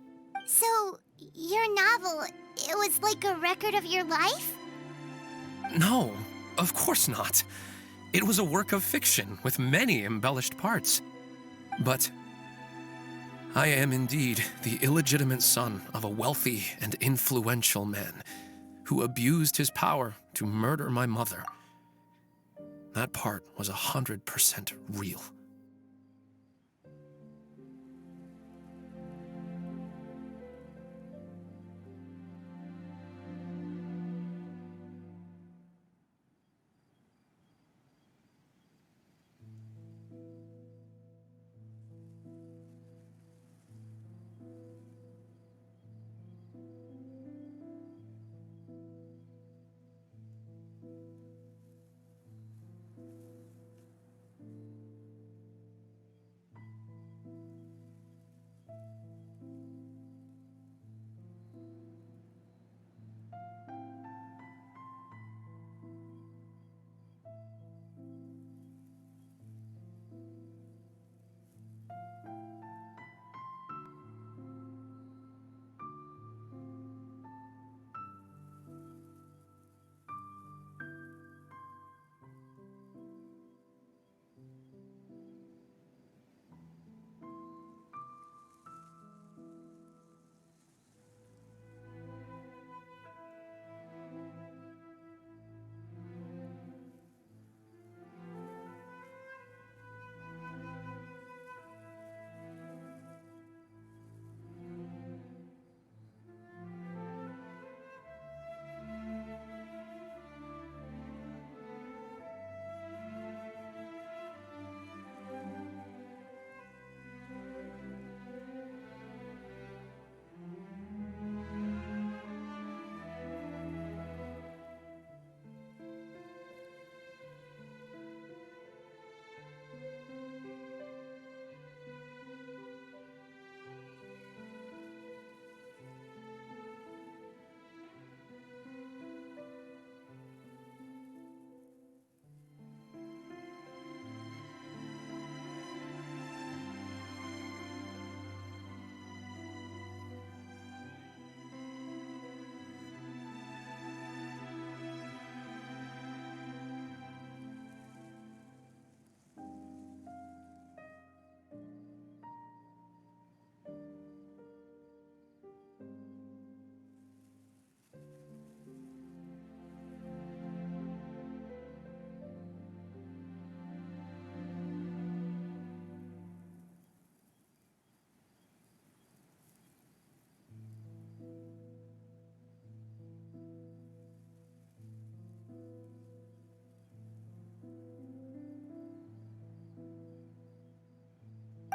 So, your novel, it was like a record of your life? No, of course not. It was a work of fiction with many embellished parts. But I am indeed the illegitimate son of a wealthy and influential man who abused his power to murder my mother. That part was 100% real.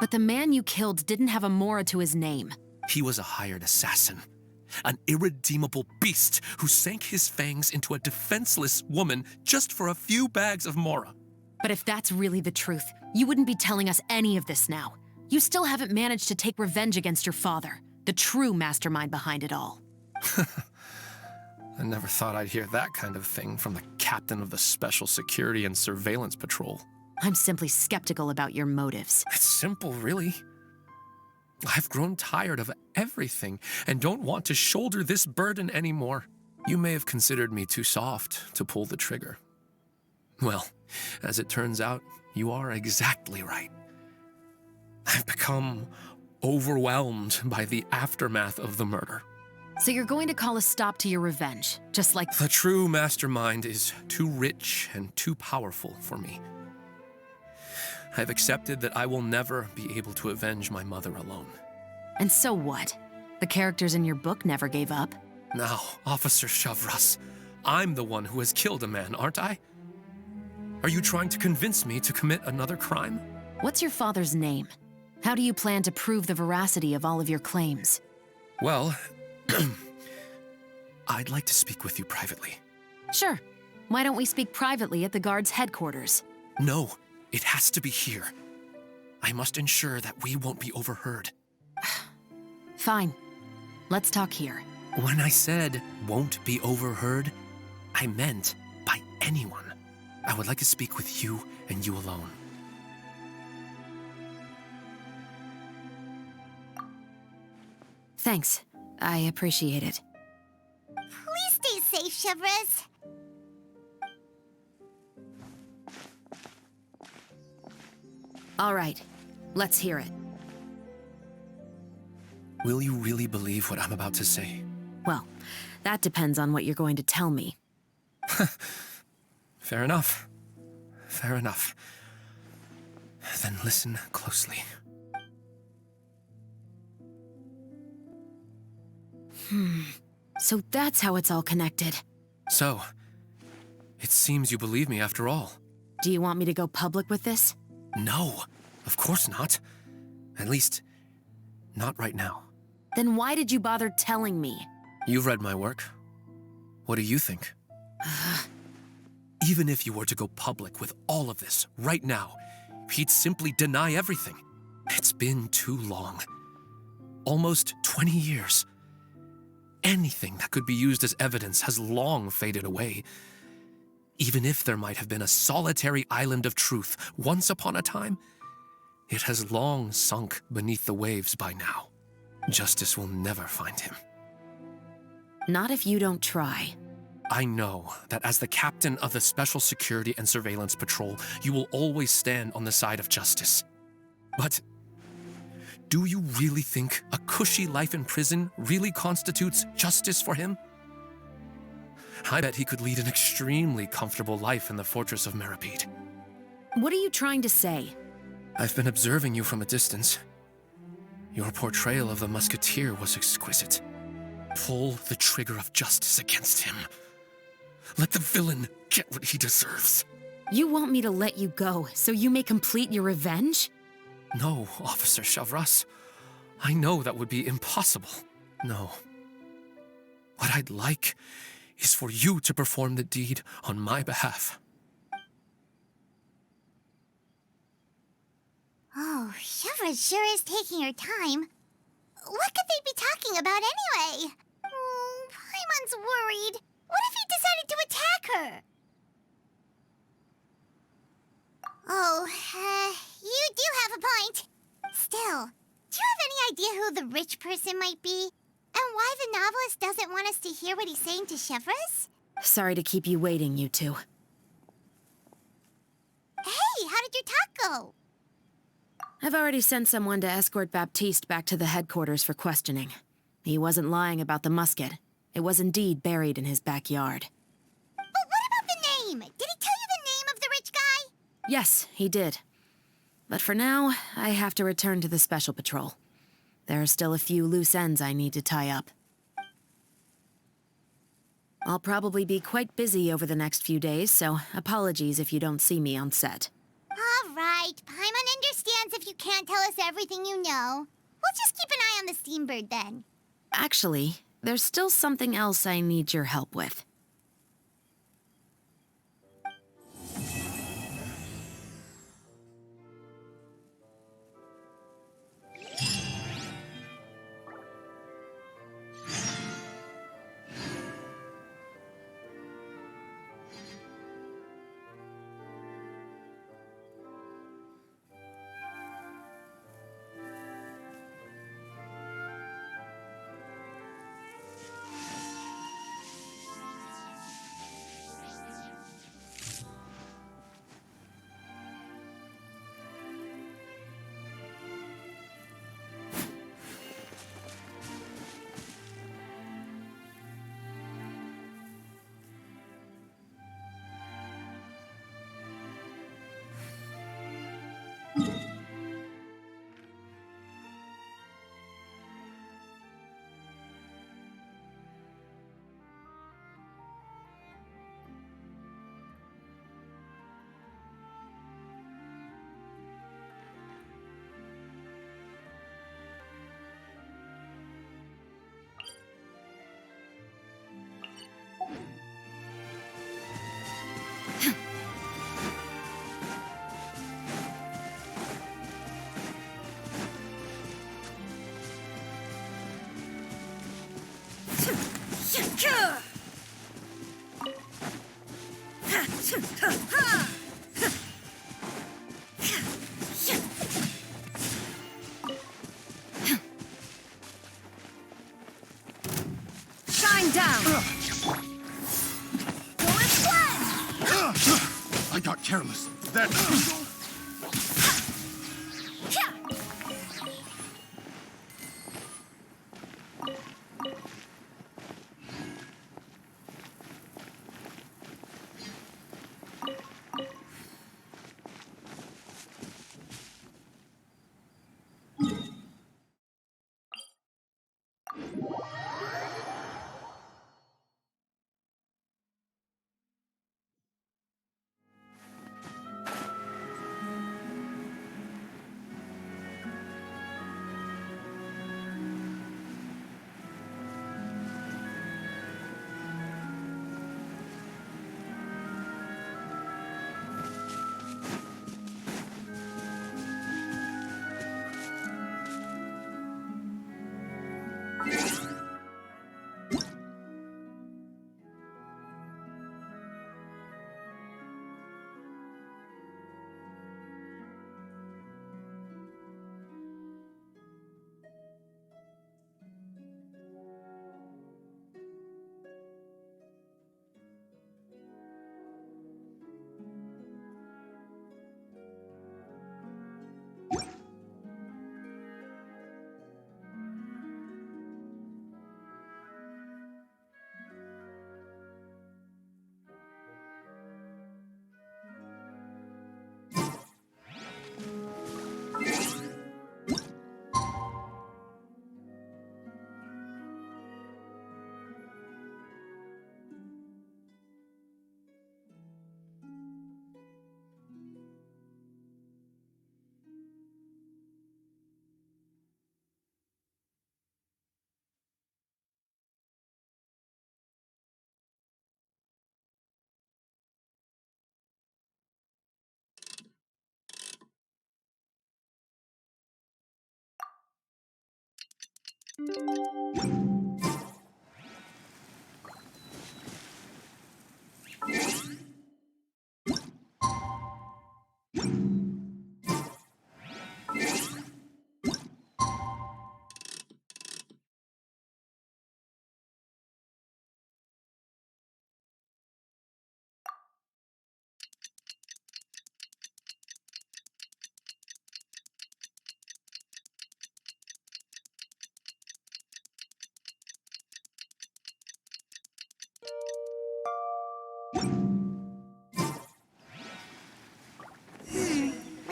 But the man you killed didn't have a Mora to his name. He was a hired assassin. An irredeemable beast who sank his fangs into a defenseless woman just for a few bags of Mora. But if that's really the truth, you wouldn't be telling us any of this now. You still haven't managed to take revenge against your father, the true mastermind behind it all. I never thought I'd hear that kind of thing from the captain of the Special Security and Surveillance Patrol. I'm simply skeptical about your motives. It's simple, really. I've grown tired of everything and don't want to shoulder this burden anymore. You may have considered me too soft to pull the trigger. Well, as it turns out, you are exactly right. I've become overwhelmed by the aftermath of the murder. So you're going to call a stop to your revenge, just like— The true mastermind is too rich and too powerful for me. I've accepted that I will never be able to avenge my mother alone. And so what? The characters in your book never gave up? Now, Officer Shavras, I'm the one who has killed a man, aren't I? Are you trying to convince me to commit another crime? What's your father's name? How do you plan to prove the veracity of all of your claims? Well, I'd like to speak with you privately. Sure. Why don't we speak privately at the guard's headquarters? No, it has to be here. I must ensure that we won't be overheard. Fine. Let's talk here. When I said won't be overheard, I meant by anyone. I would like to speak with you and you alone. Thanks. I appreciate it. Please stay safe, Shavras. All right. Let's hear it. Will you really believe what I'm about to say? Well, that depends on what you're going to tell me. Fair enough. Fair enough. Then listen closely. So that's how it's all connected. So, it seems you believe me after all. Do you want me to go public with this? No, of course not. At least, not right now. Then why did you bother telling me? You've read my work. What do you think? Even if you were to go public with all of this right now, he'd simply deny everything. It's been too long. Almost 20 years. Anything that could be used as evidence has long faded away. Even if there might have been a solitary island of truth once upon a time, it has long sunk beneath the waves by now. Justice will never find him. Not if you don't try. I know that as the captain of the Special Security and Surveillance Patrol, you will always stand on the side of justice. But do you really think a cushy life in prison really constitutes justice for him? I bet he could lead an extremely comfortable life in the fortress of Meripede. What are you trying to say? I've been observing you from a distance. Your portrayal of the musketeer was exquisite. Pull the trigger of justice against him. Let the villain get what he deserves. You want me to let you go so you may complete your revenge? No, Officer Shavras. I know that would be impossible. No. What I'd like is for you to perform the deed on my behalf. Oh, Shavras sure is taking her time. What could they be talking about anyway? Oh, Paimon's worried. What if he decided to attack her? Oh, you do have a point. Still, do you have any idea who the rich person might be? And why the novelist doesn't want us to hear what he's saying to Shavras? Sorry to keep you waiting, you two. Hey, how did your talk go? I've already sent someone to escort Baptiste back to the headquarters for questioning. He wasn't lying about the musket. It was indeed buried in his backyard. But what about the name? Did he tell you the name of the rich guy? Yes, he did. But for now, I have to return to the Special Patrol. There are still a few loose ends I need to tie up. I'll probably be quite busy over the next few days, so apologies if you don't see me on set. All right, Paimon understands if you can't tell us everything you know. We'll just keep an eye on the Steambird then. Actually, there's still something else I need your help with. Shine down! I got careless. That... We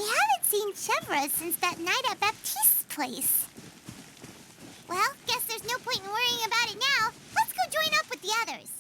haven't seen Chevra since that night at Baptiste's place. Well, guess there's no point in worrying about it now. Let's go join up with the others.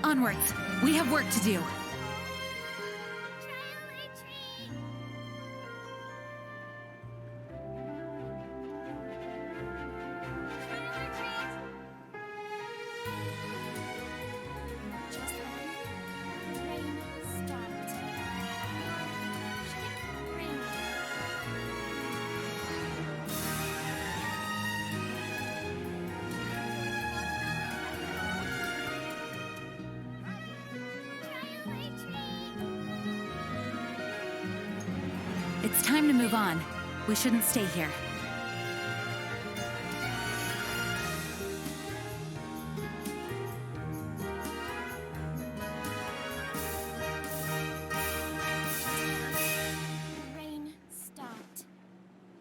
Onwards. We have work to do. It's time to move on. We shouldn't stay here. Rain stopped.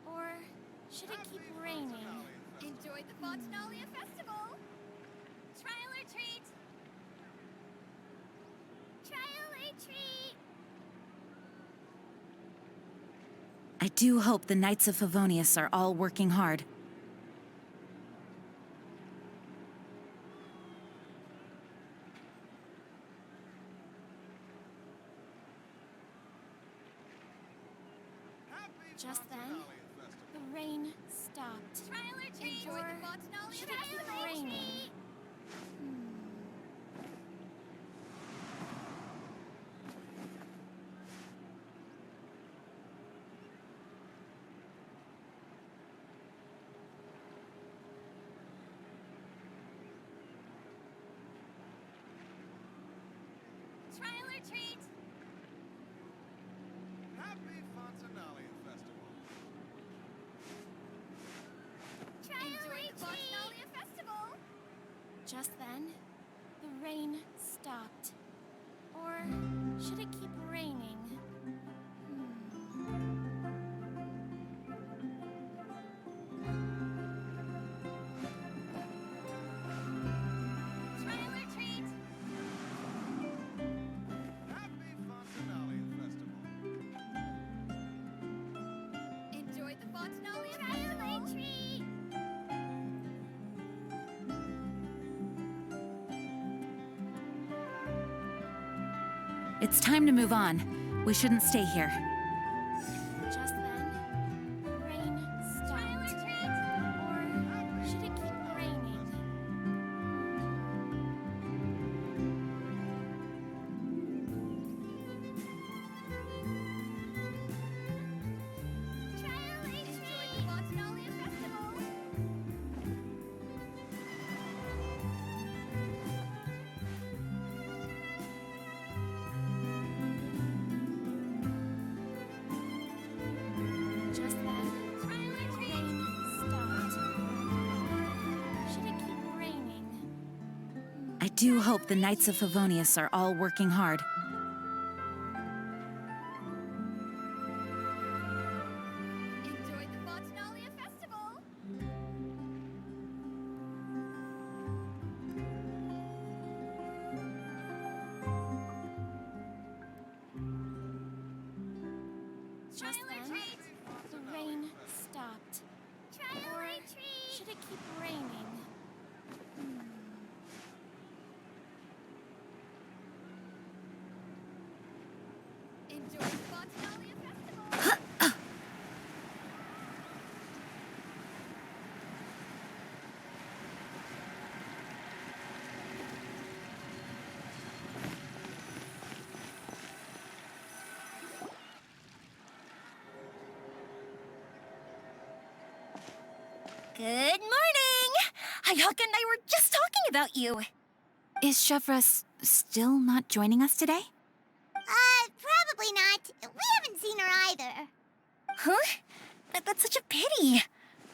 Or should it keep raining? Enjoy the Fontanalia Festival! Trial or treat! Trial or treat! I do hope the Knights of Favonius are all working hard. Just then, the rain stopped. Trial or treat! Enjoy the Fontanalia Should it keep Festival! raining? Trial or treat! Happy Fontanalia Festival. Enjoy the Fontanalia Festival! Just then, the rain stopped. Or should it keep raining? Trial or treat! Happy Fontanalia Festival. Enjoy the Fontanalia Festival! Treat! It's time to move on. We shouldn't stay here. Just then, the rain stopped. Or should it keep raining? Enjoy the Fontanalia Festival! Just then, the rain stopped. Should it keep raining? I do hope the Knights of Favonius are all working hard. Enjoy the Fontanalia Festival! Just then, the rain stopped. Trial Or or treat! should it keep raining? Enjoy the Fontanalia Festival! Good morning! Hayaka and I were just talking about you. Is Chevra still not joining us today? Probably not. We haven't seen her either. Huh? That's such a pity.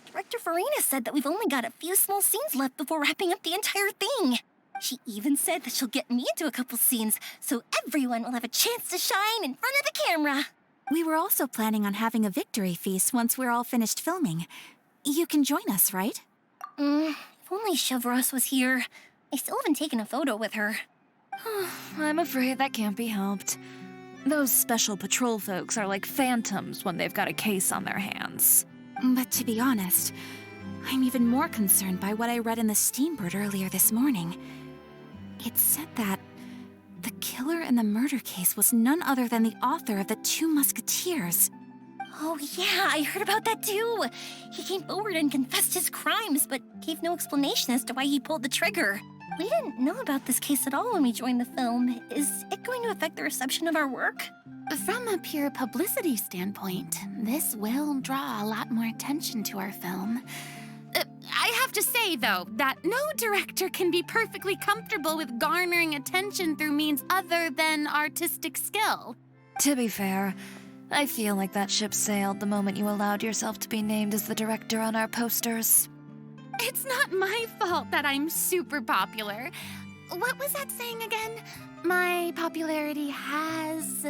Director Farina said that we've only got a few small scenes left before wrapping up the entire thing. She even said that she'll get me into a couple scenes, so everyone will have a chance to shine in front of the camera. We were also planning on having a victory feast once we're all finished filming. You can join us, right? If only Chevros was here. I still haven't taken a photo with her. I'm afraid that can't be helped. Those special patrol folks are like phantoms when they've got a case on their hands. But to be honest, I'm even more concerned by what I read in the Steambird earlier this morning. It said that killer in the murder case was none other than the author of the Two Musketeers. Oh yeah, I heard about that too. He came forward and confessed his crimes, but gave no explanation as to why he pulled the trigger. We didn't know about this case at all when we joined the film. Is it going to affect the reception of our work? From a pure publicity standpoint, this will draw a lot more attention to our film. I have to say, though, that no director can be perfectly comfortable with garnering attention through means other than artistic skill. To be fair, I feel like that ship sailed the moment you allowed yourself to be named as the director on our posters. It's not my fault that I'm super popular. What was that saying again? My popularity has,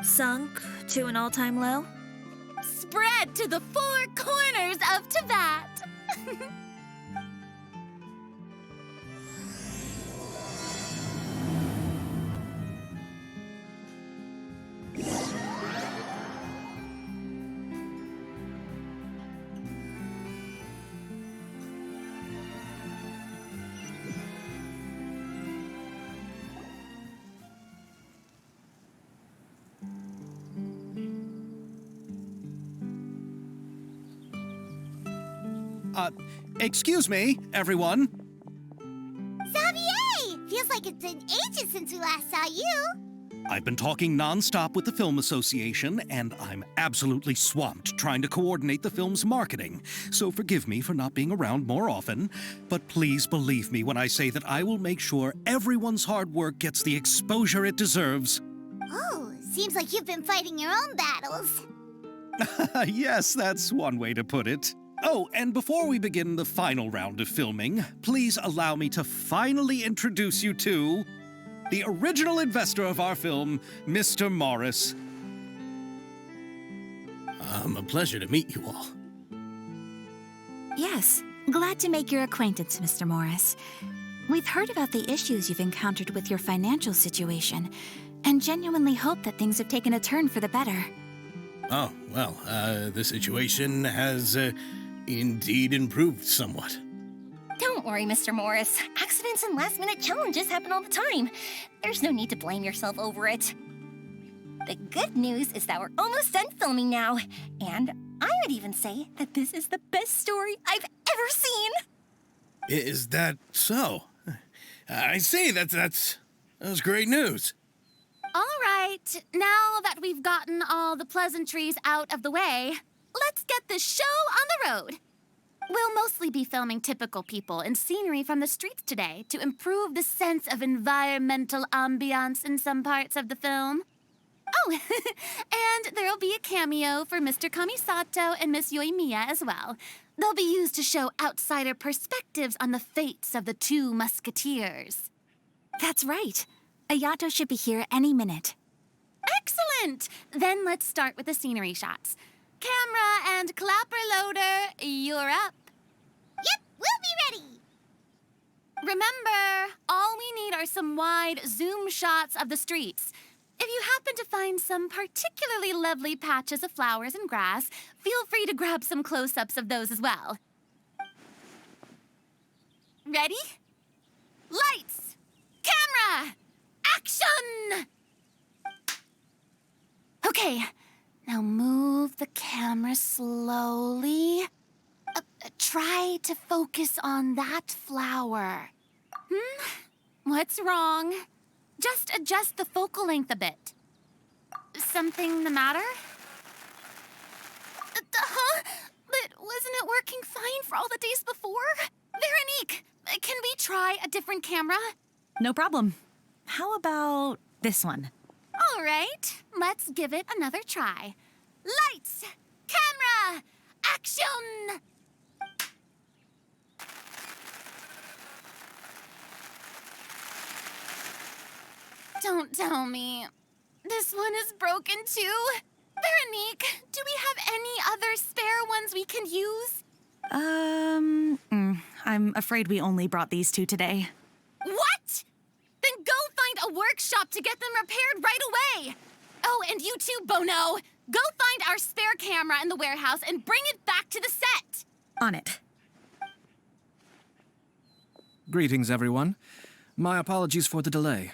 Sunk to an all-time low? spread to the four corners of Tibet. Excuse me, everyone. Xavier! Feels like it's been ages since we last saw you. I've been talking nonstop with the Film Association, and I'm absolutely swamped trying to coordinate the film's marketing. So forgive me for not being around more often, but please believe me when I say that I will make sure everyone's hard work gets the exposure it deserves. Oh, seems like you've been fighting your own battles. Yes, that's one way to put it. Oh, and before we begin the final round of filming, please allow me to finally introduce you to the original investor of our film, Mr. Morris. A pleasure to meet you all. Yes, glad to make your acquaintance, Mr. Morris. We've heard about the issues you've encountered with your financial situation, and genuinely hope that things have taken a turn for the better. Oh, well, the situation has indeed improved somewhat. Don't worry, Mr. Morris. Accidents and last-minute challenges happen all the time. There's no need to blame yourself over it. The good news is that we're almost done filming now, and I would even say that this is the best story I've ever seen. Is that so? I say that's great news. All right, now that we've gotten all the pleasantries out of the way, let's get this show on the road. We'll mostly be filming typical people and scenery from the streets today to improve the sense of environmental ambiance in some parts of the film. Oh, and there'll be a cameo for Mr. Kamisato and Miss Yoimiya as well. They'll be used to show outsider perspectives on the fates of the two musketeers. That's right. Ayato should be here any minute. Excellent! Then let's start with the scenery shots. Camera and clapper loader, you're up. Yep, we'll be ready. Remember, all we need are some wide zoom shots of the streets. If you happen to find some particularly lovely patches of flowers and grass, feel free to grab some close-ups of those as well. Ready? Lights! Camera! Action! Okay, now move the camera slowly. Try to focus on that flower. What's wrong? Just adjust the focal length a bit. Something the matter? Huh? But wasn't it working fine for all the days before? Veronique, can we try a different camera? No problem. How about this one? All right, let's give it another try. Lights! Camera! Action! Don't tell me. This one is broken too? Veronique, do we have any other spare ones we can use? I'm afraid we only brought these two today. What? Then go find a workshop to get them repaired right away. Oh, and you too, Bono. Go find our spare camera in the warehouse and bring it back to the set. On it. Greetings, everyone. My apologies for the delay.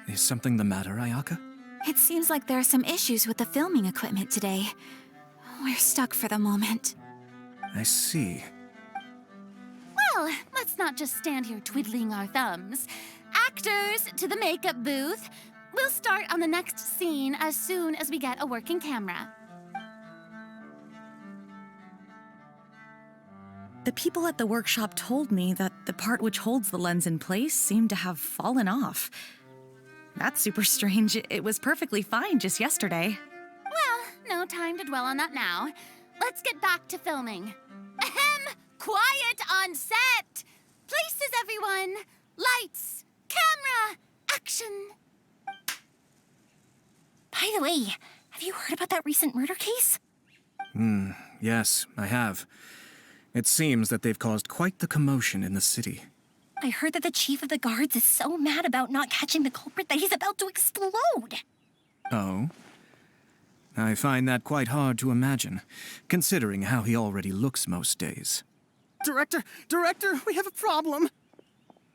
Is something the matter, Ayaka? It seems like there are some issues with the filming equipment today. We're stuck for the moment. I see. Well, let's not just stand here twiddling our thumbs. Actors, to the makeup booth. We'll start on the next scene as soon as we get a working camera. The people at the workshop told me that the part which holds the lens in place seemed to have fallen off. That's super strange. It was perfectly fine just yesterday. Well, no time to dwell on that now. Let's get back to filming. Ahem! Quiet on set! Places, everyone! Lights! Camera! Action! By the way, have you heard about that recent murder case? Yes, I have. It seems that they've caused quite the commotion in the city. I heard that the chief of the guards is so mad about not catching the culprit that he's about to explode. Oh? I find that quite hard to imagine, considering how he already looks most days. Director, we have a problem.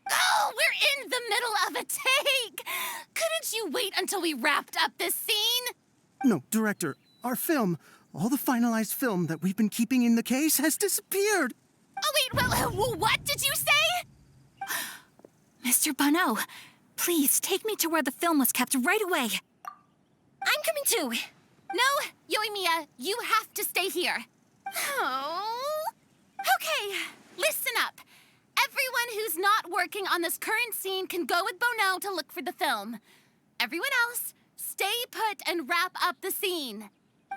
Oh, we're in the middle of a take! Couldn't you wait until we wrapped up this scene? No, Director, our film, all the finalized film that we've been keeping in the case has disappeared. Oh, wait, what did you say? Mr. Bonneau, please take me to where the film was kept right away. I'm coming too. No, Yoimiya, you have to stay here. Oh. Okay, listen up. Everyone who's not working on this current scene can go with Bonneau to look for the film. Everyone else, stay put and wrap up the scene.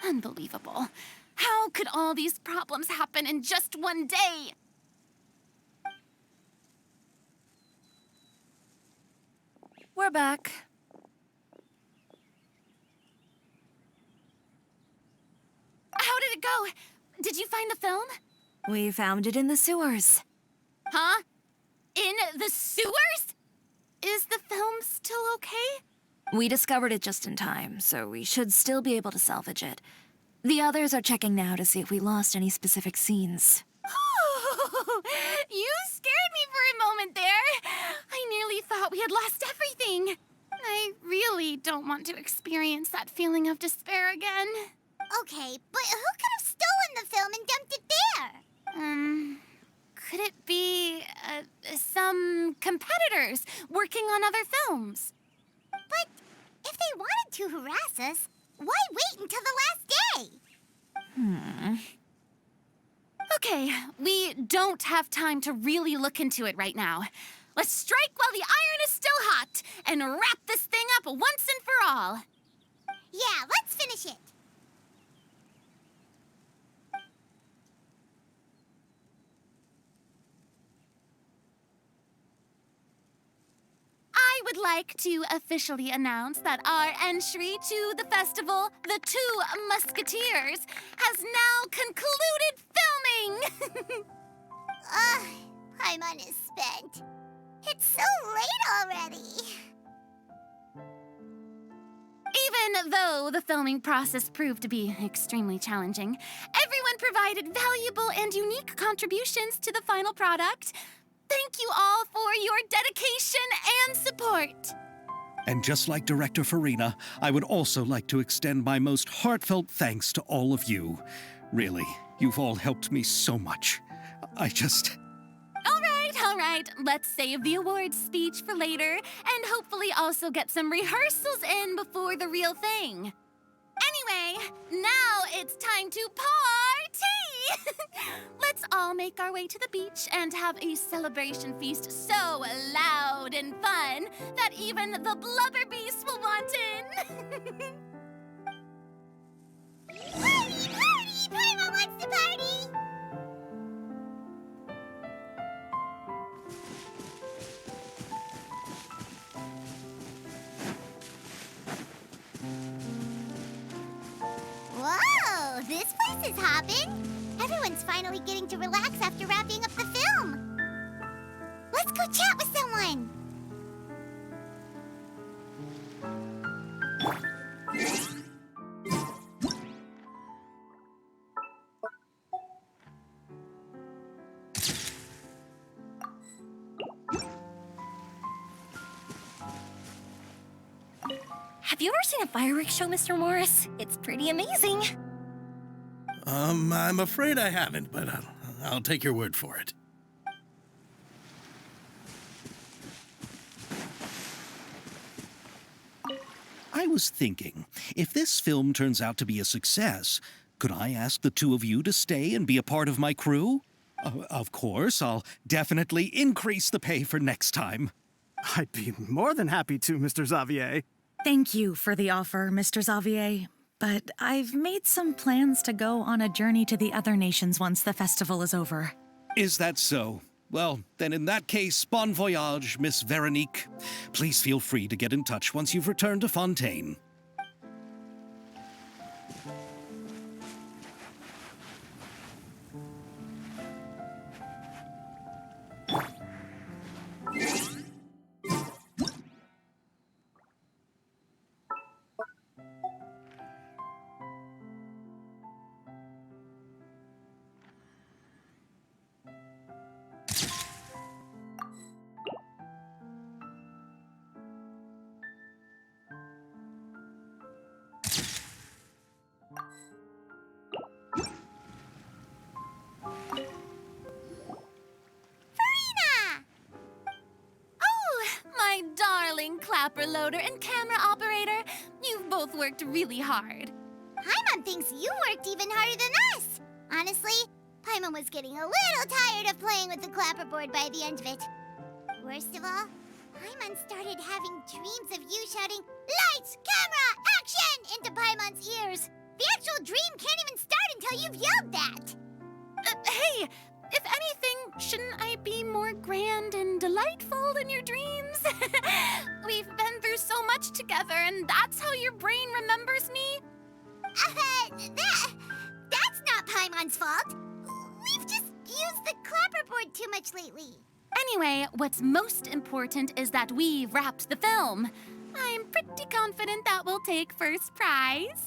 Unbelievable. How could all these problems happen in just one day? We're back. How did it go? Did you find the film? We found it in the sewers. Huh? In the sewers? Is the film still okay? We discovered it just in time, so we should still be able to salvage it. The others are checking now to see if we lost any specific scenes. Oh, you scared me for a moment there. I nearly thought we had lost everything. I really don't want to experience that feeling of despair again. Okay, but who could have stolen the film and dumped it there? Could it be, some competitors working on other films? But if they wanted to harass us, why wait until the last day? Okay, we don't have time to really look into it right now. Let's strike while the iron is still hot and wrap this thing up once and for all. Yeah, let's finish it. I would like to officially announce that our entry to the festival, The Two Musketeers, has now concluded filming! Paimon is spent. It's so late already. Even though the filming process proved to be extremely challenging, everyone provided valuable and unique contributions to the final product. Thank you all for your dedication and support. And just like Director Farina, I would also like to extend my most heartfelt thanks to all of you. Really, you've all helped me so much. All right. Let's save the awards speech for later and hopefully also get some rehearsals in before the real thing. Anyway, now it's time to party! Let's all make our way to the beach and have a celebration feast so loud and fun that even the blubber beast will want in. Party! Paimon wants to party! Whoa, this place is hopping. Everyone's finally getting to relax after wrapping up the film. Let's go chat with someone. Have you ever seen a fireworks show, Mr. Morris? It's pretty amazing. I'm afraid I haven't, but I'll take your word for it. I was thinking, if this film turns out to be a success, could I ask the two of you to stay and be a part of my crew? Of course, I'll definitely increase the pay for next time. I'd be more than happy to, Mr. Xavier. Thank you for the offer, Mr. Xavier. But I've made some plans to go on a journey to the other nations once the festival is over. Is that so? Well, then in that case, bon voyage, Miss Veronique. Please feel free to get in touch once you've returned to Fontaine. My darling clapper loader and camera operator, you've both worked really hard. Paimon thinks you worked even harder than us. Honestly, Paimon was getting a little tired of playing with the clapperboard by the end of it. Worst of all, Paimon started having dreams of you shouting, "Lights, camera, action!" into Paimon's ears. The actual dream can't even start until you've yelled that. Hey, if anything, shouldn't I be more grand and delightful than your dreams? We've been through so much together, and that's how your brain remembers me? That's not Paimon's fault. We've just used the clapperboard too much lately. Anyway, what's most important is that we've wrapped the film. I'm pretty confident that we'll take first prize.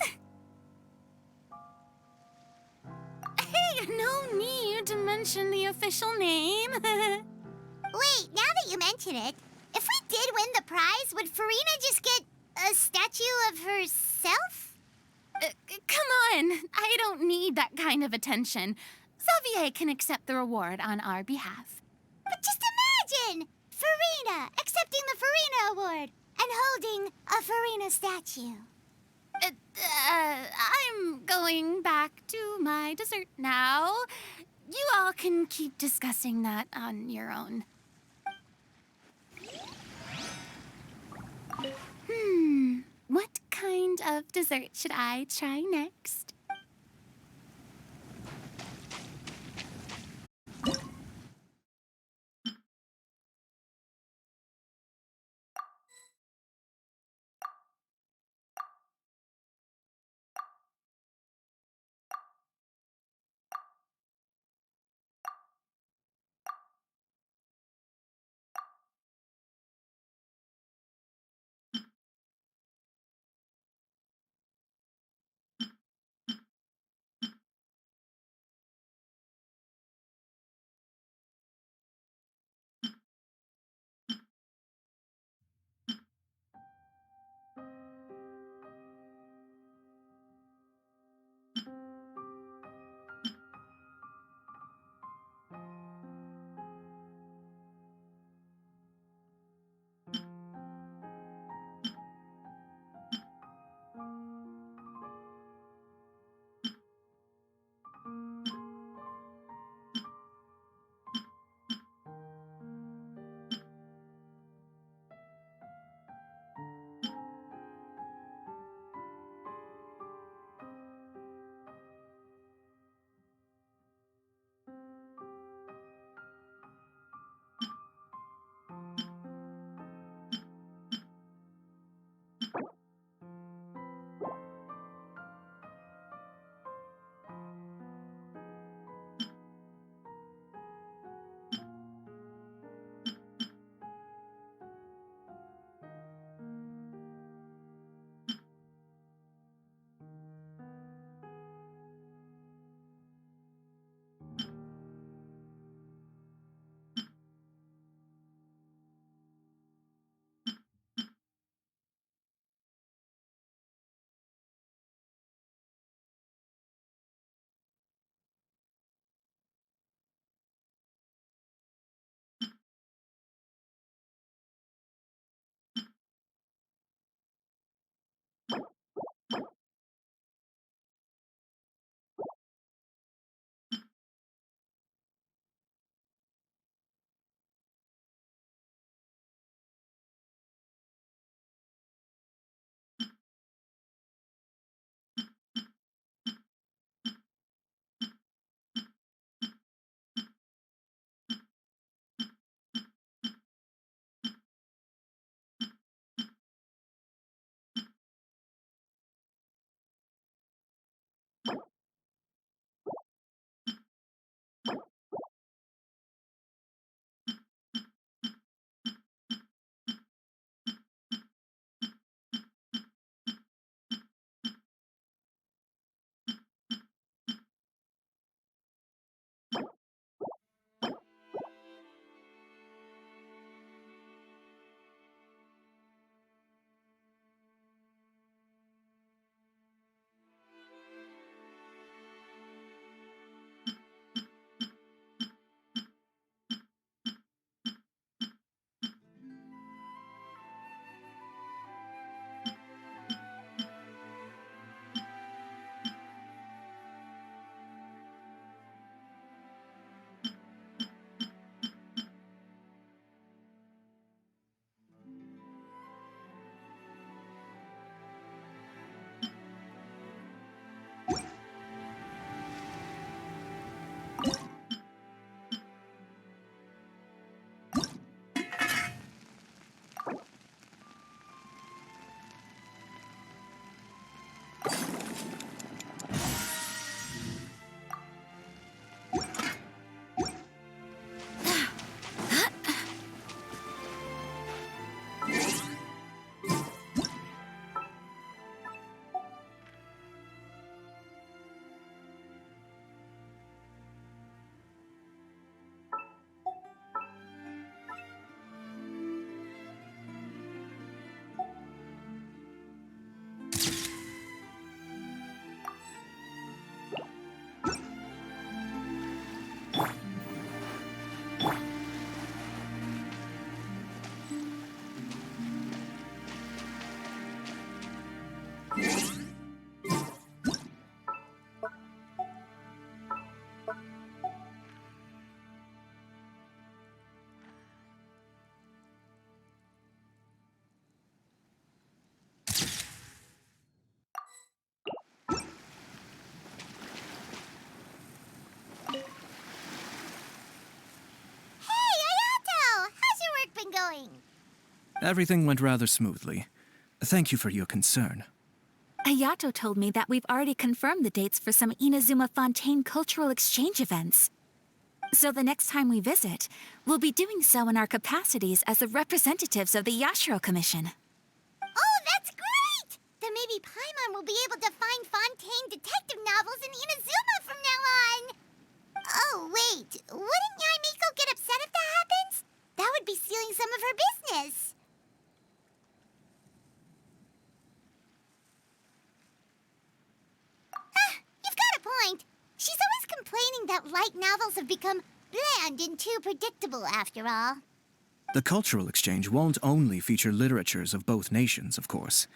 Hey, no need to mention the official name. Wait, now that you mention it, if we did win the prize, would Farina just get a statue of herself? Come on, I don't need that kind of attention. Xavier can accept the reward on our behalf. But just imagine! Farina accepting the Farina Award and holding a Farina statue. I'm going back to my dessert now. You all can keep discussing that on your own. What kind of dessert should I try next? Everything went rather smoothly. Thank you for your concern. Ayato told me that we've already confirmed the dates for some Inazuma Fontaine cultural exchange events. So the next time we visit, we'll be doing so in our capacities as the representatives of the Yashiro Commission. Oh, that's great! Then maybe Paimon will be able to find Fontaine detective novels in Inazuma from now on! Oh, wait. Wouldn't Yai Miko get upset if that happens? That would be stealing some of her business. You've got a point. She's always complaining that light novels have become bland and too predictable after all. The cultural exchange won't only feature literatures of both nations, of course.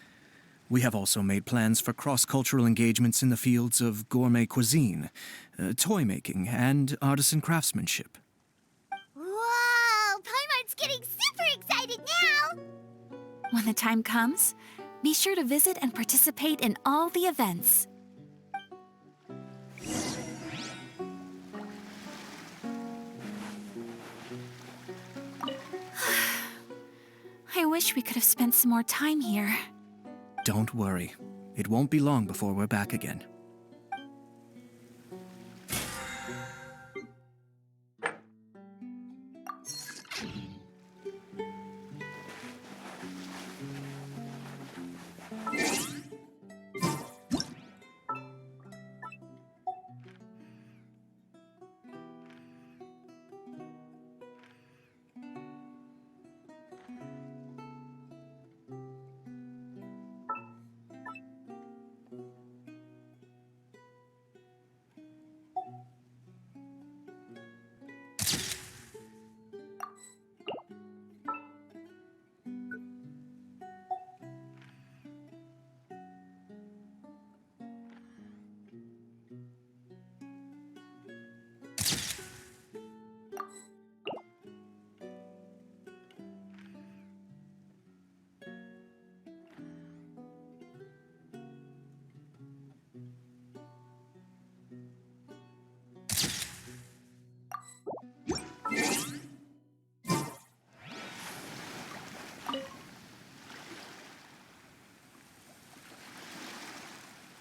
We have also made plans for cross-cultural engagements in the fields of gourmet cuisine, toy-making, and artisan craftsmanship. Whoa! Paimon's getting super excited now! When the time comes, be sure to visit and participate in all the events. I wish we could have spent some more time here. Don't worry. It won't be long before we're back again.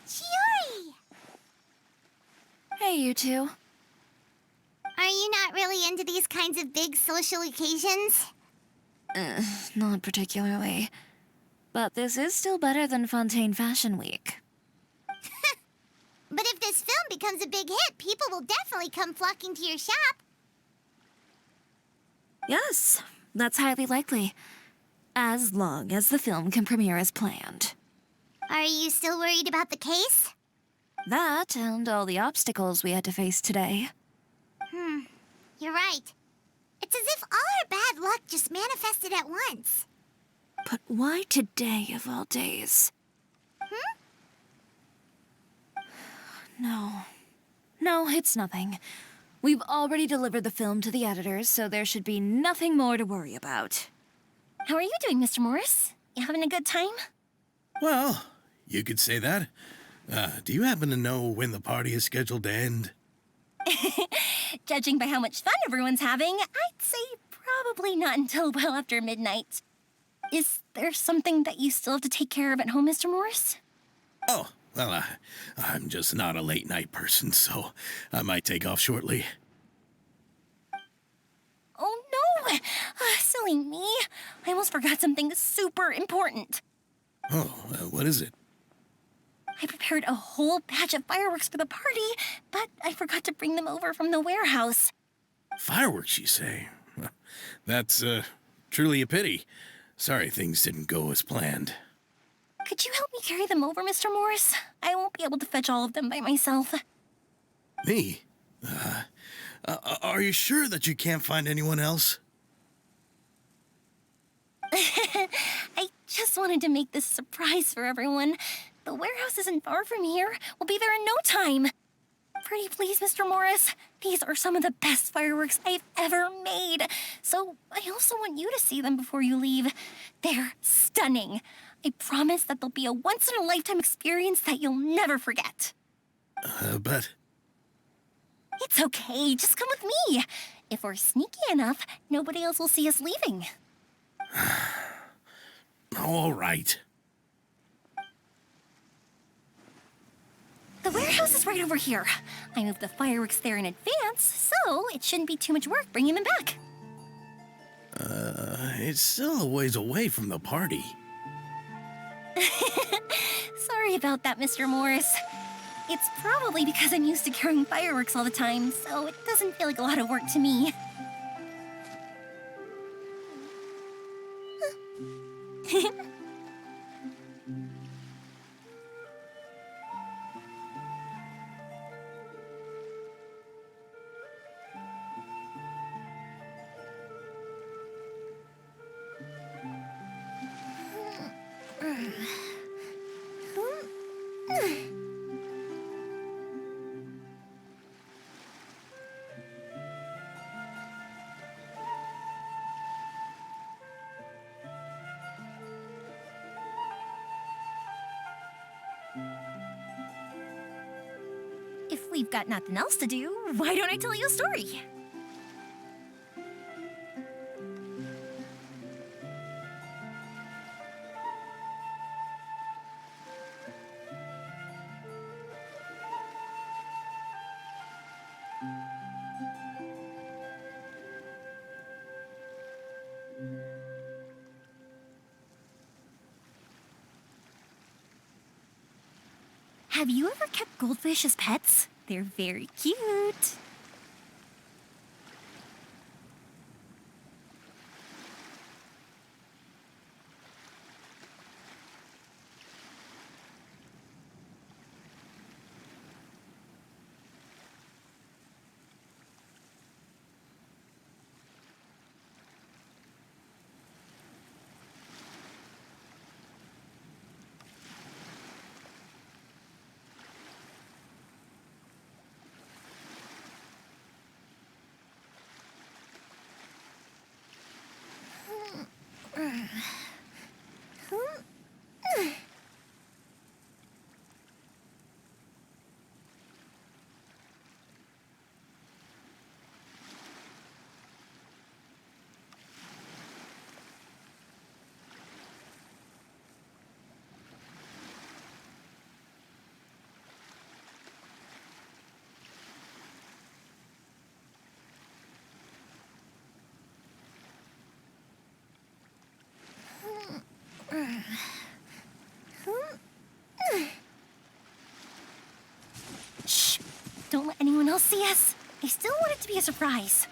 Chiori! Hey, you two. Are you not really into these kinds of big social occasions? Not particularly. But this is still better than Fontaine Fashion Week. But if this film becomes a big hit, people will definitely come flocking to your shop. Yes, that's highly likely. As long as the film can premiere as planned. Are you still worried about the case? That and all the obstacles we had to face today. You're right. It's as if all our bad luck just manifested at once. But why today of all days? No. No, it's nothing. We've already delivered the film to the editors, so there should be nothing more to worry about. How are you doing, Mr. Morris? You having a good time? Well, you could say that. Do you happen to know when the party is scheduled to end? Judging by how much fun everyone's having, I'd say probably not until well after midnight. Is there something that you still have to take care of at home, Mr. Morris? Oh, well, I'm just not a late night person, so I might take off shortly. Oh no! Silly me. I almost forgot something super important. Oh, what is it? I prepared a whole batch of fireworks for the party, but I forgot to bring them over from the warehouse. Fireworks, you say? That's, truly a pity. Sorry things didn't go as planned. Could you help me carry them over, Mr. Morris? I won't be able to fetch all of them by myself. Me? Are you sure that you can't find anyone else? I just wanted to make this a surprise for everyone. The warehouse isn't far from here. We'll be there in no time. Pretty please, Mr. Morris. These are some of the best fireworks I've ever made. So I also want you to see them before you leave. They're stunning. I promise that they'll be a once-in-a-lifetime experience that you'll never forget. But... It's okay. Just come with me. If we're sneaky enough, nobody else will see us leaving. All right. The warehouse is right over here. I moved the fireworks there in advance, so it shouldn't be too much work bringing them back. It's still a ways away from the party. Sorry about that, Mr. Morris. It's probably because I'm used to carrying fireworks all the time, so it doesn't feel like a lot of work to me. If we've got nothing else to do, why don't I tell you a story? Have you ever kept goldfish as pets? They're very cute. Shh! Don't let anyone else see us. I still want it to be a surprise.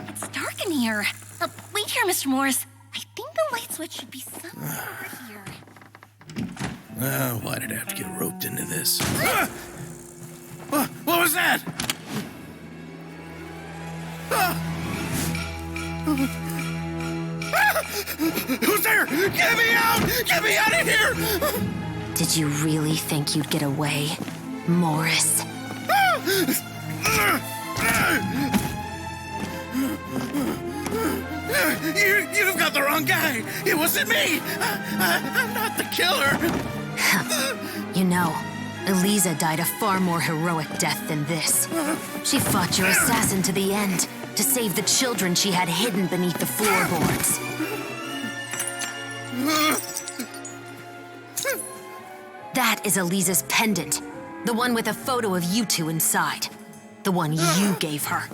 It's dark in here. Wait here, Mr. Morris. I think the light switch should be somewhere over here. Why did I have to get roped into this? What was that? Who's there? Get me out! Get me out of here! Did you really think you'd get away, Morris? You've got the wrong guy. It wasn't me. I'm not the killer. You know, Eliza died a far more heroic death than this. She fought your assassin to the end, to save the children she had hidden beneath the floorboards. That is Eliza's pendant. The one with a photo of you two inside. The one you gave her.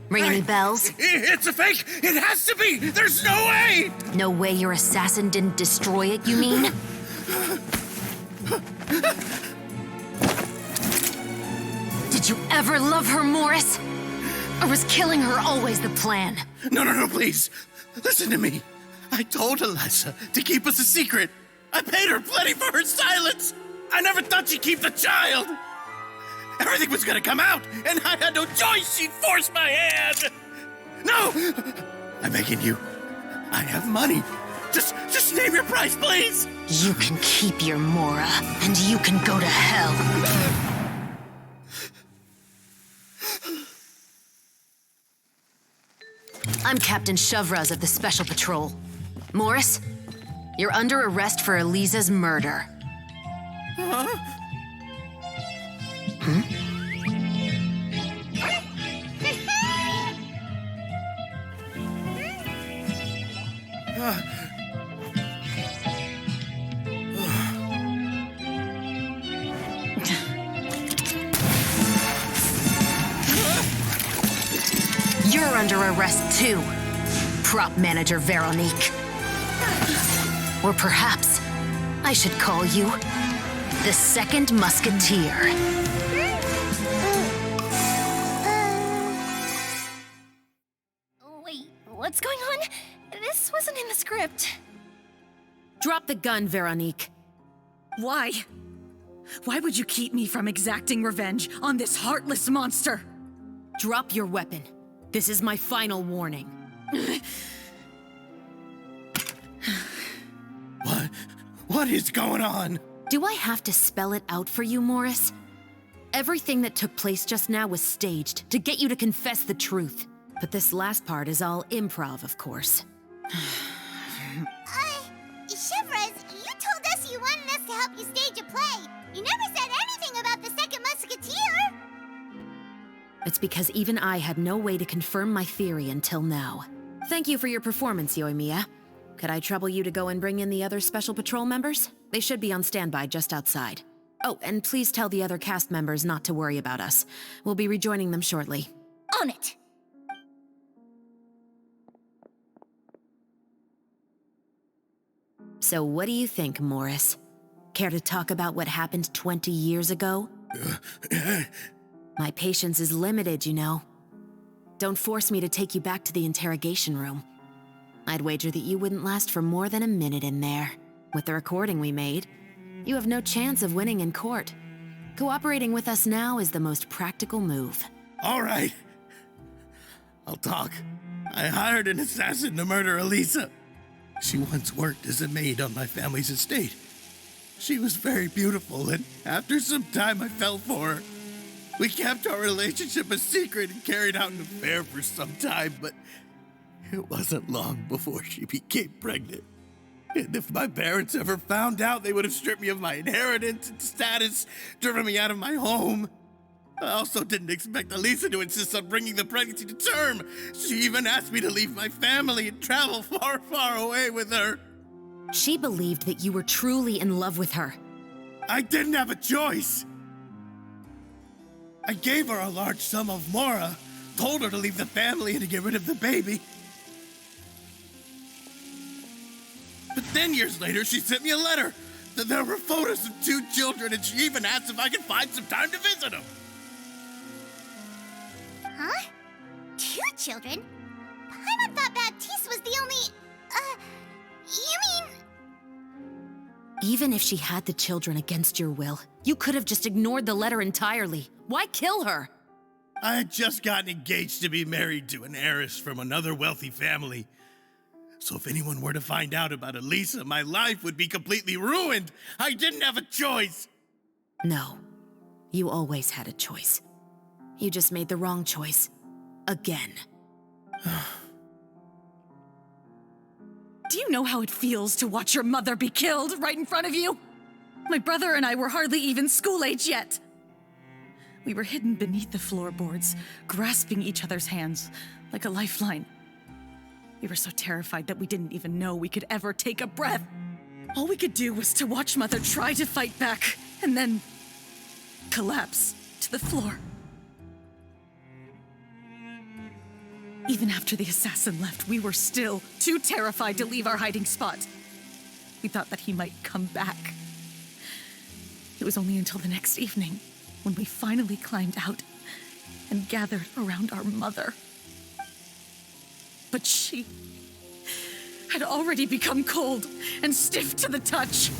Ring any bells? It's a fake! It has to be! There's no way! No way your assassin didn't destroy it, you mean? Did you ever love her, Morris? Or was killing her always the plan? No, please. Listen to me. I told Eliza to keep us a secret. I paid her plenty for her silence. I never thought she'd keep the child. Everything was gonna come out, and I had no choice. She'd force my hand. No! I'm begging you. I have money. Just name your price, please. You can keep your Mora, and you can go to hell. I'm Captain Shovraz of the Special Patrol. Morris, you're under arrest for Eliza's murder. Huh? You're under arrest too, prop manager Veronique. Or perhaps I should call you the Second Musketeer. Wait, what's going on? This wasn't in the script. Drop the gun, Veronique. Why? Why would you keep me from exacting revenge on this heartless monster? Drop your weapon. This is my final warning. What is going on? Do I have to spell it out for you, Morris? Everything that took place just now was staged to get you to confess the truth. But this last part is all improv, of course. Shivers, you told us you wanted us to help you stage a play. You never said anything about the Second Musketeer. It's because even I had no way to confirm my theory until now. Thank you for your performance, Yoimiya. Could I trouble you to go and bring in the other Special Patrol members? They should be on standby just outside. Oh, and please tell the other cast members not to worry about us. We'll be rejoining them shortly. On it! So what do you think, Morris? Care to talk about what happened 20 years ago? My patience is limited, you know. Don't force me to take you back to the interrogation room. I'd wager that you wouldn't last for more than a minute in there. With the recording we made, you have no chance of winning in court. Cooperating with us now is the most practical move. All right. I'll talk. I hired an assassin to murder Eliza. She once worked as a maid on my family's estate. She was very beautiful, and after some time I fell for her. We kept our relationship a secret and carried out an affair for some time, but it wasn't long before she became pregnant. And if my parents ever found out, they would have stripped me of my inheritance and status, driven me out of my home. I also didn't expect Eliza to insist on bringing the pregnancy to term. She even asked me to leave my family and travel far, far away with her. She believed that you were truly in love with her. I didn't have a choice. I gave her a large sum of Mora, told her to leave the family and to get rid of the baby. But then years later, she sent me a letter. There were photos of 2 children, and she even asked if I could find some time to visit them. Huh? 2 children? Paimon thought Baptiste was the only... you mean... Even if she had the children against your will, you could have just ignored the letter entirely. Why kill her? I had just gotten engaged to be married to an heiress from another wealthy family. So if anyone were to find out about Eliza, my life would be completely ruined. I didn't have a choice. No, you always had a choice. You just made the wrong choice. Again. Do you know how it feels to watch your mother be killed right in front of you? My brother and I were hardly even school age yet. We were hidden beneath the floorboards, grasping each other's hands like a lifeline. We were so terrified that we didn't even know we could ever take a breath. All we could do was to watch Mother try to fight back, and then collapse to the floor. Even after the assassin left, we were still too terrified to leave our hiding spot. We thought that he might come back. It was only until the next evening when we finally climbed out and gathered around our mother. But she had already become cold and stiff to the touch.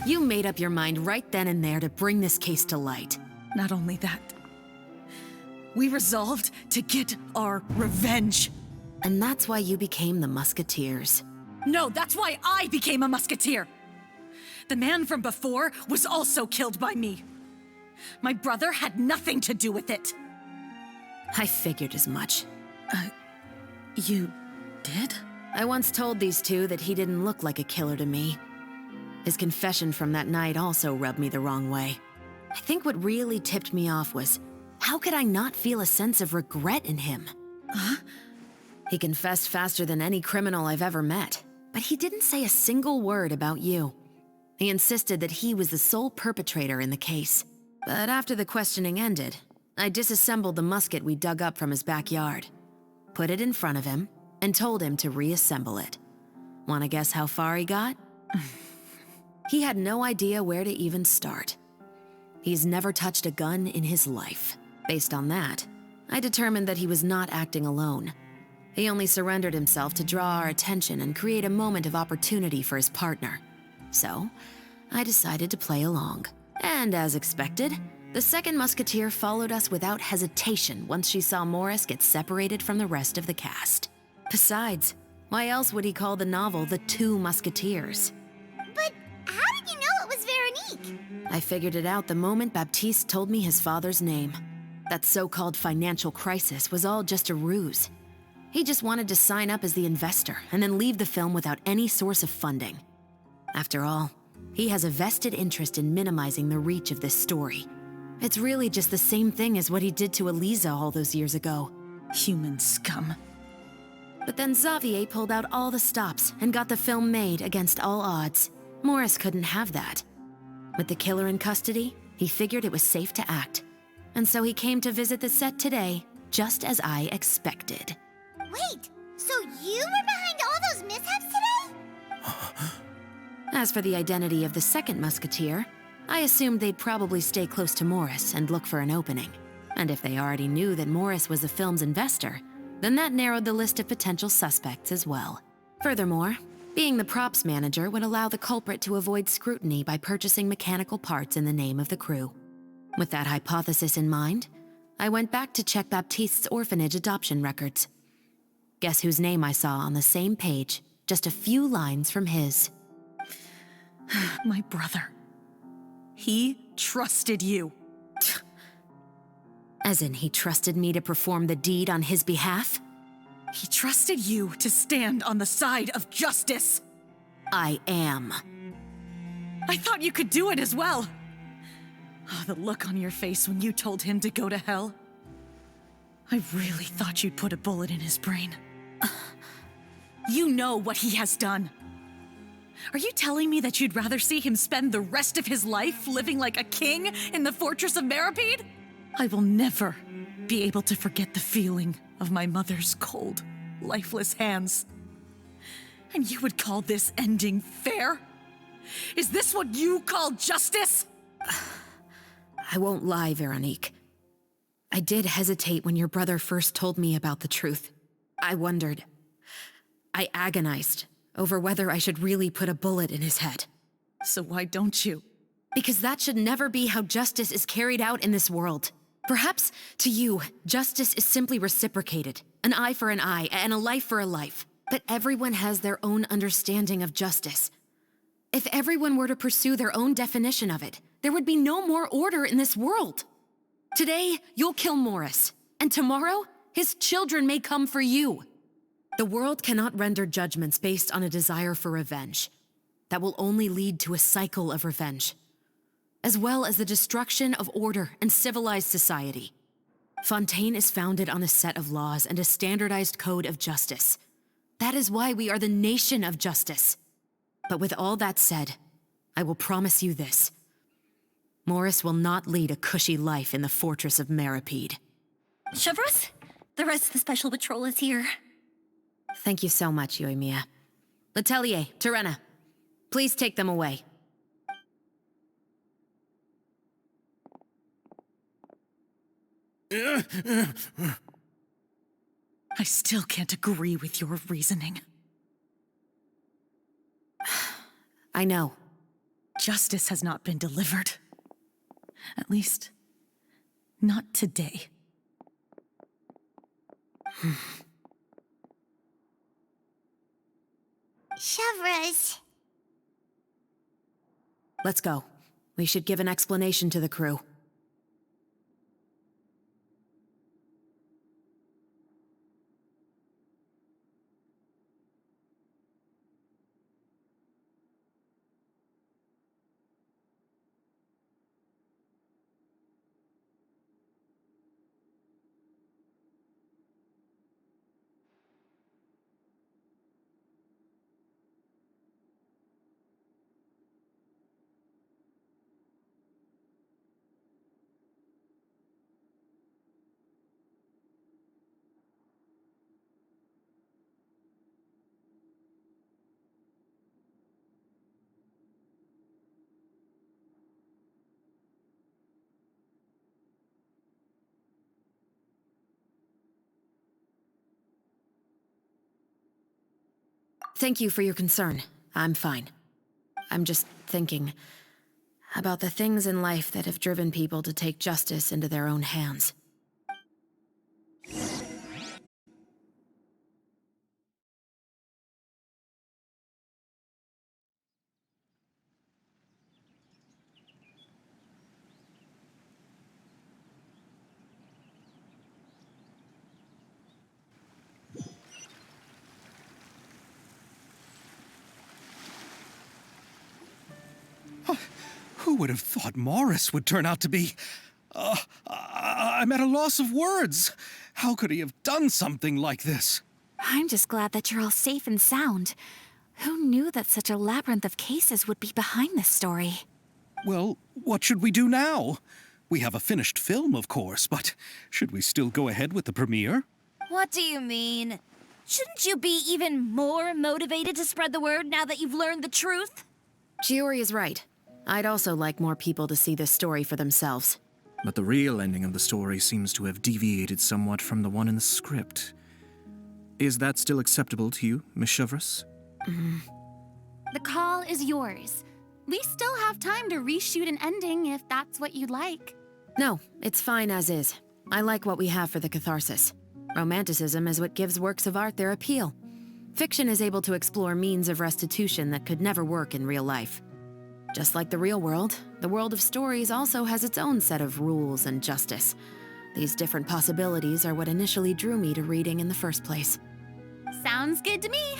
You made up your mind right then and there to bring this case to light. Not only that, we resolved to get our revenge. And that's why you became the Musketeers. No, that's why I became a Musketeer. The man from before was also killed by me. My brother had nothing to do with it. I figured as much. You did? I once told these two that he didn't look like a killer to me. His confession from that night also rubbed me the wrong way. I think what really tipped me off was, how could I not feel a sense of regret in him? Huh? He confessed faster than any criminal I've ever met, but he didn't say a single word about you. He insisted that he was the sole perpetrator in the case. But after the questioning ended, I disassembled the musket we dug up from his backyard, put it in front of him, and told him to reassemble it. Want to guess how far he got? He had no idea where to even start. He's never touched a gun in his life. Based on that, I determined that he was not acting alone. He only surrendered himself to draw our attention and create a moment of opportunity for his partner. So, I decided to play along. And as expected, the second musketeer followed us without hesitation once she saw Morris get separated from the rest of the cast. Besides, why else would he call the novel The Two Musketeers? But how did you know it was Veronique? I figured it out the moment Baptiste told me his father's name. That so-called financial crisis was all just a ruse. He just wanted to sign up as the investor and then leave the film without any source of funding. After all, he has a vested interest in minimizing the reach of this story. It's really just the same thing as what he did to Eliza all those years ago. Human scum. But then Xavier pulled out all the stops and got the film made against all odds. Morris couldn't have that. With the killer in custody, he figured it was safe to act. And so he came to visit the set today, just as I expected. Wait, so you were behind all those mishaps today? As for the identity of the second musketeer, I assumed they'd probably stay close to Morris and look for an opening. And if they already knew that Morris was the film's investor, then that narrowed the list of potential suspects as well. Furthermore, being the props manager would allow the culprit to avoid scrutiny by purchasing mechanical parts in the name of the crew. With that hypothesis in mind, I went back to check Baptiste's orphanage adoption records. Guess whose name I saw on the same page, just a few lines from his. My brother. He trusted you. As in, he trusted me to perform the deed on his behalf? He trusted you to stand on the side of justice. I am. I thought you could do it as well. Oh, the look on your face when you told him to go to hell. I really thought you'd put a bullet in his brain. You know what he has done. Are you telling me that you'd rather see him spend the rest of his life living like a king in the fortress of Meripede? I will never be able to forget the feeling of my mother's cold, lifeless hands. And you would call this ending fair? Is this what you call justice? I won't lie, Veronique. I did hesitate when your brother first told me about the truth. I wondered. I agonized over whether I should really put a bullet in his head. So why don't you? Because that should never be how justice is carried out in this world. Perhaps, to you, justice is simply reciprocated. An eye for an eye, and a life for a life. But everyone has their own understanding of justice. If everyone were to pursue their own definition of it, there would be no more order in this world. Today, you'll kill Morris, and tomorrow, his children may come for you. The world cannot render judgments based on a desire for revenge. That will only lead to a cycle of revenge, as well as the destruction of order and civilized society. Fontaine is founded on a set of laws and a standardized code of justice. That is why we are the nation of justice. But with all that said, I will promise you this. Morris will not lead a cushy life in the fortress of Meripede. Chevros, the rest of the special patrol is here. Thank you so much, Yoimiya. Letelier, Terena, please take them away. I still can't agree with your reasoning. I know. Justice has not been delivered. At least, not today. Chevros. Let's go. We should give an explanation to the crew. Thank you for your concern. I'm fine. I'm just thinking about the things in life that have driven people to take justice into their own hands. Who would have thought Morris would turn out to be... I'm at a loss of words. How could he have done something like this? I'm just glad that you're all safe and sound. Who knew that such a labyrinth of cases would be behind this story? Well, what should we do now? We have a finished film, of course, but should we still go ahead with the premiere? What do you mean? Shouldn't you be even more motivated to spread the word now that you've learned the truth? Chiori is right. I'd also like more people to see this story for themselves. But the real ending of the story seems to have deviated somewhat from the one in the script. Is that still acceptable to you, Miss Chevros? The call is yours. We still have time to reshoot an ending if that's what you'd like. No, it's fine as is. I like what we have for the catharsis. Romanticism is what gives works of art their appeal. Fiction is able to explore means of restitution that could never work in real life. Just like the real world, the world of stories also has its own set of rules and justice. These different possibilities are what initially drew me to reading in the first place. Sounds good to me.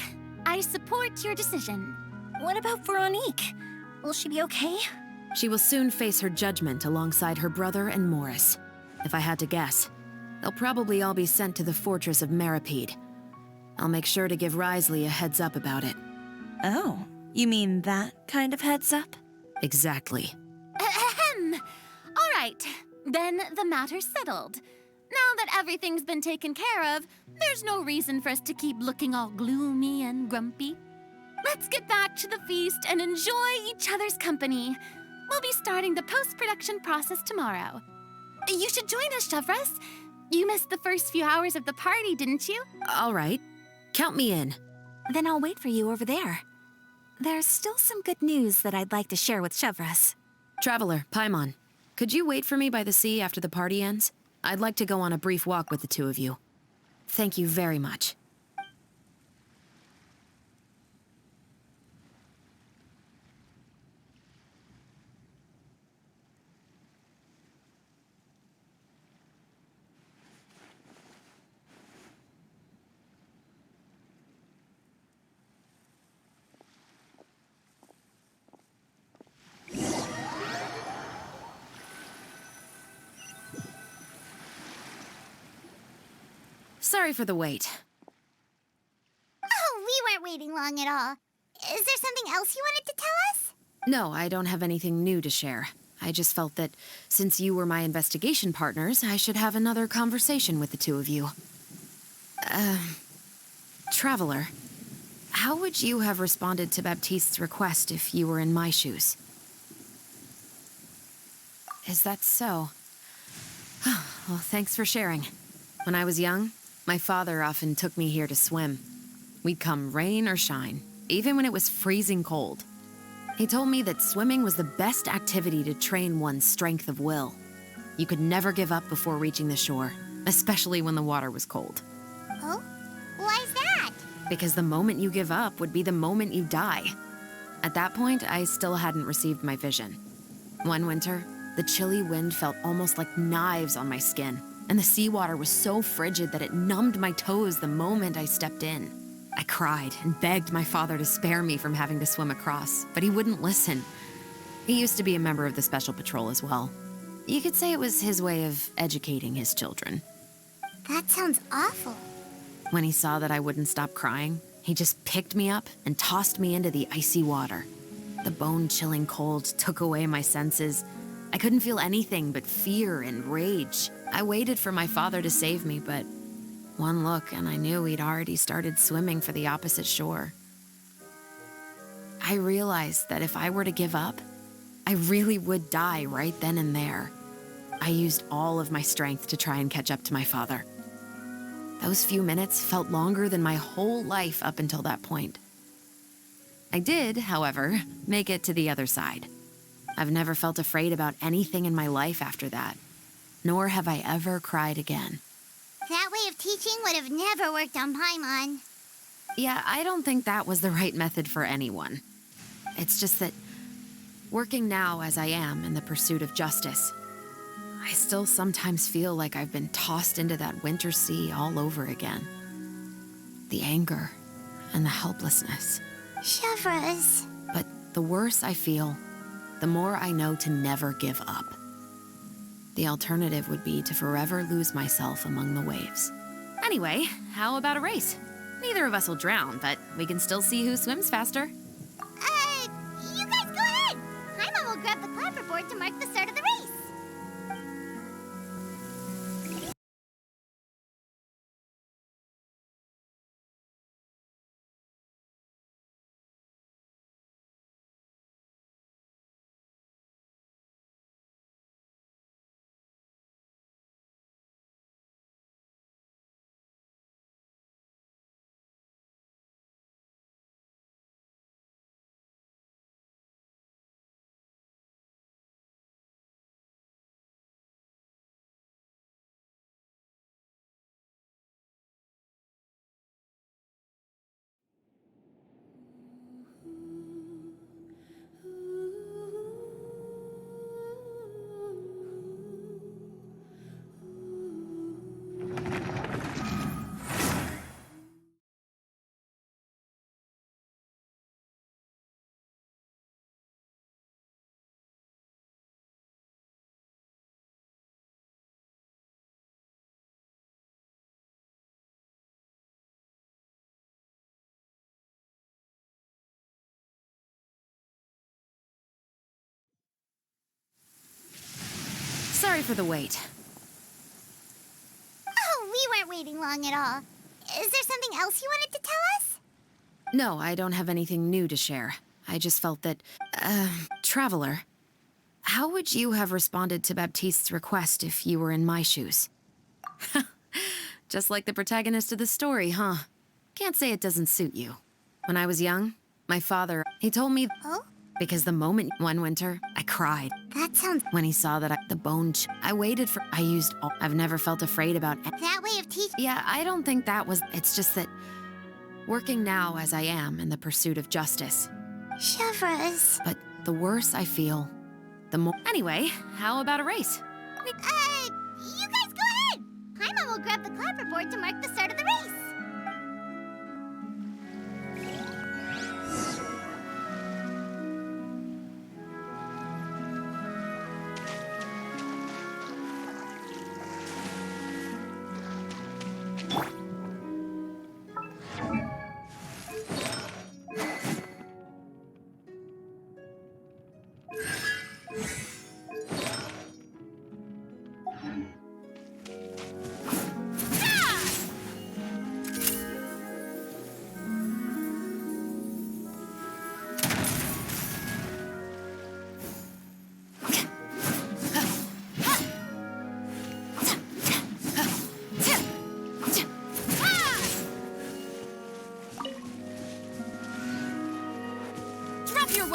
I support your decision. What about Veronique? Will she be okay? She will soon face her judgment alongside her brother and Morris. If I had to guess, they'll probably all be sent to the fortress of Meripede. I'll make sure to give Risley a heads up about it. Oh, you mean that kind of heads up? Exactly. Ahem. All right, then the matter's settled. Now that everything's been taken care of, there's no reason for us to keep looking all gloomy and grumpy. Let's get back to the feast and enjoy each other's company. We'll be starting the post-production process tomorrow. You should join us, Chevros. You missed the first few hours of the party, didn't you? All right. Count me in. Then I'll wait for you over there. There's still some good news that I'd like to share with Chevros. Traveler, Paimon, could you wait for me by the sea after the party ends? I'd like to go on a brief walk with the two of you. Thank you very much. Sorry for the wait. Oh, we weren't waiting long at all. Is there something else you wanted to tell us? No, I don't have anything new to share. I just felt that since you were my investigation partners, I should have another conversation with the two of you. Traveler, how would you have responded to Baptiste's request if you were in my shoes? Is that so? Well, thanks for sharing. When I was young, my father often took me here to swim. We'd come rain or shine, even when it was freezing cold. He told me that swimming was the best activity to train one's strength of will. You could never give up before reaching the shore, especially when the water was cold. Oh? Why's that? Because the moment you give up would be the moment you die. At that point, I still hadn't received my vision. One winter, the chilly wind felt almost like knives on my skin, and the seawater was so frigid that it numbed my toes the moment I stepped in. I cried and begged my father to spare me from having to swim across, but he wouldn't listen. He used to be a member of the Special Patrol as well. You could say it was his way of educating his children. That sounds awful. When he saw that I wouldn't stop crying, he just picked me up and tossed me into the icy water. The bone-chilling cold took away my senses. I couldn't feel anything but fear and rage. I waited for my father to save me, but one look and I knew he'd already started swimming for the opposite shore. I realized that if I were to give up, I really would die right then and there. I used all of my strength to try and catch up to my father. Those few minutes felt longer than my whole life up until that point. I did, however, make it to the other side. I've never felt afraid about anything in my life after that, nor have I ever cried again. That way of teaching would have never worked on Paimon. Yeah, I don't think that was the right method for anyone. It's just that, working now as I am in the pursuit of justice, I still sometimes feel like I've been tossed into that winter sea all over again. The anger and the helplessness. Chevres. But the worse I feel, the more I know to never give up. The alternative would be to forever lose myself among the waves. Anyway, how about a race? Neither of us will drown, but we can still see who swims faster. You guys go ahead. Paimon will grab the clapperboard to mark the start of the race. Sorry for the wait. Oh, we weren't waiting long at all. Is there something else you wanted to tell us? No, I don't have anything new to share. I just felt that, Traveler, how would you have responded to Baptiste's request if you were in my shoes? Just like the protagonist of the story, huh? Can't say it doesn't suit you. When I was young, my father, he told me... Oh? Because the moment one winter, I cried. That sounds... When he saw that I waited for... I used all... I've never felt afraid about... That way of teaching... Yeah, I don't think that was... It's just that... Working now as I am in the pursuit of justice. Chevres. But the worse I feel, the more... Anyway, how about a race? You guys go ahead. Paimon will grab the clapperboard to mark the start of the race.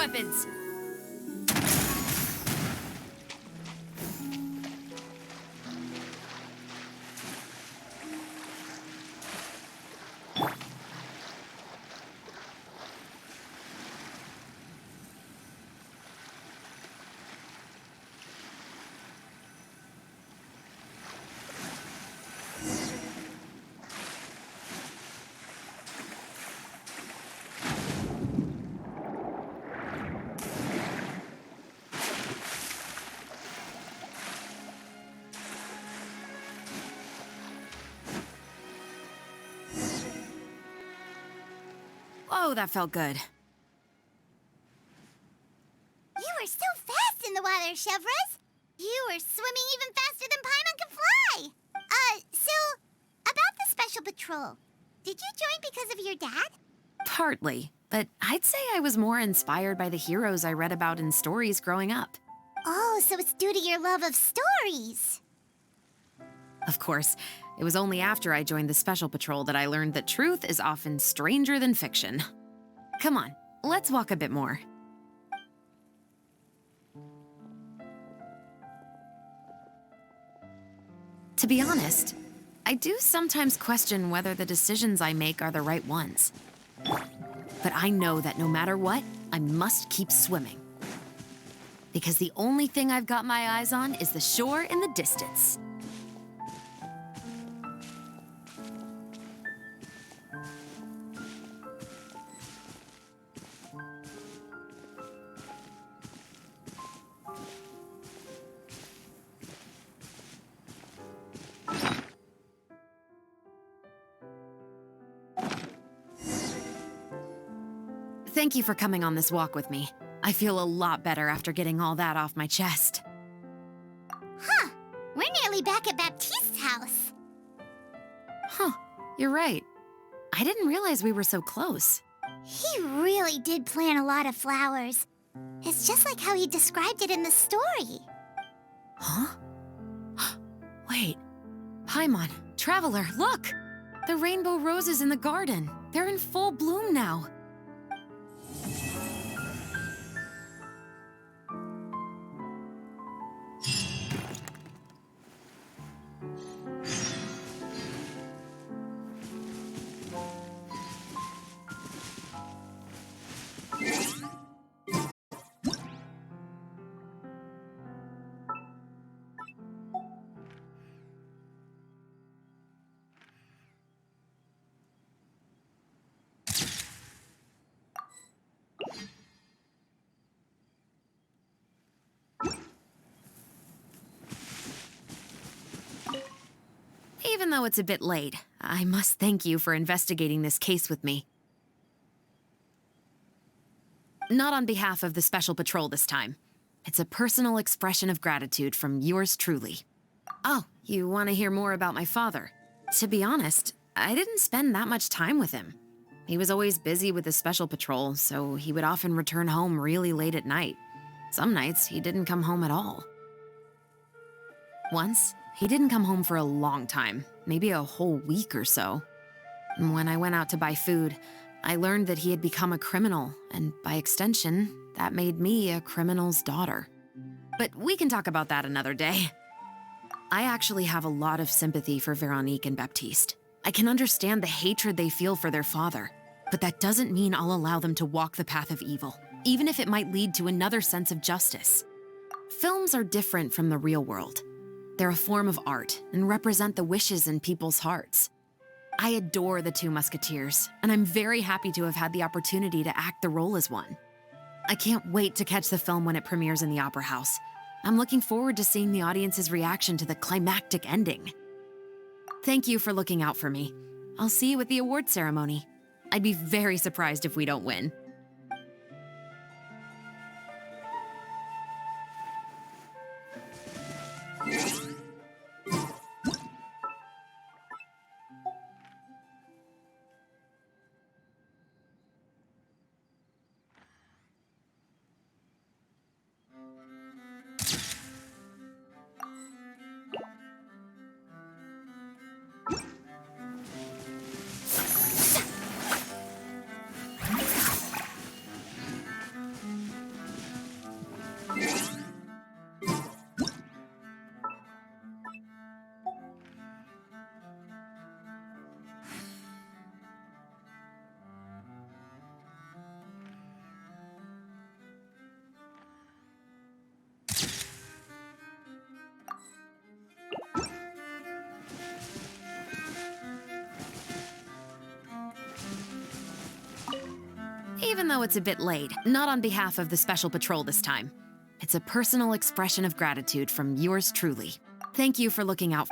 weapons! Oh, that felt good. You were so fast in the water, Chevros. You were swimming even faster than Paimon can fly. So, about the special patrol, did you join because of your dad? Partly, but I'd say I was more inspired by the heroes I read about in stories growing up. Oh, so it's due to your love of stories. Of course, it was only after I joined the Special Patrol that I learned that truth is often stranger than fiction. Come on, let's walk a bit more. To be honest, I do sometimes question whether the decisions I make are the right ones. But I know that no matter what, I must keep swimming. Because the only thing I've got my eyes on is the shore in the distance. Thank you for coming on this walk with me. I feel a lot better after getting all that off my chest. Huh. We're nearly back at Baptiste's house. Huh, you're right. I didn't realize we were so close. He really did plant a lot of flowers. It's just like how he described it in the story. Huh? Wait. Paimon, Traveler, look! The rainbow roses in the garden. They're in full bloom now. Even though it's a bit late, I must thank you for investigating this case with me. Not on behalf of the Special Patrol this time. It's a personal expression of gratitude from yours truly. Oh, you want to hear more about my father? To be honest, I didn't spend that much time with him. He was always busy with the Special Patrol, so he would often return home really late at night. Some nights, he didn't come home at all. Once, he didn't come home for a long time, maybe a whole week or so. When I went out to buy food, I learned that he had become a criminal, and by extension, that made me a criminal's daughter. But we can talk about that another day. I actually have a lot of sympathy for Veronique and Baptiste. I can understand the hatred they feel for their father, but that doesn't mean I'll allow them to walk the path of evil, even if it might lead to another sense of justice. Films are different from the real world. They're a form of art and represent the wishes in people's hearts. I adore the two Musketeers, and I'm very happy to have had the opportunity to act the role as one. I can't wait to catch the film when it premieres in the Opera House. I'm looking forward to seeing the audience's reaction to the climactic ending. Thank you for looking out for me. I'll see you at the award ceremony. I'd be very surprised if we don't win. Even though it's a bit late, not on behalf of the Special Patrol this time. It's a personal expression of gratitude from yours truly. Thank you for looking out.